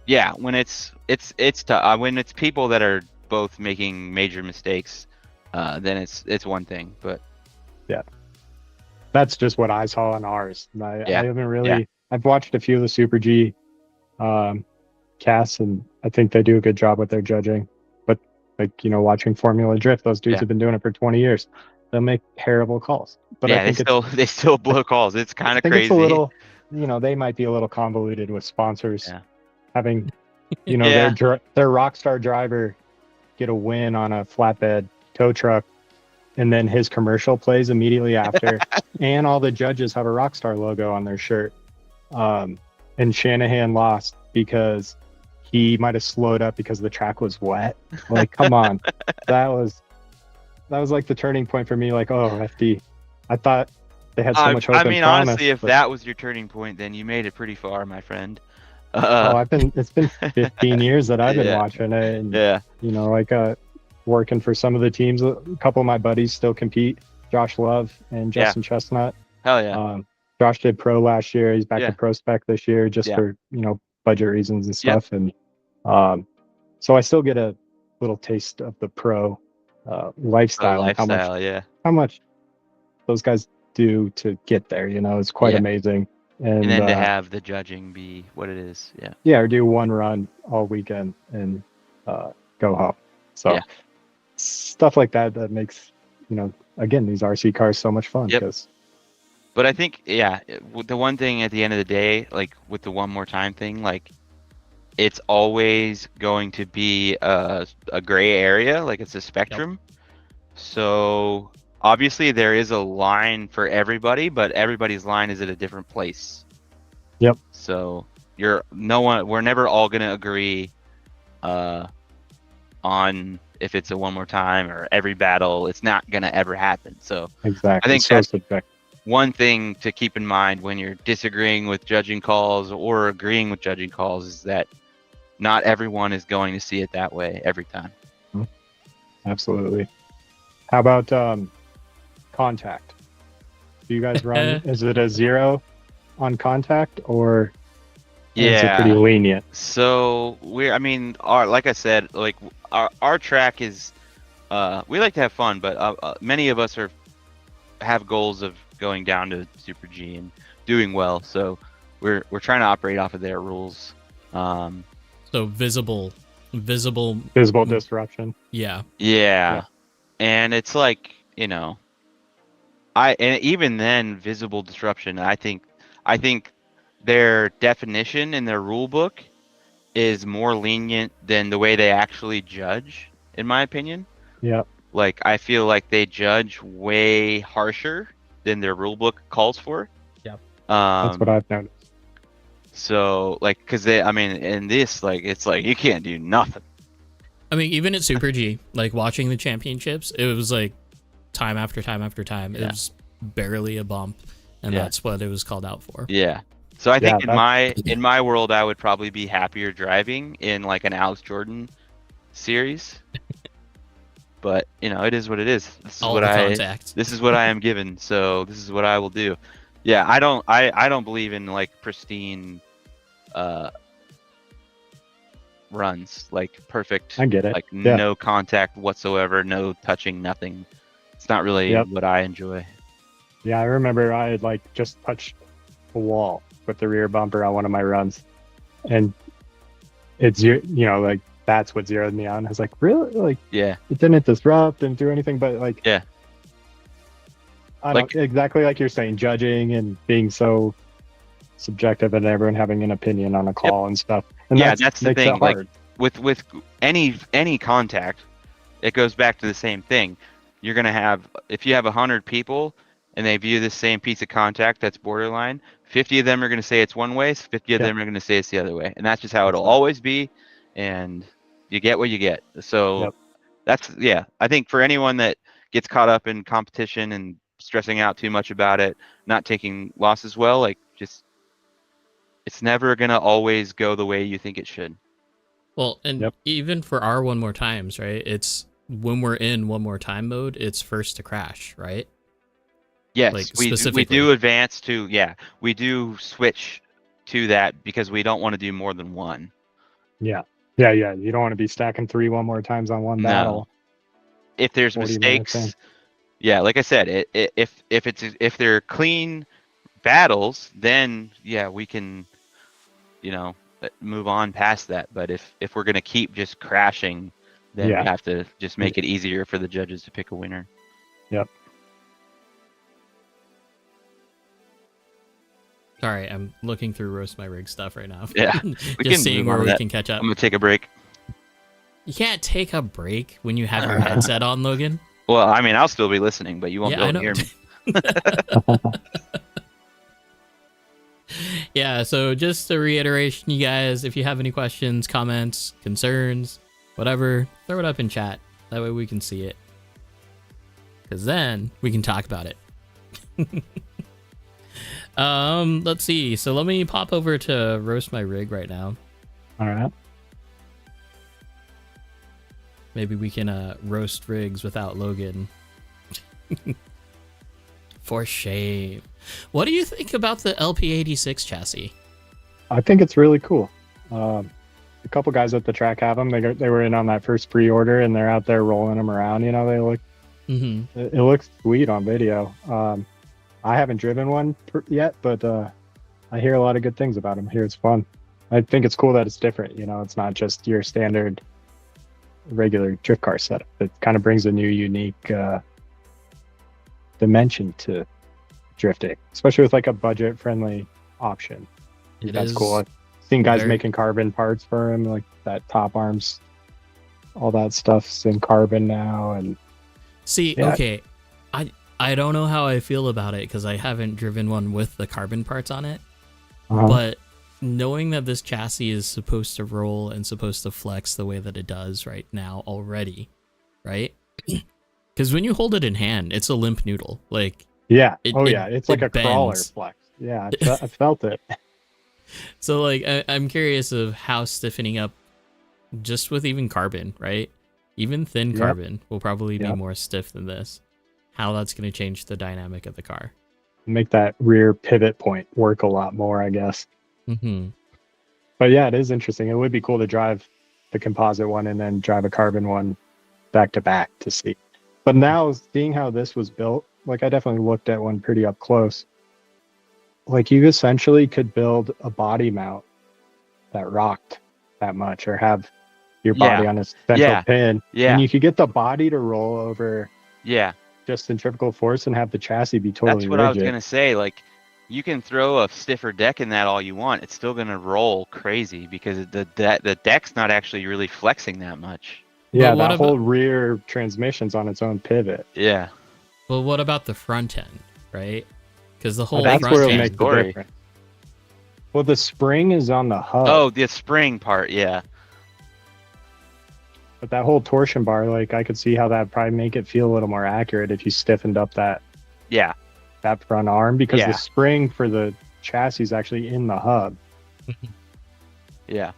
Yeah, when it's when it's people that are both making major mistakes, then it's one thing. But that's just what I saw on ours. I haven't really. I've watched a few of the Super G casts, and I think they do a good job with their judging. But like watching Formula Drift, those dudes have been doing it for 20 years. They'll make terrible calls. But I think they still blow calls. It's kind of crazy. It's a little, they might be a little convoluted with sponsors having, their Rockstar driver get a win on a flatbed tow truck, and then his commercial plays immediately after, and all the judges have a Rockstar logo on their shirt. And Shanahan lost because he might have slowed up because the track was wet. Like, come on. That was like the turning point for me. Like, oh, FD. I thought they had so much hope and promise. Honestly, if that was your turning point, then you made it pretty far, my friend. It's been 15 years that I've been watching it. And, you know, like working for some of the teams. A couple of my buddies still compete. Josh Love and Justin Chestnut. Hell yeah. Josh did pro last year. He's back to pro spec this year just for, you know, budget reasons and stuff. And so I still get a little taste of the pro lifestyle. How much those guys do to get there, you know, it's quite amazing. And then to have the judging be what it is. Or do one run all weekend and go home. So stuff like that makes, you know, again, these RC cars so much fun. But I think, the one thing at the end of the day, like with the one more time thing, like it's always going to be a gray area, like it's a spectrum. So obviously there is a line for everybody, but everybody's line is at a different place. So we're never all going to agree on if it's a one more time or every battle. It's not going to ever happen. So I think that's one thing to keep in mind when you're disagreeing with judging calls or agreeing with judging calls is that not everyone is going to see it that way every time. Absolutely. How about contact? Do you guys run? Is it a 0 on contact or is it pretty lenient? So like I said, like our track is we like to have fun, but many of us have goals of going down to Super G and doing well. So we're trying to operate off of their rules. So visible disruption. Yeah. And it's like, you know, and even then visible disruption, I think their definition in their rule book is more lenient than the way they actually judge, in my opinion. Like I feel like they judge way harsher than their rule book calls for. That's what I've noticed. So like, cause in this, like, it's like, you can't do nothing. I mean, even at Super G, like watching the championships, it was like time after time after time. It was barely a bump, and that's what it was called out for. So I think in my world, I would probably be happier driving in like an Alex Jordan series. But you know, it is what it is. This is what I am given. So this is what I will do. I don't believe in like pristine runs, like perfect. I get it. Like no contact whatsoever, no touching, nothing. It's not really what I enjoy. I remember I had like just touched a wall with the rear bumper on one of my runs, and it's, you know, like that's what zeroed me out. And I was like, really? Like, it didn't disrupt, didn't do anything, but like, I don't, exactly like you're saying, judging and being so subjective and everyone having an opinion on a call and stuff. And that's the thing. Like with any contact, it goes back to the same thing. You're gonna have, if you have 100 people and they view the same piece of contact that's borderline, 50 of them are gonna say it's one way, 50 of them are gonna say it's the other way, and that's just how it'll always be. And you get what you get. So that's I think for anyone that gets caught up in competition and stressing out too much about it, not taking losses well, like just it's never gonna always go the way you think it should. Well, and even for our one more times, right? It's when we're in one more time mode, it's first to crash, right? Yes, like, we do advance to we do switch to that because we don't want to do more than one. You don't want to be stacking 3 one more times on one battle. If there's mistakes, like I said, if they're clean battles, then we can, you know, move on past that. But if we're gonna keep just crashing, then we have to just make it easier for the judges to pick a winner. Sorry, I'm looking through Roast My Rig stuff right now. Just seeing where we can catch up. I'm gonna take a break. You can't take a break when you have your headset on, Logan. Well, I mean, I'll still be listening, but you won't be able to hear me. Yeah, so just a reiteration, you guys, if you have any questions, comments, concerns, whatever, throw it up in chat. That way we can see it. Because then we can talk about it. Let's see. So let me pop over to roast my rig right now. All right. Maybe we can roast rigs without Logan. For shame. What do you think about the LP86 chassis? I think it's really cool. A couple guys at the track have them. They were in on that first pre-order, and they're out there rolling them around. You know, they look. Mm-hmm. It looks sweet on video. I haven't driven one yet, but I hear a lot of good things about them. I hear it's fun. I think it's cool that it's different. You know, it's not just your standard regular drift car setup. It kind of brings a new, unique dimension to drifting, especially with like a budget-friendly option. That's cool. I've seen guys making carbon parts for him, like that top arms, all that stuff's in carbon now. And okay, I don't know how I feel about it because I haven't driven one with the carbon parts on it, but knowing that this chassis is supposed to roll and supposed to flex the way that it does right now already, right? Because when you hold it in hand, it's a limp noodle. Like, it's like a crawler flex. Yeah, I felt it. So, like, I'm curious of how stiffening up, just with even carbon, right? Even thin carbon will probably be more stiff than this. How that's going to change the dynamic of the car. Make that rear pivot point work a lot more, I guess. Mm-hmm. But yeah, it is interesting. It would be cool to drive the composite one and then drive a carbon one back to back to see. But now, seeing how this was built, like I definitely looked at one pretty up close. Like you essentially could build a body mount that rocked that much, or have your body on a central pin. Yeah. And you could get the body to roll over just centrifugal force and have the chassis be totally That's what rigid. I was going to say. Like, you can throw a stiffer deck in that all you want. It's still going to roll crazy because the deck's not actually really flexing that much. Yeah, that whole rear transmission's on its own pivot. Yeah. Well, what about the front end, right? Because the whole that's front where it'll end... make the difference. Well, the spring is on the hub. Oh, the spring part, yeah. But that whole torsion bar, like I could see how that probably make it feel a little more accurate if you stiffened up that that front arm, because the spring for the chassis is actually in the hub. Yeah.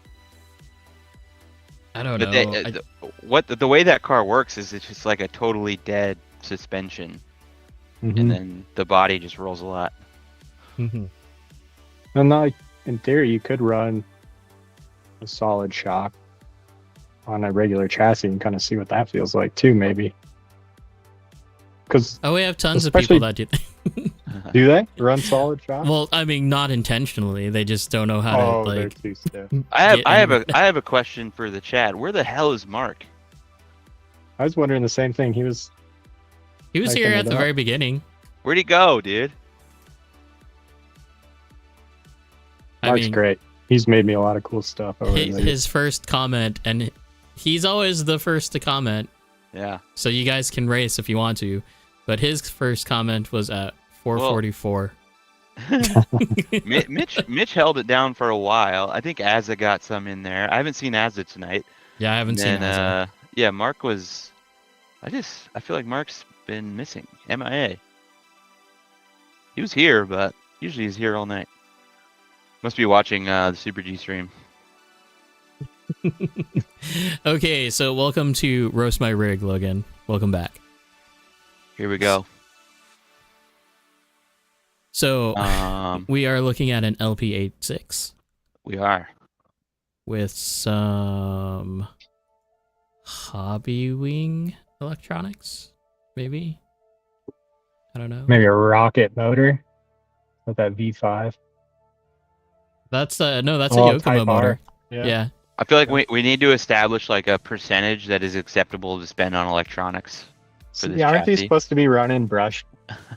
I don't know. The way that car works is it's just like a totally dead suspension, and then the body just rolls a lot. And like in theory, you could run a solid shock on a regular chassis and kind of see what that feels like too, maybe. Because we have tons of people that do. Do they run solid shock? Well, I mean, not intentionally. They just don't know how to. They're too stiff. I have a question for the chat. Where the hell is Mark? I was wondering the same thing. He was here at the very beginning. Where'd he go, dude? Mark's great. He's made me a lot of cool stuff over his first comment, and he's always the first to comment. Yeah. So you guys can race if you want to, but his first comment was at 444. Mitch held it down for a while. I think Azza got some in there. I haven't seen Azza tonight. Yeah, I haven't seen Azza. Yeah, Mark was. I feel like Mark's been missing. MIA. He was here, but usually he's here all night. Must be watching the Super G stream. Okay, so welcome to Roast My Rig, Logan. Welcome back. Here we go. So we are looking at an LP86. We are. With some Hobby Wing electronics, maybe? I don't know. Maybe a rocket motor with that V5. That's a Yokomo motor. Yeah. I feel like we need to establish like a percentage that is acceptable to spend on electronics. Aren't these supposed to be running brushed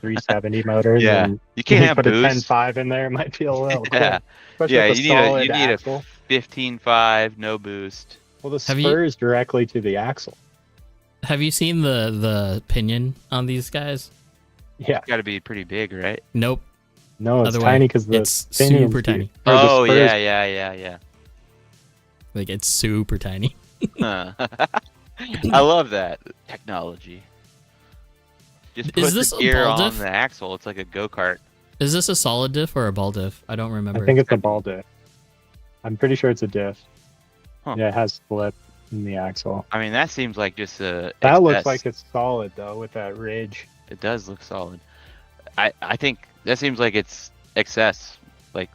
370 motors? Yeah, you can't have put boost. a 10.5 in there. It might be a little yeah, cool. yeah. You need a 15.5, no boost. Well, the spur is directly to the axle. Have you seen the pinion on these guys? Yeah, it's got to be pretty big, right? Nope. No, it's Other tiny way. because the It's pinions super do- tiny. or the Oh spurs- yeah. Like it's super tiny. Huh. I love that technology. Just Is put this the a gear ball on diff? the axle. It's like a go-kart. Is this a solid diff or a ball diff? I don't remember. I think it's a ball diff. I'm pretty sure it's a diff. Huh. Yeah, it has slip in the axle. I mean, that seems like just a. That looks excess. like it's solid though, with that ridge. It does look solid. I think that seems like it's excess. Like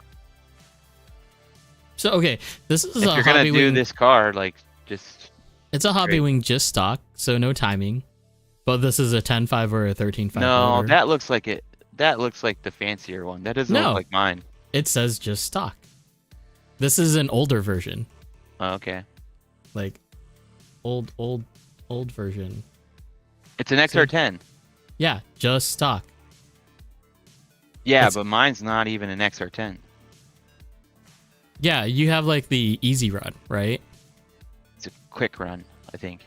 So okay, this is if a you're gonna hobby do wing. this car, like just It's a hobby Great. wing just stock, so no timing. But this is a 10.5 or a 13.5. no, rotor. that looks like it. That looks like the fancier one. That doesn't No. look like mine. It says just stock. This is an older version, Oh, okay, like old version. it's an XR10. Yeah, just stock. Yeah, It's- but mine's not even an XR10. Yeah, you have like the easy run, right? It's a quick run, I think.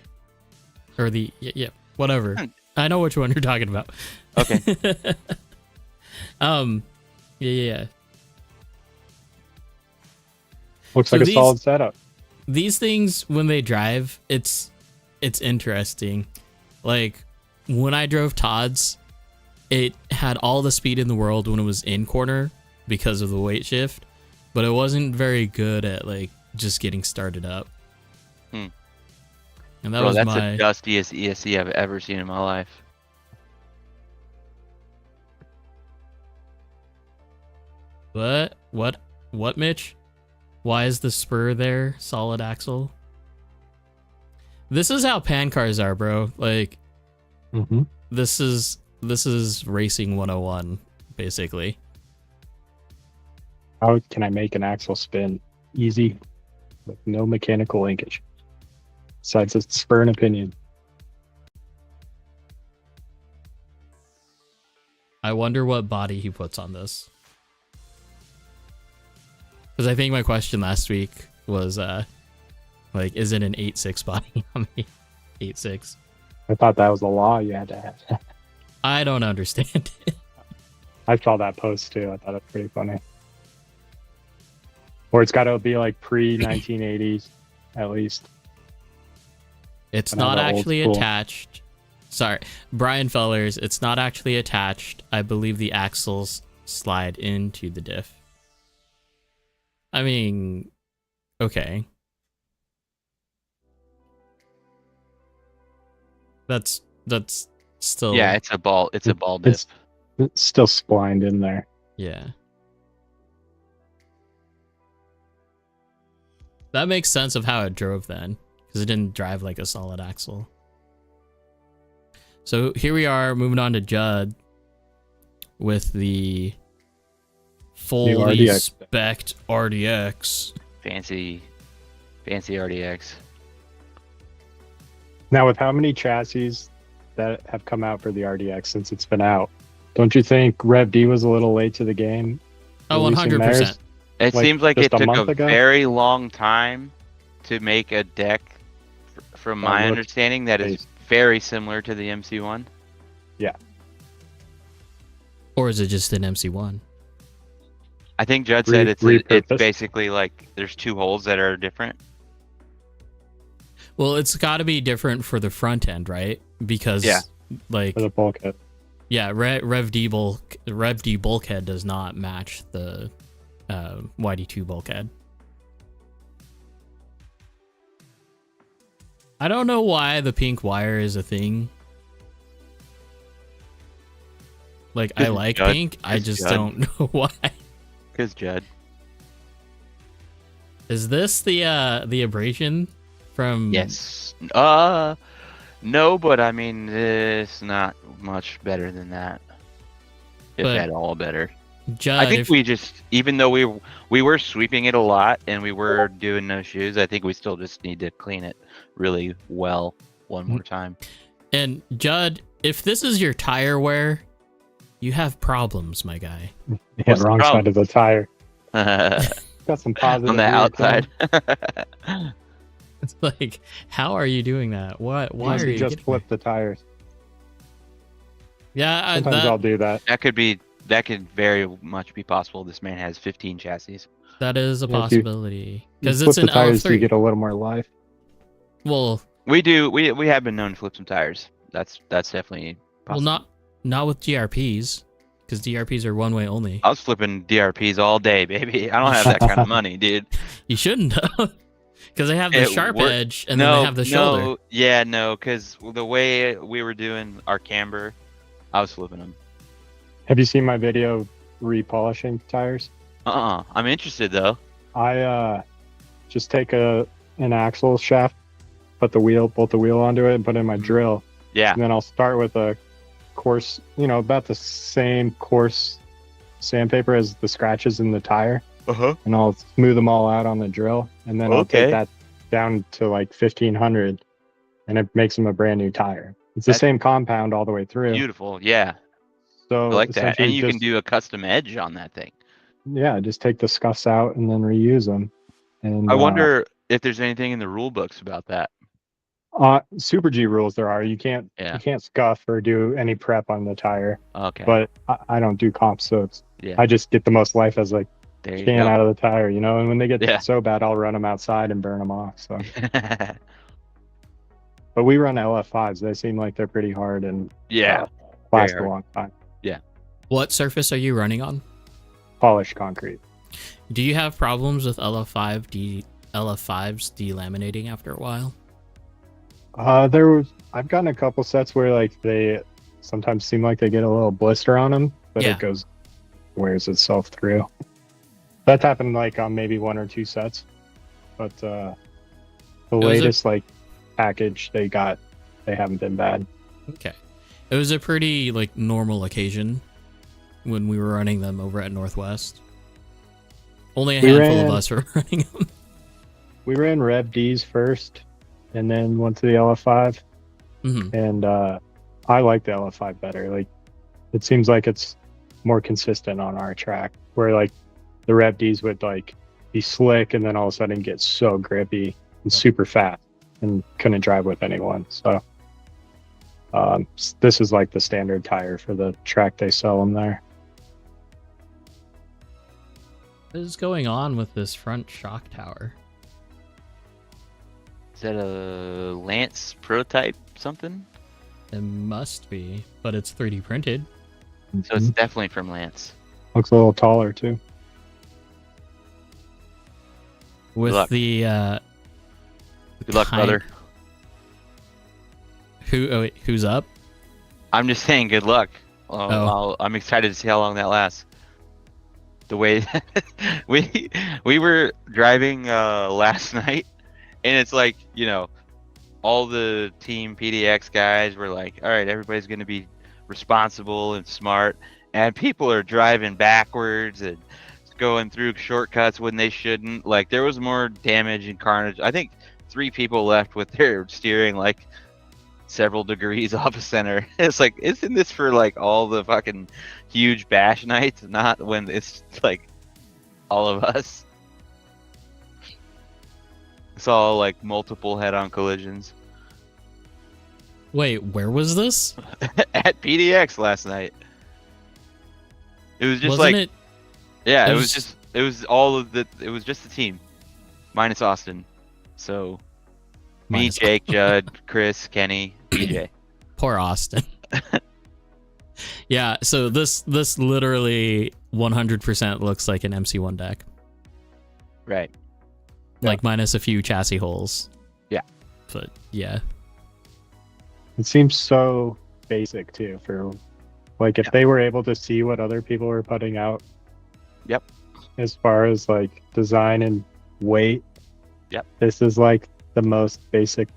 Or the yeah, whatever. I know which one you're talking about. Okay. Yeah. Looks So like a these- solid setup. These things when they drive, it's interesting. Like when I drove Todd's, it had all the speed in the world when it was in corner because of the weight shift, but it wasn't very good at like just getting started up. And that Bro, was that's my the dustiest ESC I've ever seen in my life. what Mitch? Why is the spur there? Solid axle. This is how pan cars are, bro. Like Mm-hmm. this is racing 101 basically. How can I make an axle spin easy with no mechanical linkage? Besides a spur and a pinion. I wonder what body he puts on this. Because I think my question last week was, like, is it an 8.6 body on the 8.6? I thought that was a law you had to have. I don't understand it. I saw that post too. I thought it was pretty funny. Or it's got to be like pre-1980s, at least. It's Another not old actually school. attached. Sorry, Brian Fellers, it's not actually attached. I believe the axles slide into the diff. I mean, okay. That's still Yeah, it's a ball. It's a ball dip. It's still splined in there. yeah. That makes sense of how it drove then, because it didn't drive like a solid axle. So here we are moving on to Judd with the fully RDX. spec'd RDX. Fancy RDX. Now, with how many chassis that have come out for the RDX since it's been out, don't you think Rev D was a little late to the game? Oh, releasing 100%. theirs? It Like, seems like just it a took month a ago? very long time to make a deck, from That my looks understanding, that is great. very similar to the MC1. Or is it just an MC1? I think Judd said it's repurposed. basically like there's two holes that are different. Well, it's got to be different for the front end, right? Because, Yeah. like, For the bulkhead. yeah, Rev D bulkhead does not match the YD2 bulkhead. I don't know why the pink wire is a thing. Like, I like Judd. pink, I It's just Judd. don't know why. Cause Judd. Is this the abrasion from? Yes. No, but I mean it's not much better than that. If But at all better. Judd, I think if- we just, even though we were sweeping it a lot and we were doing no shoes, I think we still just need to clean it really well one more time. And Judd, if this is your tire wear, you have problems, my guy. Yeah, What's the wrong problem? side of the tire. On Got some positive. the outside. It's like, how are you doing that? Why are you just getting flip the tires? Yeah, Sometimes I'll do that. That could be that could very much be possible. This man has 15 chassis. That is a Yeah, possibility because flip it's an the tires, you LF3. get a little more life. Well, We do. We have been known to flip some tires. That's definitely possible. well, not with DRPs, because DRPs are one way only. I was flipping DRPs all day, baby. I don't have that kind of money, dude. You shouldn't, because they have the sharp edge and then they have the shoulder. Yeah, no, because the way we were doing our camber, I was flipping them. Have you seen my video repolishing tires? I'm interested though. I just take an axle shaft, bolt the wheel onto it, and put in my drill. Yeah. And then I'll start with a coarse, about the same coarse sandpaper as the scratches in the tire. And I'll smooth them all out on the drill, and then I'll take that down to like 1500, and it makes them a brand new tire. It's the same compound all the way through. Beautiful, yeah. So I like that, and you can do a custom edge on that thing. Yeah, just take the scuffs out and then reuse them. And I wonder if there's anything in the rule books about that. Super G rules there are. You can't scuff or do any prep on the tire. Okay. But I don't do comps, so I just get the most life as like can out of the tire, and when they get so bad, I'll run them outside and burn them off. So, but we run LF5s. They seem like they're pretty hard and last a long time. Yeah. What surface are you running on? Polished concrete. Do you have problems with LF5s delaminating after a while? I've gotten a couple sets where like they sometimes seem like they get a little blister on them, but it wears itself through. That's happened like on maybe 1 or 2 sets, but the latest like package they haven't been bad. Okay, it was a pretty like normal occasion when we were running them over at Northwest. Only a handful of us were running them. We ran Rev Ds first, and then went to the LF5, and I like the LF5 better. Like, it seems like it's more consistent on our track, where like the Rev Ds would like be slick and then all of a sudden get so grippy and super fast and couldn't drive with anyone. So this is like the standard tire for the track they sell them there. What is going on with this front shock tower? Is that a Lance prototype something? It must be, but it's 3D printed. So it's definitely from Lance. Looks a little taller too. With the good luck, brother. Who's up? I'm just saying good luck. I'm excited to see how long that lasts. The way we were driving last night, and it's like, all the team PDX guys were like, all right, everybody's going to be responsible and smart, and people are driving backwards and going through shortcuts when they shouldn't. Like, there was more damage and carnage. I think 3 people left with their steering like several degrees off of center. It's like, isn't this for like all the fucking huge bash nights, not when it's like all of us? Saw like multiple head-on collisions. Wait, where was this? At PDX last night. It was just it was just the team minus Austin. So me, Jake, Judd, Chris, Kenny, DJ. Poor Austin. Yeah, so this literally 100% looks like an MC1 deck. Right. Like minus a few chassis holes. Yeah. But yeah. It seems so basic too, for like if they were able to see what other people were putting out. Yep. As far as like design and weight. Yep. This is like the most basic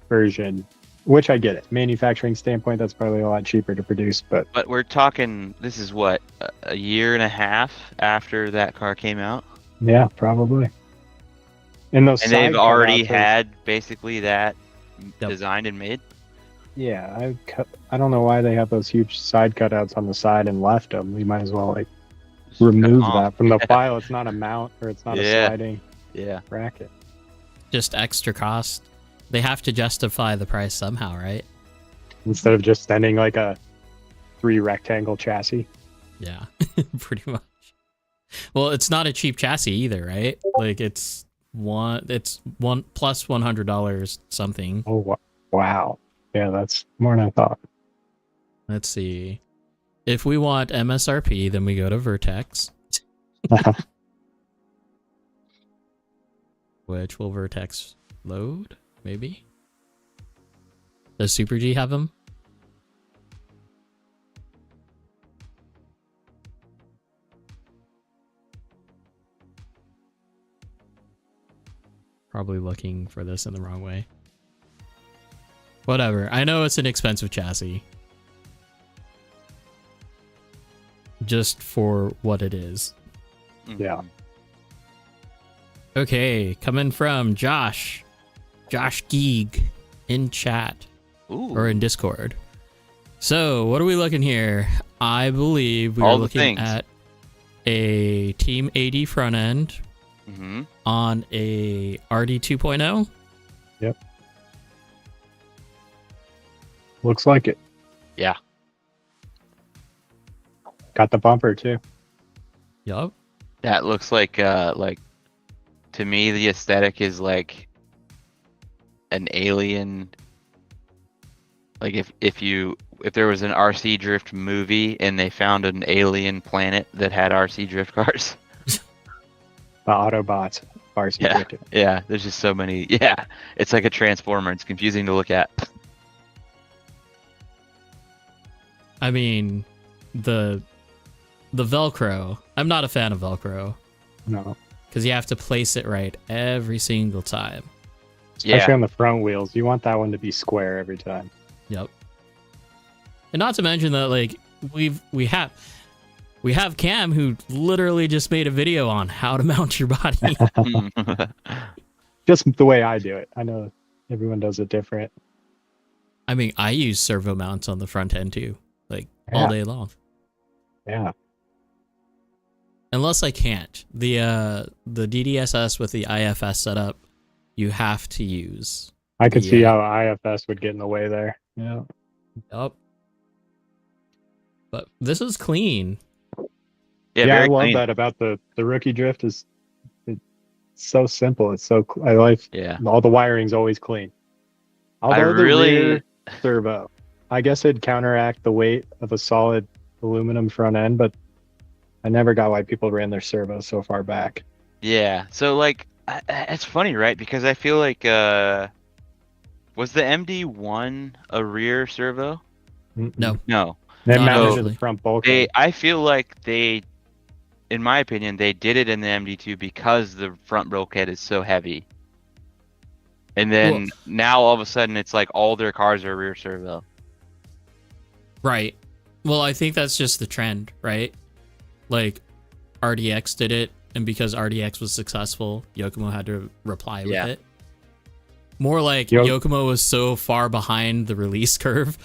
version, which I get it. Manufacturing standpoint, that's probably a lot cheaper to produce, but we're talking, this is what, a year and a half after that car came out? Yeah, probably. And they've already had basically that designed and made? Yeah, I don't know why they have those huge side cutouts on the side and left them. We might as well like remove that from the file. It's not a mount, or it's not a sliding bracket. Just extra cost. They have to justify the price somehow, right? Instead of just sending like a 3 rectangle chassis. Yeah, pretty much. Well, it's not a cheap chassis either, right? Like it's one plus $100 something. Oh, wow. Yeah, that's more than I thought. Let's see. If we want MSRP, then we go to Vertex. Which will Vertex load? Maybe? Does Super G have them? Probably looking for this in the wrong way. Whatever. I know it's an expensive chassis. Just for what it is. Yeah. Okay, coming from Josh Geeg in chat. Ooh. Or in Discord. So, what are we looking here? I believe we're looking at a Team 80 front end on a RD 2.0. Yep. Looks like it. Yeah. Got the bumper too. Yup. That looks like to me the aesthetic is like an alien. Like if there was an RC drift movie and they found an alien planet that had RC drift cars. The Autobots RC drifting. Yeah, there's just so many. Yeah, it's like a transformer. It's confusing to look at. I mean, the Velcro. I'm not a fan of Velcro. No. Because you have to place it right every single time. Especially on the front wheels. You want that one to be square every time. Yep. And not to mention that, like, we have Cam who literally just made a video on how to mount your body. Just the way I do it. I know everyone does it different. I mean, I use servo mounts on the front end too, like all day long. Yeah. Unless I can't. The DDSS with the IFS setup, you have to use. I could see how IFS would get in the way there. Yeah. Yep. But this is clean. Yeah, I love clean. that about the rookie drift is it's so simple. It's so I like all the wiring's always clean. Although the rear servo, I guess it'd counteract the weight of a solid aluminum front end, but I never got why people ran their servo so far back. Yeah, so like it's funny, right? Because I feel like was the MD1 a rear servo? No. They mounted to the front bulkhead. I feel like they, in my opinion, they did it in the MD2 because the front bulkhead is so heavy. And then now all of a sudden it's like all their cars are rear servo. Right. Well, I think that's just the trend, right? Like RDX did it, and because RDX was successful, Yokomo had to reply with it. More like Yokomo was so far behind the release curve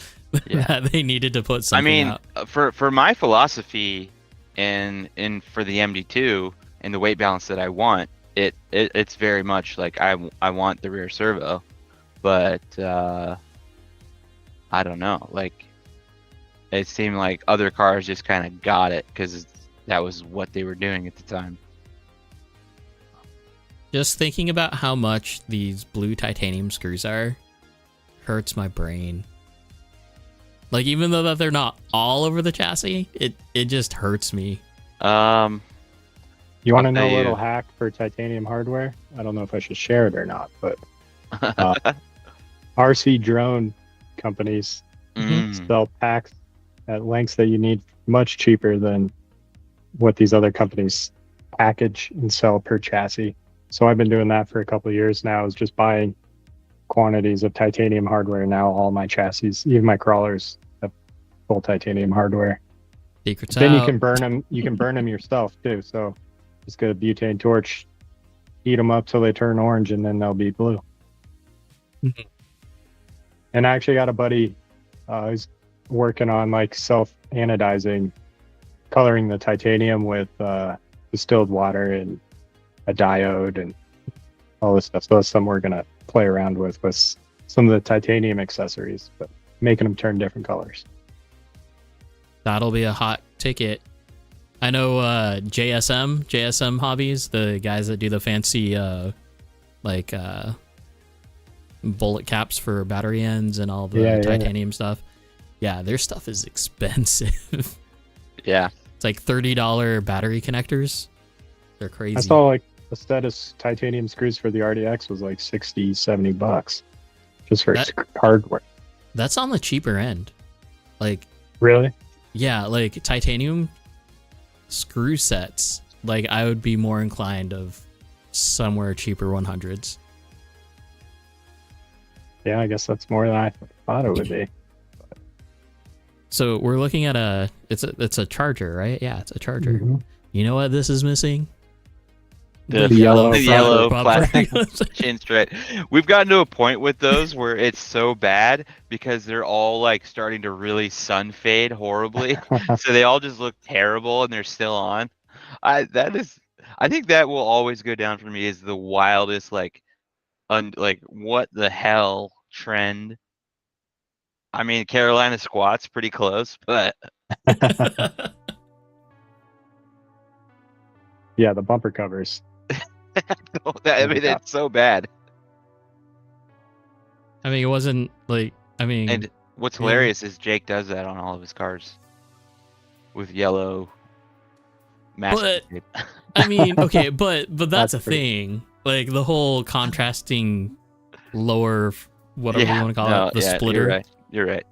that they needed to put something out. For my philosophy and for the MD2 and the weight balance that I want, it's very much like I want the rear servo, but I don't know, like it seemed like other cars just kind of got it because that was what they were doing at the time. Just thinking about how much these blue titanium screws are hurts my brain. Like, even though that they're not all over the chassis, it just hurts me. You want to know a little hack for titanium hardware? I don't know if I should share it or not, but RC drone companies sell packs at lengths that you need much cheaper than what these other companies package and sell per chassis. So I've been doing that for a couple of years now, is just buying quantities of titanium hardware. Now all my chassis, even my crawlers, have full titanium hardware. Secrets then out. you can burn them. You can burn them yourself too. So just get a butane torch, heat them up till they turn orange, and then they'll be blue. And I actually got a buddy who's working on like self-anodizing, coloring the titanium with distilled water and a diode and all this stuff. So that's something we're gonna play around with some of the titanium accessories, but making them turn different colors. That'll be a hot ticket I know JSM Hobbies, the guys that do the fancy like bullet caps for battery ends and all the titanium stuff. Yeah, their stuff is expensive. Yeah. It's like $30 battery connectors. They're crazy. I saw like a set of titanium screws for the RDX was like $60-$70 just for hardware. That's on the cheaper end. Like, really? Yeah, like titanium screw sets. Like, I would be more inclined of somewhere cheaper 100s. Yeah, I guess that's more than I thought it would be. So we're looking at it's a charger, right? Yeah, it's a charger. Mm-hmm. You know what this is missing? The yellow plastic chin strap. We've gotten to a point with those where it's so bad because they're all like starting to really sun fade horribly. So they all just look terrible and they're still on. I think that will always go down for me as the wildest like what the hell trend. I mean, Carolina squat's pretty close, but yeah, the bumper covers. I mean, it's so bad. I mean, it wasn't like, and what's hilarious is Jake does that on all of his cars with yellow masking tape. I mean, okay, but that's a thing. Like the whole contrasting lower, whatever you want to call it, the splitter. You're right.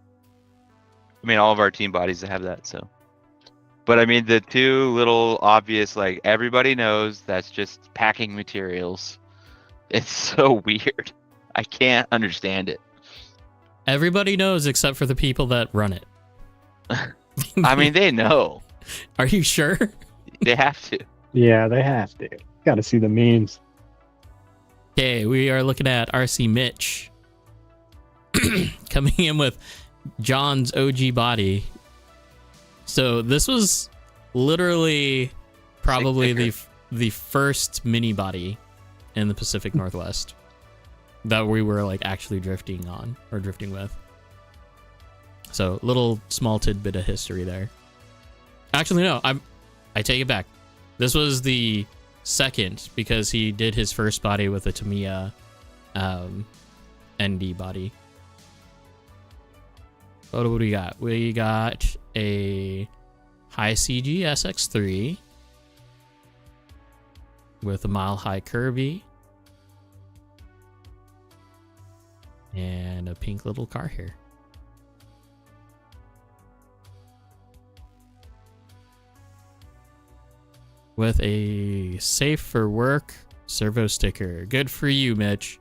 I mean, all of our team bodies have that, so. But I mean, the two little obvious, like everybody knows that's just packing materials. It's so weird. I can't understand it. Everybody knows except for the people that run it. I mean, they know. Are you sure? They have to. Yeah, they have to. Got to see the memes. Okay, we are looking at RC Mitch coming in with John's OG body. So this was literally probably the first mini body in the Pacific Northwest that we were like actually drifting on or drifting with. So little small tidbit of history there. Actually, no, I take it back. This was the second because he did his first body with a Tamiya ND body. What do we got? We got a high CG SX3 with a mile high Kirby and a pink little car here. With a safe for work servo sticker. Good for you, Mitch.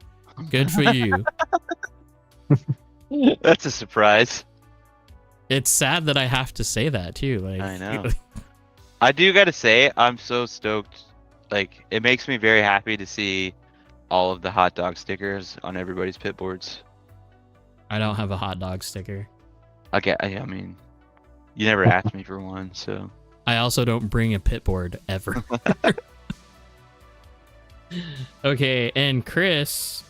Good for you. That's a surprise. It's sad that I have to say that too. Like, I know. I do gotta say, I'm so stoked. Like, it makes me very happy to see all of the hot dog stickers on everybody's pit boards. I don't have a hot dog sticker. Okay, I mean, you never asked me for one, so. I also don't bring a pit board ever. Okay, and Chris.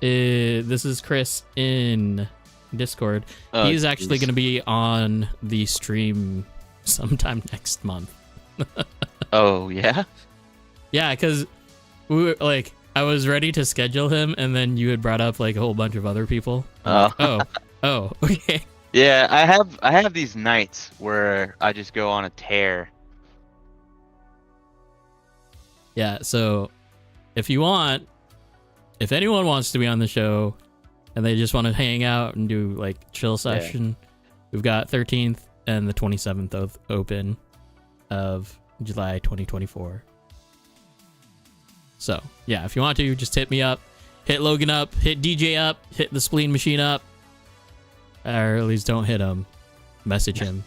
This is Chris in Discord. He's actually going to be on the stream sometime next month. Oh, yeah? Yeah, because we were like, I was ready to schedule him, and then you had brought up like a whole bunch of other people. Oh, okay. Yeah, I have these nights where I just go on a tear. Yeah, so if anyone wants to be on the show and they just want to hang out and do like chill session, we've got 13th and the 27th open of July 2024. So yeah, if you want to, just hit me up, hit Logan up, hit DJ up, hit the Spleen Machine up, or at least don't hit him, message him.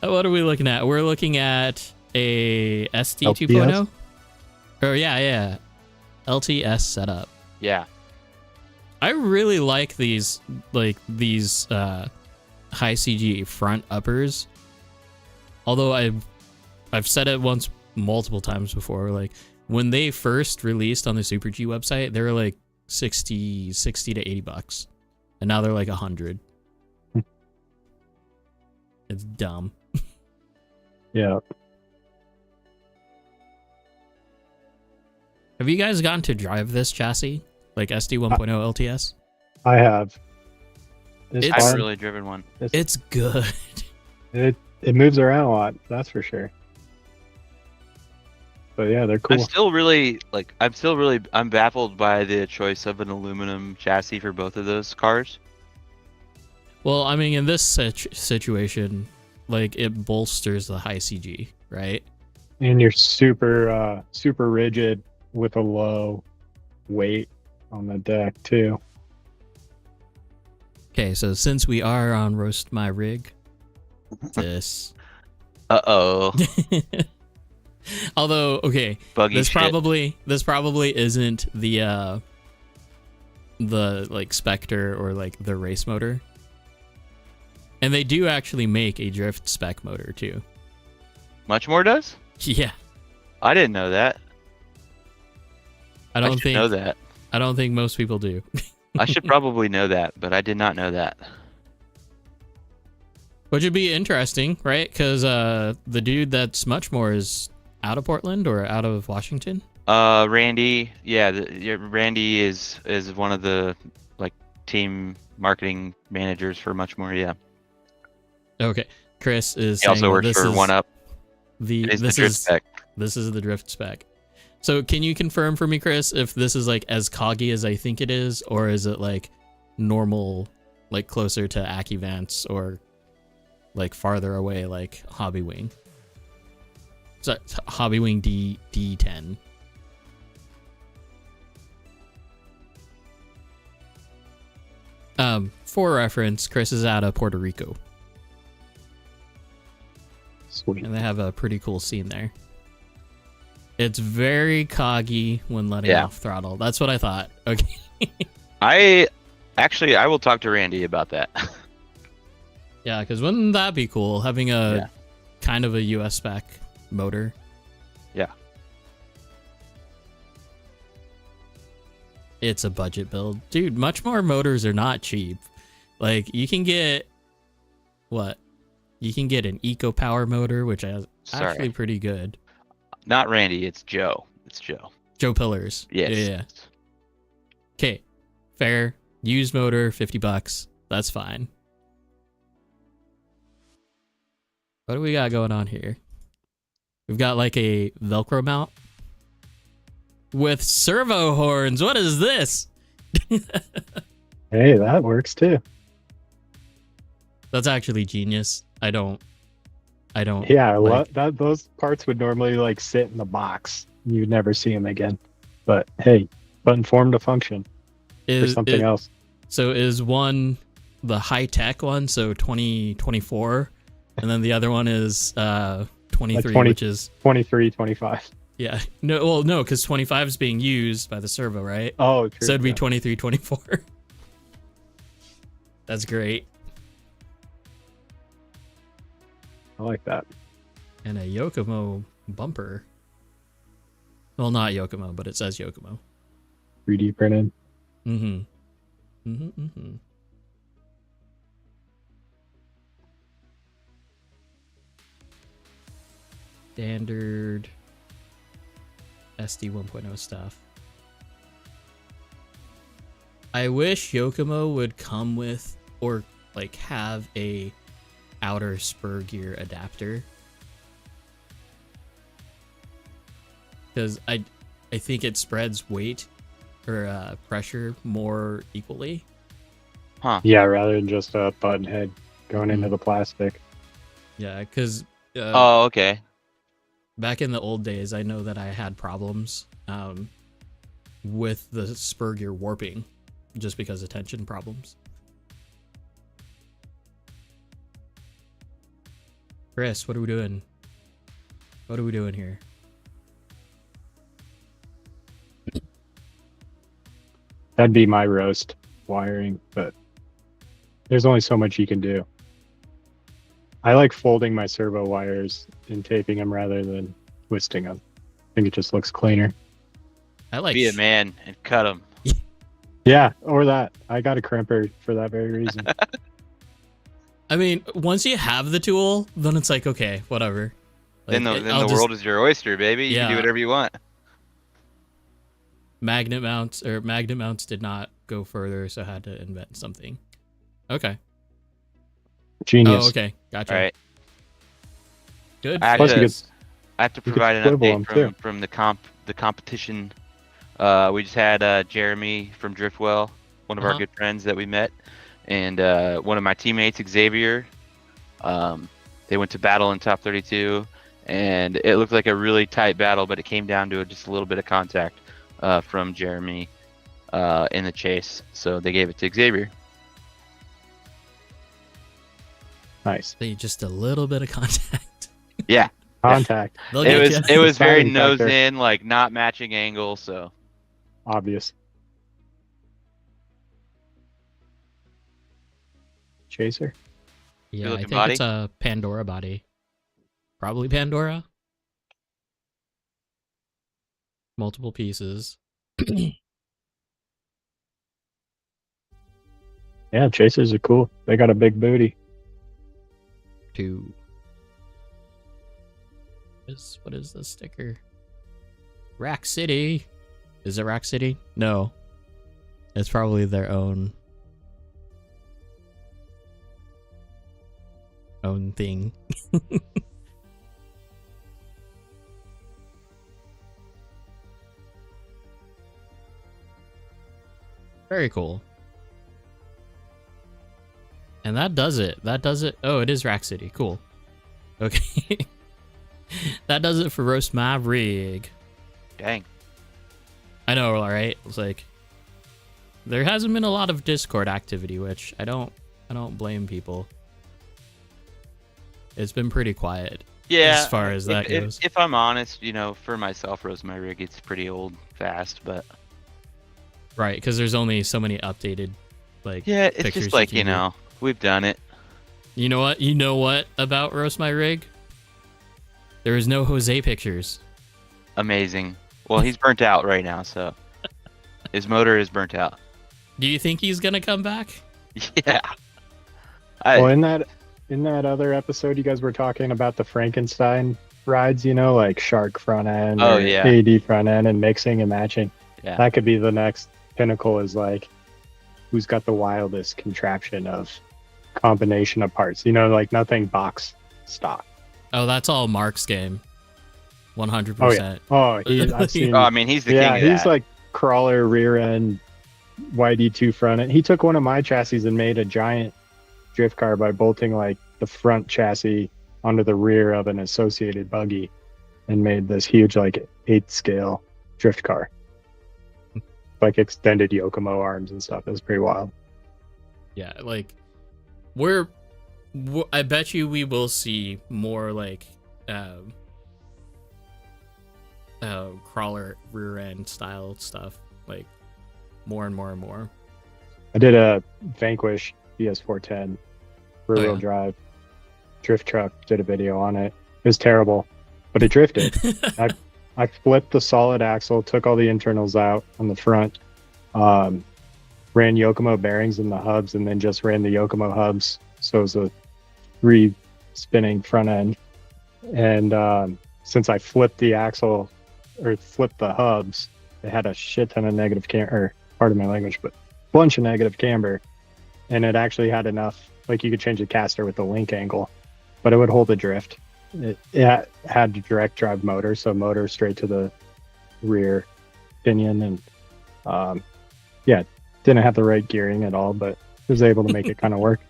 What are we looking at? We're looking at a ST 2.0. Oh yeah, LTS setup. Yeah, I really like these high CG front uppers. Although I've said it multiple times before. Like when they first released on the Super G website, they were like $60 to $80, and now they're like $100. It's dumb. Yeah. Have you guys gotten to drive this chassis? Like SD 1.0 LTS? I have. I haven't really driven one. It's good. It moves around a lot, that's for sure. But yeah, they're cool. I'm baffled by the choice of an aluminum chassis for both of those cars. Well, I mean, in this situation, like, it bolsters the high CG, right? And you're super rigid with a low weight on the deck too. Okay, so since we are on Roast My Rig, this. Uh-oh. Although, okay, Buggy this shit. probably isn't the like Spectre or like the race motor. And they do actually make a drift spec motor too. Much more does? Yeah. I didn't know that. I don't think know that. I don't think most people do. I should probably know that, but I did not know that. Which would be interesting, right? Because the dude that's much more is out of Portland or out of Washington. Randy, Randy is one of the like team marketing managers for Much More. Yeah. Okay, Chris is. He also works for One Up. This is the drift spec. So can you confirm for me, Chris, if this is like as coggy as I think it is, or is it like normal, like closer to Acuvance or like farther away, like Hobby Wing? So Hobby Wing D10. For reference, Chris is out of Puerto Rico. Sweet. And they have a pretty cool scene there. It's very coggy when letting off throttle. That's what I thought. Okay. I will talk to Randy about that. Yeah, because wouldn't that be cool, having a kind of a US spec motor? Yeah. It's a budget build. Dude, Much More motors are not cheap. Like, you can get... What? You can get an Eco Power motor, which is actually pretty good. Not Randy, it's Joe. It's Joe. Joe Pillars. Yes. Yeah. Okay. Fair. Used motor, $50. That's fine. What do we got going on here? We've got like a Velcro mount with servo horns. What is this? Hey, that works too. That's actually genius. I don't. Yeah, like, those parts would normally like sit in the box. You'd never see them again. But hey, button form to function for something else. So is one the high tech one? So 2024, and then the other one is 23, which is 23, 25. Yeah. No, because 25 is being used by the servo, right? Oh, true. So it'd be 23, 24. That's great. I like that. And a Yokomo bumper. Well, not Yokomo, but it says Yokomo. 3D printed. Standard SD 1.0 stuff. I wish Yokomo would come with or like have a outer spur gear adapter, because I think it spreads weight or pressure more equally. Huh. Yeah, rather than just a button head going into the plastic. Yeah, because oh, okay. Back in the old days, I know that I had problems with the spur gear warping just because of tension problems. Chris, what are we doing? What are we doing here? That'd be my roast wiring, but there's only so much you can do. I like folding my servo wires and taping them rather than twisting them. I think it just looks cleaner. I like Be a man and cut them. Yeah, or that. I got a crimper for that very reason. I mean, once you have the tool, then it's like, okay, whatever. Like, then the world is your oyster, baby. You can do whatever you want. Magnet mounts did not go further, so I had to invent something. Okay. Genius. Oh, okay. Gotcha. All right. Good. I have to provide an update from the competition. We just had Jeremy from Driftwell, one of our good friends that we met, and one of my teammates, Xavier. They went to battle in top 32, and it looked like a really tight battle, but it came down to just a little bit of contact from Jeremy in the chase, so they gave it to Xavier. Nice. Just a little bit of contact. Yeah. Contact. It was very nose in, like not matching angle, so obvious. Chaser? Yeah, I think it's a Pandora body. Probably Pandora. Multiple pieces. Yeah, chasers are cool. They got a big booty. What is this sticker? Rack City. Is it Rack City? No. It's probably their own thing. Very cool. And that does it. Oh, it is Rack City. Cool. Okay. That does it for Roast My Rig. Dang. I know, all right. It's like there hasn't been a lot of Discord activity, which I don't blame people. It's been pretty quiet. Yeah. As far as that goes. If I'm honest, for myself, Roast My Rig, it's pretty old fast, but right, because there's only so many updated it's just like we've done it. You know what? You know what about Roast My Rig? There is no Jose pictures. Amazing. Well, he's burnt out right now, so his motor is burnt out. Do you think he's gonna come back? Yeah. Well, in that other episode, you guys were talking about the Frankenstein rides, like Shark front end, AD front end, and mixing and matching. Yeah. That could be the next pinnacle. Is like, who's got the wildest contraption of combination of parts? like nothing box stock. Oh, that's all Mark's game. 100%. Oh, yeah. I've seen, he's the king of that. He's like crawler rear end, YD2 front end. He took one of my chassis and made a giant drift car by bolting like the front chassis onto the rear of an associated buggy and made this huge 8th scale drift car. Like extended Yokomo arms and stuff. It was pretty wild. Yeah, I bet you we will see more crawler rear end style stuff, more and more and more. I did a Vanquish BS410 rear wheel drive drift truck. Did a video on it. It was terrible, but it drifted. I flipped the solid axle, took all the internals out on the front, ran Yokomo bearings in the hubs, and then just ran the Yokomo hubs. So it was a 3 spinning front end. And since I flipped the axle or flipped the hubs, it had a shit ton of negative camber, pardon my language, but bunch of negative camber. And it actually had enough, you could change the caster with the link angle, but it would hold the drift. It had a direct drive motor, so motor straight to the rear pinion, and didn't have the right gearing at all, but was able to make it kind of work.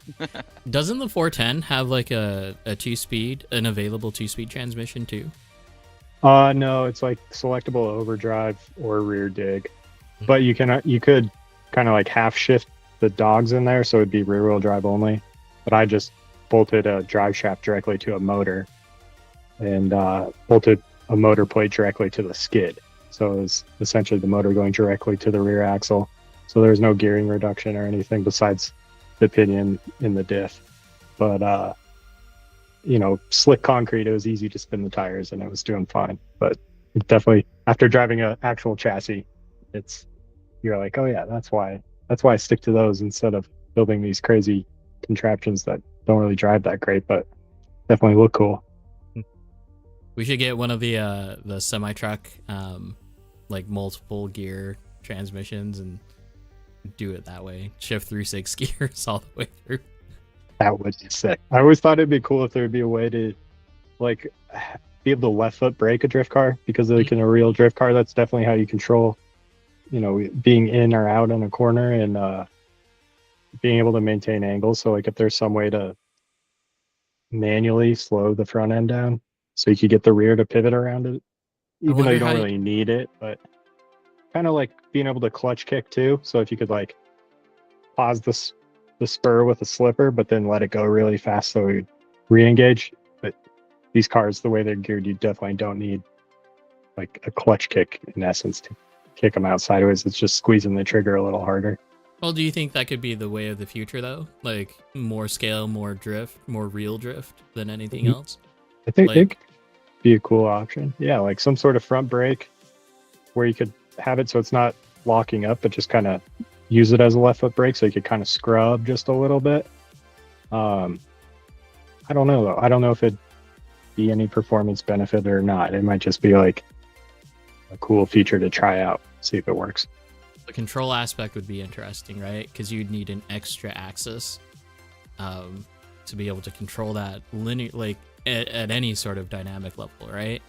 Doesn't the 410 have a 2-speed, an available 2-speed transmission too? No, it's selectable overdrive or rear dig, but you could kind of half shift the dogs in there, so it'd be rear wheel drive only. But I just bolted a drive shaft directly to a motor and bolted a motor plate directly to the skid. So it was essentially the motor going directly to the rear axle. So there's no gearing reduction or anything besides the pinion in the diff. But, slick concrete, it was easy to spin the tires and it was doing fine. But it definitely, after driving an actual chassis, you're like, oh yeah, that's why I stick to those instead of building these crazy contraptions that don't really drive that great, but definitely look cool. We should get one of the semi truck, like multiple gear transmissions and do it that way. Shift through 6 gears all the way through. That would be sick. I always thought it'd be cool if there would be a way to like be able to left foot brake a drift car, because like in a real drift car, that's definitely how you control, you know, being in or out in a corner and being able to maintain angles. So like if there's some way to manually slow the front end down so you could get the rear to pivot around it, even though you don't really need it, but kind of like being able to clutch kick too. So if you could like pause the spur with a slipper, but then let it go really fast so you re-engage. But these cars, the way they're geared, you definitely don't need like a clutch kick in essence to kick them out sideways. It's just squeezing the trigger a little harder. Well, do you think that could be the way of the future though? Like more scale, more drift, more real drift than anything else? I think it could be a cool option. Yeah, like some sort of front brake where you could have it so it's not locking up, but just kind of use it as a left foot brake so you could kind of scrub just a little bit. I don't know though. I don't know if it'd be any performance benefit or not. It might just be like a cool feature to try out, see if it works. The control aspect would be interesting, right? Because you'd need an extra axis to be able to control that linear, like at any sort of dynamic level, right?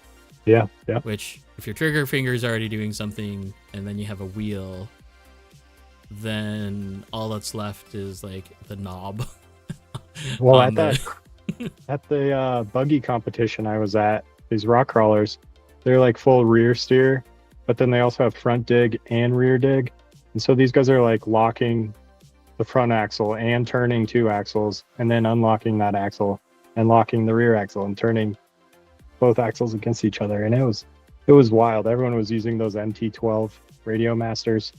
Yeah. Which, if your trigger finger is already doing something, and then you have a wheel, then all that's left is like the knob. Well, at the buggy competition I was at, these rock crawlers, they're like full rear steer, but then they also have front dig and rear dig. And so these guys are like locking the front axle and turning 2 axles, and then unlocking that axle and locking the rear axle and turning both axles against each other. And it was wild. Everyone was using those MT12 Radio Masters,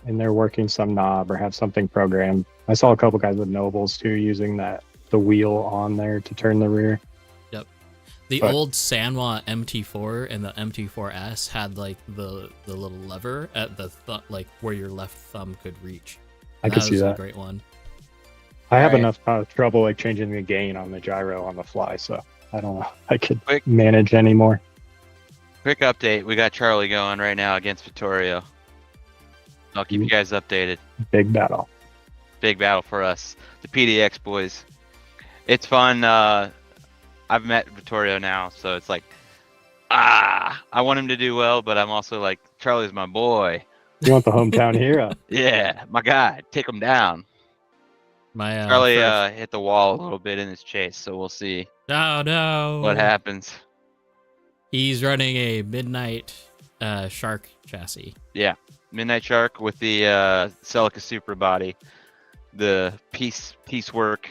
and they're working some knob or have something programmed. I saw a couple guys with Nobles too using the wheel on there to turn the rear. Yep. The old Sanwa MT4 and the MT4S had like the little lever at the like where your left thumb could reach. I could see that. A great one. I have enough trouble like changing the gain on the gyro on the fly, so I don't know. I could manage anymore. Quick update. We got Charlie going right now against Vittorio. I'll keep you guys updated. Big battle. Big battle for us. The PDX boys. It's fun. I've met Vittorio now, so it's like, I want him to do well, but I'm also like, Charlie's my boy. You want the hometown hero? Yeah, my guy. Take him down. Charlie hit the wall a little bit in his chase, so we'll see. No. What happens? He's running a Midnight Shark chassis. Yeah, Midnight Shark with the Celica Supra body. The piecework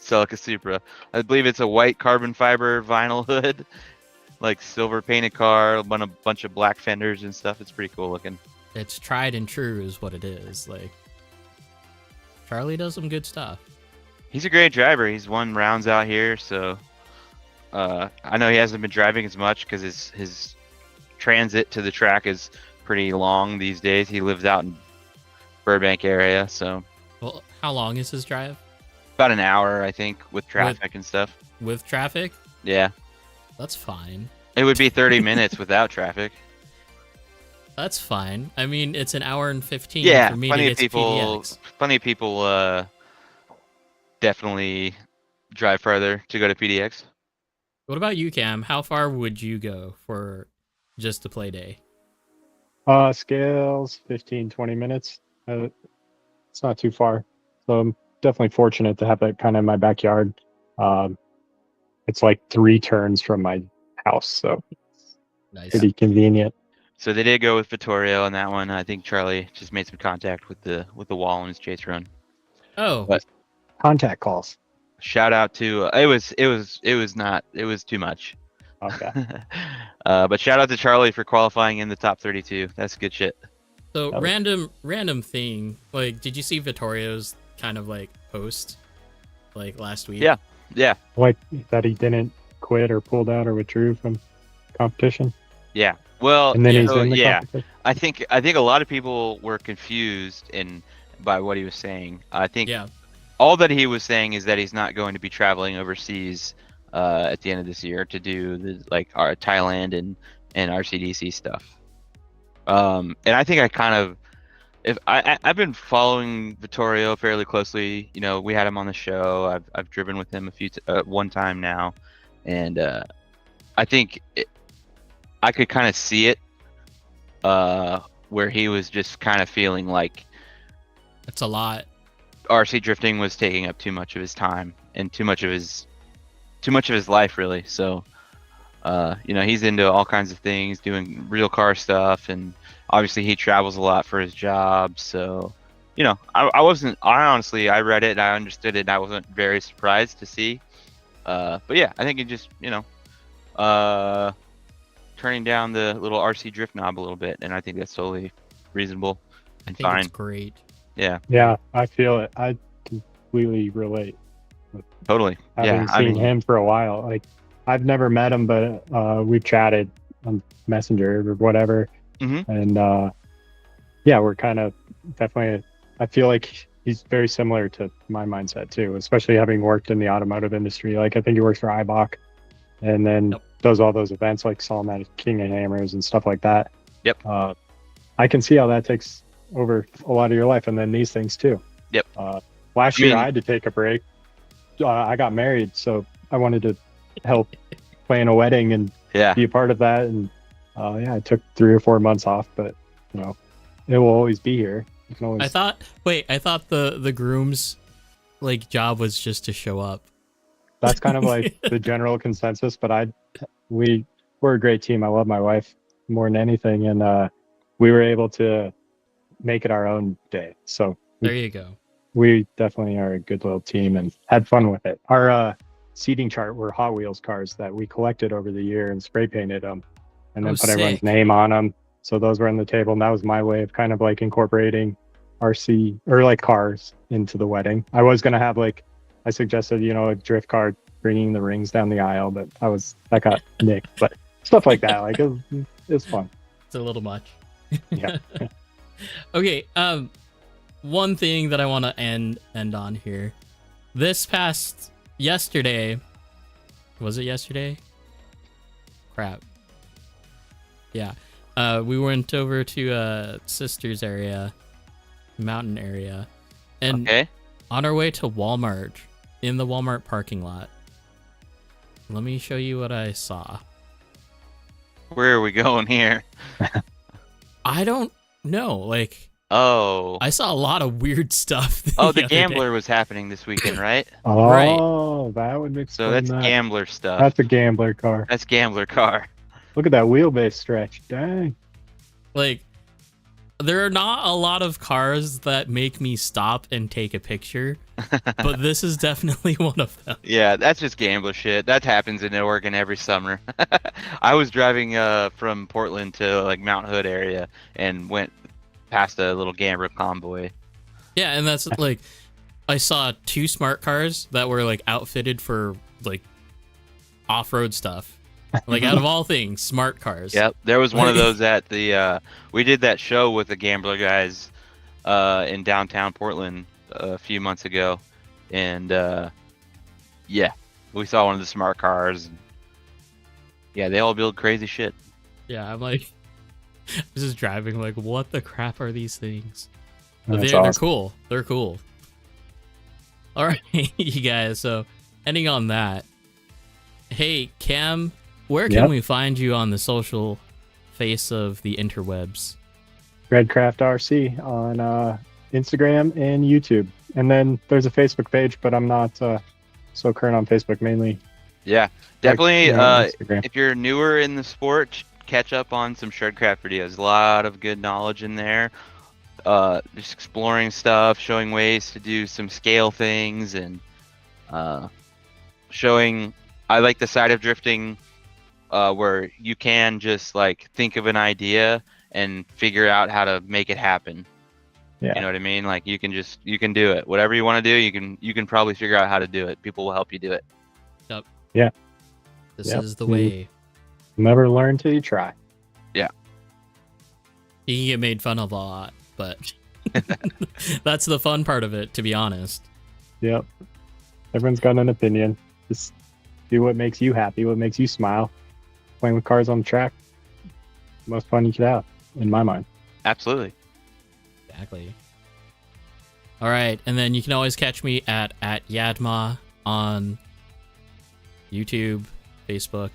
Celica Supra. I believe it's a white carbon fiber vinyl hood, like silver painted car, a bunch of black fenders and stuff. It's pretty cool looking. It's tried and true is what it is. Like, Charlie does some good stuff. He's a great driver. He's won rounds out here, so I know he hasn't been driving as much because his transit to the track is pretty long these days. He lives out in Burbank area, so. Well, how long is his drive? About an hour, I think, with traffic and stuff. With traffic? Yeah. That's fine. It would be 30 minutes without traffic. That's fine. I mean, it's an hour and 15 yeah, for me plenty to of get people, to PDX. Plenty of people definitely drive further to go to PDX. What about you, Cam? How far would you go for just the play day? Scales 15, 20 minutes. It's not too far. So I'm definitely fortunate to have that kind of in my backyard. It's like 3 turns from my house, so Nice. Pretty convenient. So they did go with Vittorio on that one. I think Charlie just made some contact with the wall on his chase run. Oh, but contact calls. Shout out to it was too much. Okay. But shout out to Charlie for qualifying in the top 32. That's good shit. So random thing. Like, did you see Vittorio's kind of like post like last week? Yeah. Like that he didn't quit or pulled out or withdrew from competition. Yeah. Well, and then he's in the competition. I think a lot of people were confused by what he was saying. I think all that he was saying is that he's not going to be traveling overseas at the end of this year to do the our Thailand and RCDC stuff. And I think I kind of, I've been following Vittorio fairly closely. You know, we had him on the show. I've driven with him one time now, and I think I could kind of see it where he was just kind of feeling like it's a lot. RC drifting was taking up too much of his time and too much of his life, really. So, you know, he's into all kinds of things, doing real car stuff, and obviously he travels a lot for his job. So, you know, I honestly, I read it and I understood it and I wasn't very surprised to see. But yeah, I think it just, you know, turning down the little RC drift knob a little bit, and I think that's totally reasonable and fine. It's great. Yeah. Yeah, I feel it. I completely relate. Totally. Having seen him for a while. Like, I've never met him, but we've chatted on Messenger or whatever. Mm-hmm. And yeah, we're kind of definitely, I feel like he's very similar to my mindset too, especially having worked in the automotive industry. Like, I think he works for Ibach and then does all those events, like saw him at King of Hammers and stuff like that. Yep. I can see how that takes over a lot of your life, and then these things too. Yep. Last year I had to take a break. I got married, so I wanted to help plan a wedding and be a part of that. And yeah, I took 3 or 4 months off, but you know, it will always be here. You can always... I thought the groom's like job was just to show up. That's kind of like the general consensus, but we're a great team. I love my wife more than anything, and we were able to make it our own day. So there you go. We definitely are a good little team and had fun with it. Our seating chart were Hot Wheels cars that we collected over the year and spray painted them and then put everyone's name on them. So those were on the table, and that was my way of kind of like incorporating RC or like cars into the wedding. I was going to have I suggested, you know, a drift car bringing the rings down the aisle, but that got nicked. But stuff like that, like it's fun. It's a little much. Yeah. Okay. One thing that I want to end on here. This past yesterday, was it yesterday? Crap. Yeah. We went over to sister's area, mountain area, and on our way to Walmart, in the Walmart parking lot. Let me show you what I saw. Where are we going here? I don't know. Like, I saw a lot of weird stuff. The Gambler was happening this weekend, right? Right. That would make sense. So that's Gambler stuff. That's a Gambler car. That's Gambler car. Look at that wheelbase stretch. Dang. Like, there are not a lot of cars that make me stop and take a picture, but this is definitely one of them. Yeah, that's just Gambler shit. That happens in Oregon every summer. I was driving from Portland to like Mount Hood area and went past a little Gambler convoy. Yeah, and that's like, I saw 2 smart cars that were like outfitted for like off-road stuff. Like, out of all things, smart cars. Yep, there was one of those at the we did that show with the Gambler guys in downtown Portland a few months ago, and yeah, we saw one of the smart cars. Yeah, they all build crazy shit. Yeah, I'm like, I was just driving like, what the crap are these things? But That's they're awesome. cool. They're cool. All right, you guys. So, ending on that. Hey, Cam, where can we find you on the social face of the interwebs? Shredcraft RC on Instagram and YouTube. And then there's a Facebook page, but I'm not so current on Facebook, mainly. Yeah, definitely. Instagram. If you're newer in the sport, catch up on some Shredcraft videos. A lot of good knowledge in there. Just exploring stuff, showing ways to do some scale things, and showing. I like the side of drifting where you can just like think of an idea and figure out how to make it happen. Yeah. You know what I mean? Like you can do it. Whatever you want to do, you can probably figure out how to do it. People will help you do it. Yep. Yeah. This is the way. Never learn till you try. Yeah. You can get made fun of a lot, but that's the fun part of it, to be honest. Yep. Everyone's got an opinion. Just do what makes you happy, what makes you smile. Playing with cars on the track, most fun you could have, in my mind. Absolutely. Exactly. All right, and then you can always catch me at Yadma on YouTube, Facebook,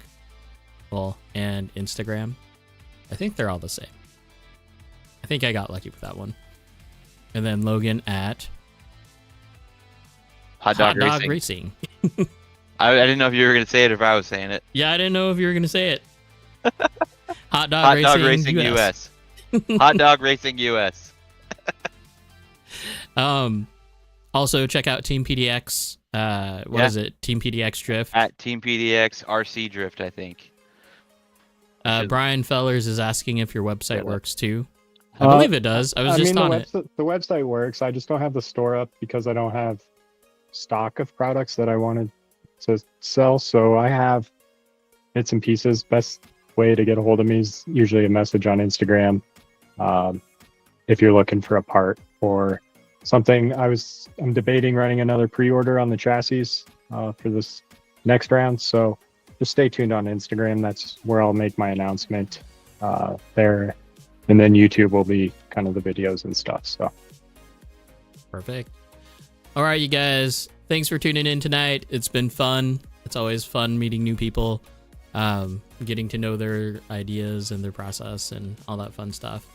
and Instagram. I think they're all the same. I think I got lucky with that one. And then Logan at Hot Dog Racing. I didn't know if you were going to say it or if I was saying it. Yeah, I didn't know if you were going to say it. Hot Dog Racing US. Hot Dog Racing US. Also check out Team PDX. What is it? Team PDX Drift. At Team PDX RC Drift, I think. Brian Fellers is asking if your website works too. I believe it does. I was just on it. The website works. I just don't have the store up because I don't have stock of products that I wanted to sell. So I have bits and pieces. Best way to get a hold of me is usually a message on Instagram. If you're looking for a part or something, I'm debating running another pre-order on the chassis for this next round. So just stay tuned on Instagram. That's where I'll make my announcement there. And then YouTube will be kind of the videos and stuff. So perfect. All right, you guys. Thanks for tuning in tonight. It's been fun. It's always fun meeting new people, getting to know their ideas and their process and all that fun stuff.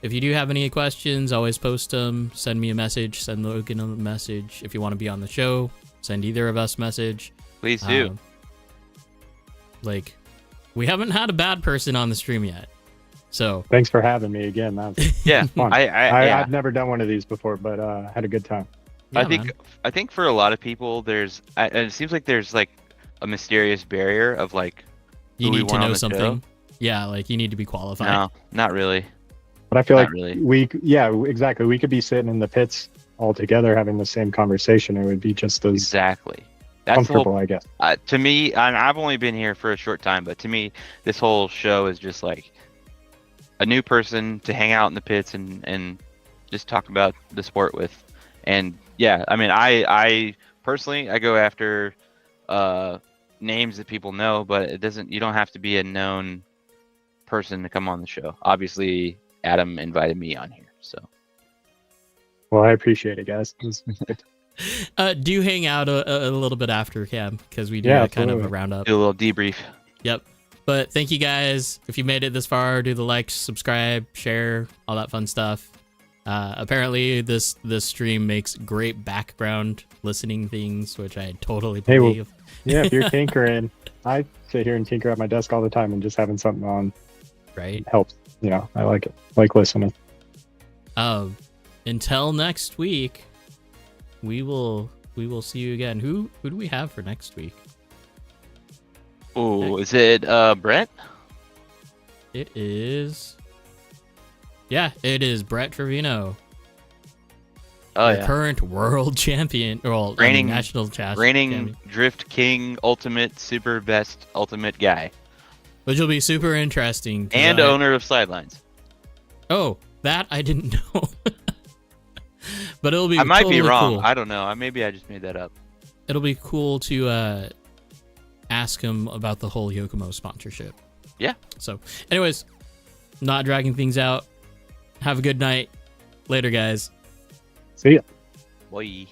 If you do have any questions, always post them. Send me a message. Send Logan a message. If you want to be on the show, send either of us a message. Please do. We haven't had a bad person on the stream yet. So thanks for having me again. Yeah, fun. I've never done one of these before, but had a good time. Yeah, I think for a lot of people, and it seems like there's like a mysterious barrier of like you need to know something. Yeah, like you need to be qualified. No, not really. But I feel Not like really. exactly. We could be sitting in the pits all together having the same conversation. It would be just as exactly. That's comfortable, I guess. To me, I've only been here for a short time, but to me, this whole show is just like a new person to hang out in the pits and just talk about the sport with. And yeah, I mean, I personally, I go after names that people know, but you don't have to be a known person to come on the show. Obviously, Adam invited me on here, so. Well, I appreciate it, guys. Do hang out a little bit after Cam because we do kind of a roundup. Do a little debrief. Yep. But thank you guys. If you made it this far, do the like, subscribe, share, all that fun stuff. Apparently, this stream makes great background listening things, which I totally believe. Yeah, if you're tinkering, I sit here and tinker at my desk all the time, and just having something on helps. I like it. Like listening. Until next week, we will see you again. Who do we have for next week? Oh, is it Brett? It is. Yeah, it is Brett Trevino. Oh, the current world champion, or reigning national champion. Reigning Drift King, ultimate, super best, ultimate guy. Which will be super interesting. And owner of Sidelines. Oh, that I didn't know. But it'll be I might totally be wrong. cool. I don't know. Maybe I just made that up. It'll be cool to ask him about the whole Yokomo sponsorship. Yeah. So, anyways, not dragging things out. Have a good night. Later, guys. See ya. Bye.